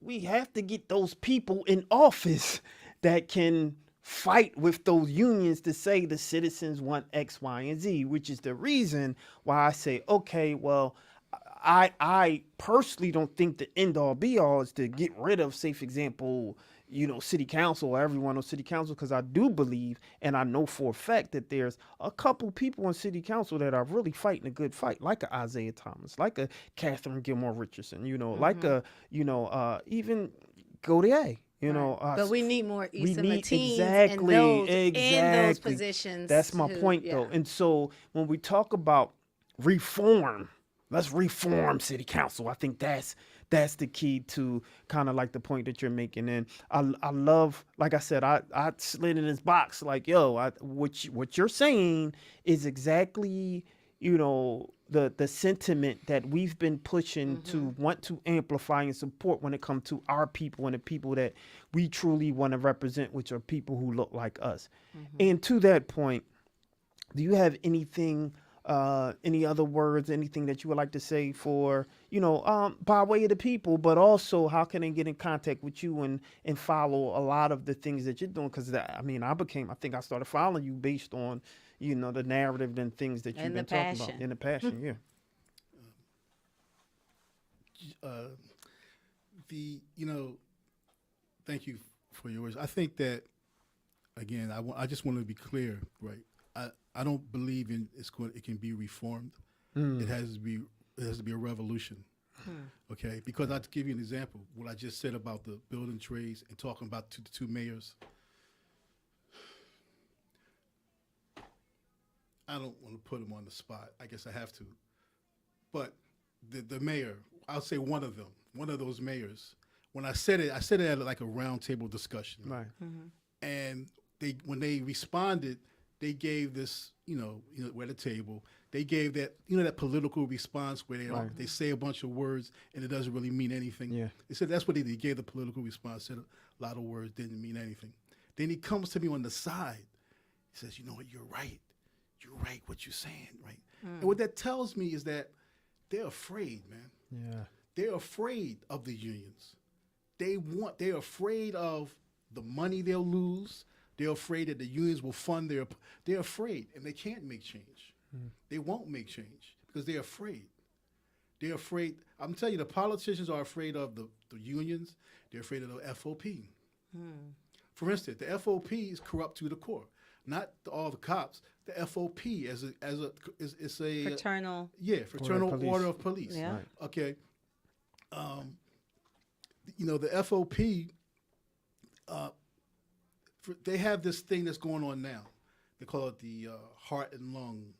we have to get those people in office that can fight with those unions to say the citizens want X, Y, and Z, which is the reason why I say, okay, well, I personally don't think the end all be all is to get rid of, say, for example, city council or everyone on city council, because I do believe, and I know for a fact, that there's a couple people on city council that are really fighting a good fight, like a Isaiah Thomas, like a Catherine Gilmore Richardson, like a, even Gaudier. But we need more Issa Mateens exactly in those positions. That's my point, though. And so when we talk about reform, let's reform city council. I think that's the key to kind of like the point that you're making. And I love, like I said, I slid in this box like, what you're saying is exactly, the sentiment that we've been pushing to want to amplify and support when it comes to our people and the people that we truly want to represent, which are people who look like us. And to that point, do you have anything, any other words, anything that you would like to say for, by way of the people, but also how can they get in contact with you and follow a lot of the things that you're doing? Because I think I started following you based on, the narrative and things that you've And been the talking passion. about. And the passion, yeah. Thank you for your words. I think that, again, I just want to be clear, right? I don't believe it can be reformed. It has to be a revolution. Okay, because I'll give you an example. What I just said about the building trades and talking about the two mayors. I don't want to put them on the spot. I guess I have to. But the mayor, I'll say one of those mayors. When I said it at like a round table discussion. Right. And when they responded, they gave this, we're at a table. They gave that, that political response where they say a bunch of words and it doesn't really mean anything. Yeah. They said that's what they did. They gave the political response, said a lot of words, didn't mean anything. Then he comes to me on the side. He says, you know what, you're right. You're right what you're saying, right? And what that tells me is that they're afraid, man. Yeah. They're afraid of the unions. They're afraid of the money they'll lose, They're afraid that the unions will fund their. They're afraid, and they can't make change. They won't make change because they're afraid. They're afraid. I'm telling you, the politicians are afraid of the unions. They're afraid of the FOP. For instance, the FOP is corrupt to the core. Not all the cops. The FOP as a it's a Fraternal. fraternal Police. order of police. Yeah. Right. Okay. The FOP. They have this thing that's going on now. They call it the Heart and Lung.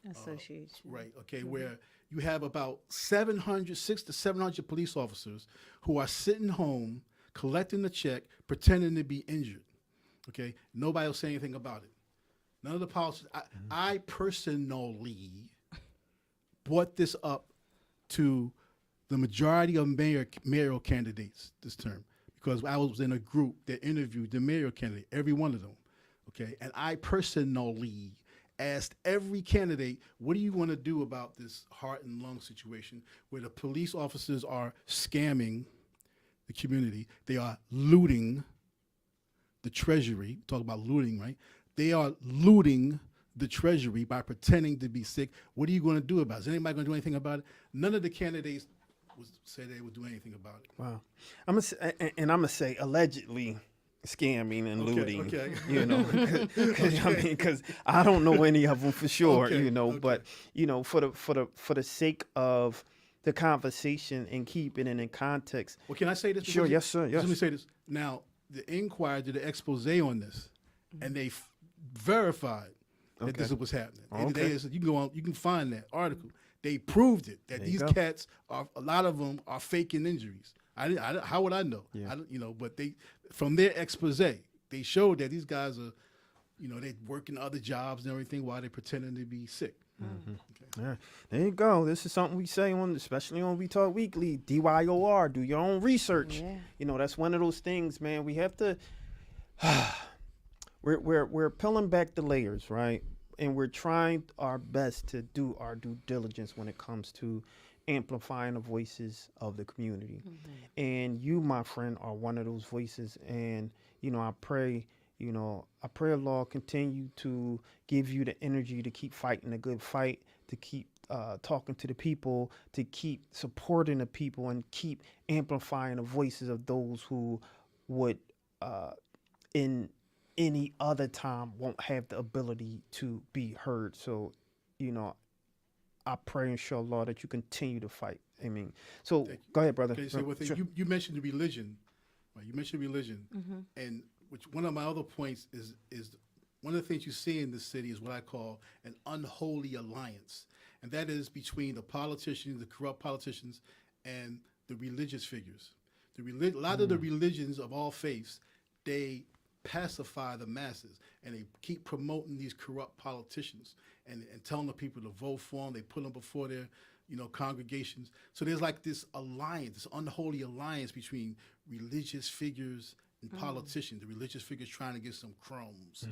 Association. Right. Okay. Where you have about 600 to 700 police officers who are sitting home collecting the check, pretending to be injured. Okay. Nobody will say anything about it. None of the politicians. I personally brought this up to the majority of mayoral candidates this term because I was in a group that interviewed the mayoral candidate, every one of them. Okay. And I personally asked every candidate, what do you want to do about this heart and lung situation where the police officers are scamming the community? They are looting the treasury. Talk about looting, right? They are looting the treasury by pretending to be sick. What are you going to do about it? Is anybody going to do anything about it? None of the candidates said they would do anything about it. Wow. I'm gonna say allegedly scamming and looting. Okay. You know, because I don't know any of them for sure. Okay, You know, okay. but for the sake of the conversation and keeping it in context. Well, can I say this? Sure. Yes, sir. Yes. Let me say this. Now, the Inquirer did an expose on this, and they verified that this is what's happening. And Okay. you can go on, you can find that article. They proved it that There you these go. cats are, a lot of them are faking injuries. How would I know? Yeah. But they, from their expose, they showed that these guys are, they working other jobs and everything while they're pretending to be sick. All right. There you go. This is something we say especially on We Talk Weekly. DYOR. Do your own research. Yeah. That's one of those things, man. We have to. We're peeling back the layers, right? And we're trying our best to do our due diligence when it comes to amplifying the voices of the community. And you, my friend, are one of those voices. And I pray. I pray Allah continue to give you the energy to keep fighting a good fight, to keep talking to the people, to keep supporting the people, and keep amplifying the voices of those who would, in any other time, won't have the ability to be heard. So, I pray, inshallah, that you continue to fight. I mean, so go ahead, brother. Okay, so one thing, Sure. you mentioned the religion, right? You mentioned religion, and which one of my other points is one of the things you see in this city is what I call an unholy alliance, and that is between the politicians, the corrupt politicians, and the religious figures. A lot of the religions of all faiths, they pacify the masses, and they keep promoting these corrupt politicians and telling the people to vote for them. They put them before their congregations. So there's like this alliance, this unholy alliance between religious figures and politicians. The religious figures trying to get some crumbs,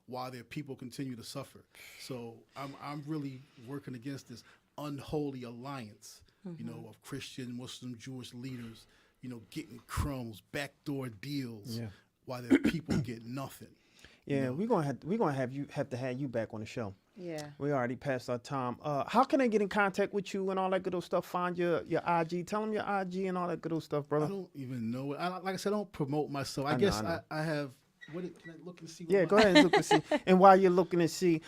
while their people continue to suffer. So I'm really working against this unholy alliance, of Christian, Muslim, Jewish leaders, getting crumbs, backdoor deals, while their people get nothing. Yeah, we're gonna have to have you back on the show. Yeah. We already passed our time. How can they get in contact with you and all that good old stuff? Find your IG. Tell them your IG and all that good old stuff, I brother. don't even know it. Like I said, I don't promote myself. I know, guess I know. I have. Can I look and see? Yeah, go ahead and look and see. And while you're looking and see,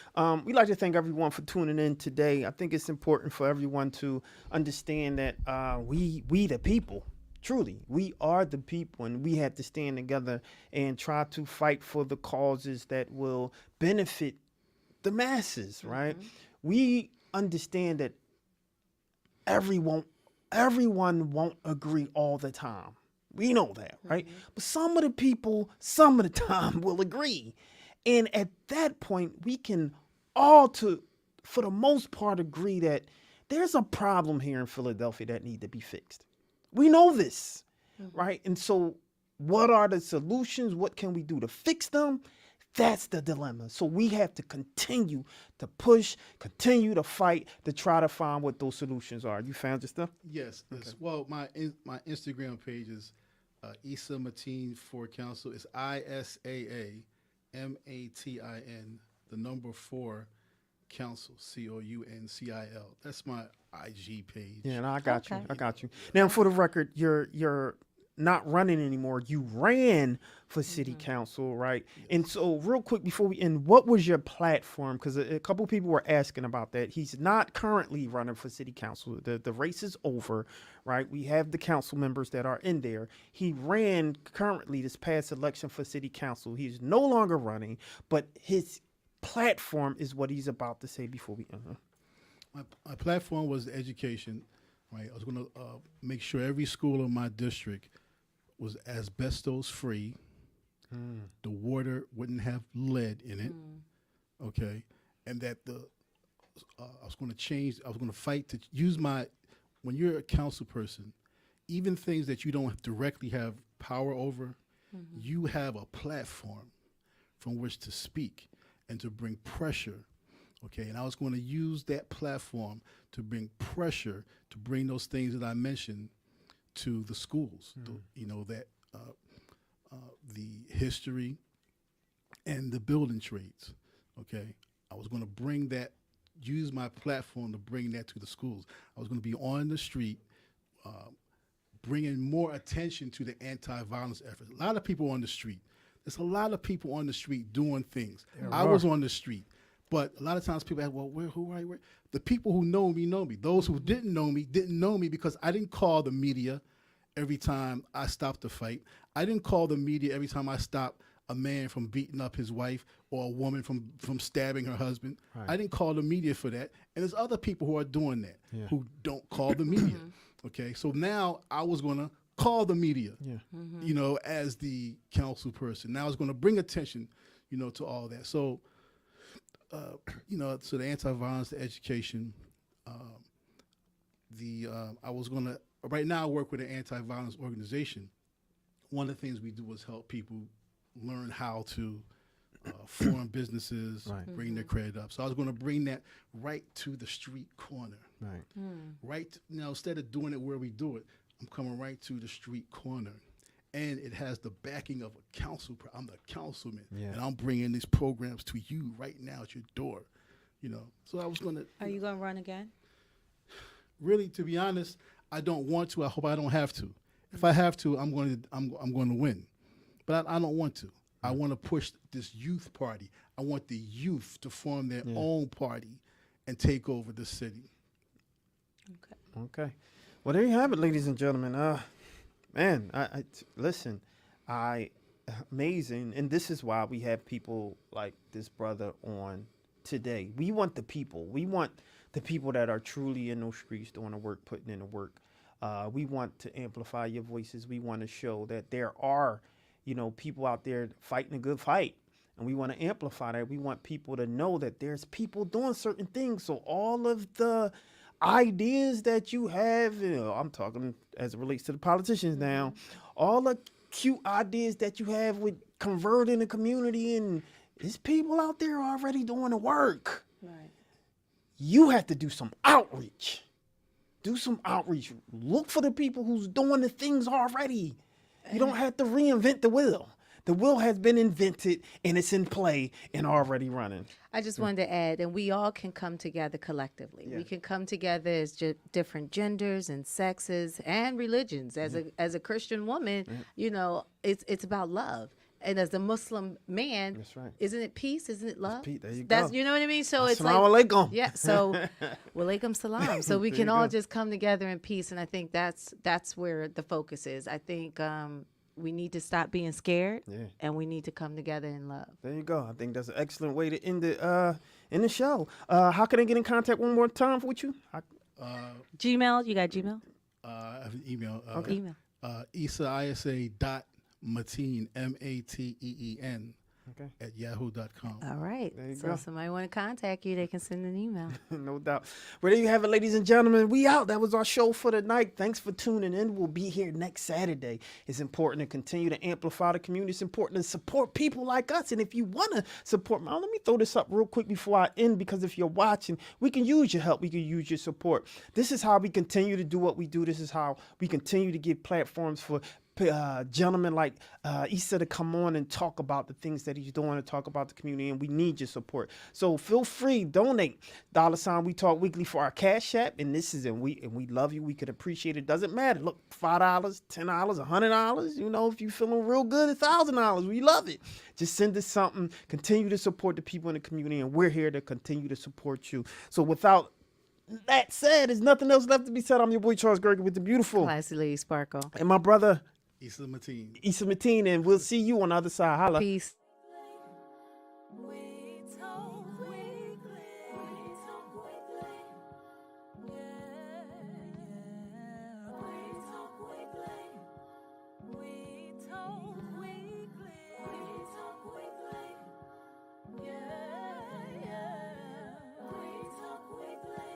we'd like to thank everyone for tuning in today. I think it's important for everyone to understand that we the people, truly, we are the people, and we have to stand together and try to fight for the causes that will benefit the masses, right? We understand that everyone won't agree all the time. We know that, right? But some of the people, some of the time, will agree. And at that point, we can all, for the most part, agree that there's a problem here in Philadelphia that needs to be fixed. We know this, right? And so what are the solutions? What can we do to fix them? That's the dilemma. So we have to continue to push, continue to fight to try to find what those solutions are. You found your stuff? Yes. Well, my Instagram page is Issa Mateen for council. It's ISAAMATIN, the number 4 council, COUNCIL. That's my IG page. Yeah, no, I got you. Okay. I got you. Now, for the record, you're not running anymore. You ran for city council, right? And so, real quick before we end, what was your platform? Because a couple people were asking about that. He's not currently running for city council. The race is over, right? We have the council members that are in there. He ran currently this past election for city council. He's no longer running, but his platform is what he's about to say before we end. My platform was education, right? I was going to make sure every school in my district was asbestos free. The water wouldn't have lead in it, okay? And that I was going to fight to use when you're a council person, even things that you don't directly have power over, you have a platform from which to speak and to bring pressure. Okay, and I was going to use that platform to bring pressure, to bring those things that I mentioned to the schools. The history and the building trades. Okay, I was going to use my platform to bring that to the schools. I was going to be on the street, bringing more attention to the anti-violence efforts. A lot of people on the street. There's a lot of people on the street doing things. I was on the street. But a lot of times people ask, well, who are you? The people who know me know me. Those who didn't know me because I didn't call the media every time I stopped a fight. I didn't call the media every time I stopped a man from beating up his wife or a woman from stabbing her husband. Right. I didn't call the media for that. And there's other people who are doing that who don't call the media. Okay, so now I was going to call the media, as the council person. Now I was going to bring attention, to all that. So, so the anti-violence, the education, I was going to, right now I work with an anti-violence organization. One of the things we do is help people learn how to form businesses, bring their credit up. So I was going to bring that right to the street corner. Right. Right now, instead of doing it where we do it, I'm coming right to the street corner. And it has the backing of a council. I'm the councilman, and I'm bringing these programs to you right now at your door. So I was going to. Are you going to run again? Really, to be honest, I don't want to. I hope I don't have to. If I have to, I'm going to win. But I don't want to. I want to push this youth party. I want the youth to form their own party and take over the city. Okay. Well, there you have it, ladies and gentlemen. Man, listen, amazing. And this is why we have people like this brother on today. We want the people. We want the people that are truly in those streets doing the work, putting in the work. We want to amplify your voices. We want to show that there are, people out there fighting a good fight. And we want to amplify that. We want people to know that there's people doing certain things. So all of the ideas that you have, I'm talking as it relates to the politicians now, all the cute ideas that you have with converting the community, and there's people out there already doing the work. Right. You have to do some outreach. Look for the people who's doing the things already. You don't have to reinvent the wheel. The wheel has been invented and it's in play and already running. I just wanted to add, and we all can come together collectively. We can come together as different genders and sexes and religions. As a Christian woman, it's about love. And as a Muslim man, that's right. Isn't it peace? Isn't it love? There you That's go. You know what I mean? So it's Assalamu like, alaikum. yeah. So, walaikum salam. So we There can you all go. just come together in peace, and I think that's where the focus is. I think we need to stop being scared, and we need to come together in love. There you go. I think that's an excellent way to end the show. How can I get in contact one more time with you? Gmail, you got Gmail? I have an email. Email. Mateen, Mateen, at yahoo.com. All right. There you So go. if somebody want to contact you, they can send an email. No doubt. Well, there you have it, ladies and gentlemen. We out. That was our show for the night. Thanks for tuning in. We'll be here next Saturday. It's important to continue to amplify the community. It's important to support people like us. And if you want to support, let me throw this up real quick before I end, because if you're watching, we can use your help. We can use your support. This is how we continue to do what we do. This is how we continue to give platforms for gentlemen like Issa to come on and talk about the things that he's doing and talk about the community, and we need your support. So feel free, donate. $ We Talk Weekly for our Cash App, and we love you. We could appreciate it. Doesn't matter. Look, $5, $10, $100. You know, if you feeling real good, $1,000. We love it. Just send us something. Continue to support the people in the community, and we're here to continue to support you. So without that said, there's nothing else left to be said. I'm your boy Charles Gergen with the beautiful Classy Lady Sparkle. and my brother Issa Mateen. Issa Mateen, and we'll see you on the other side. Holla. Peace. We talk weekly. We talk weekly.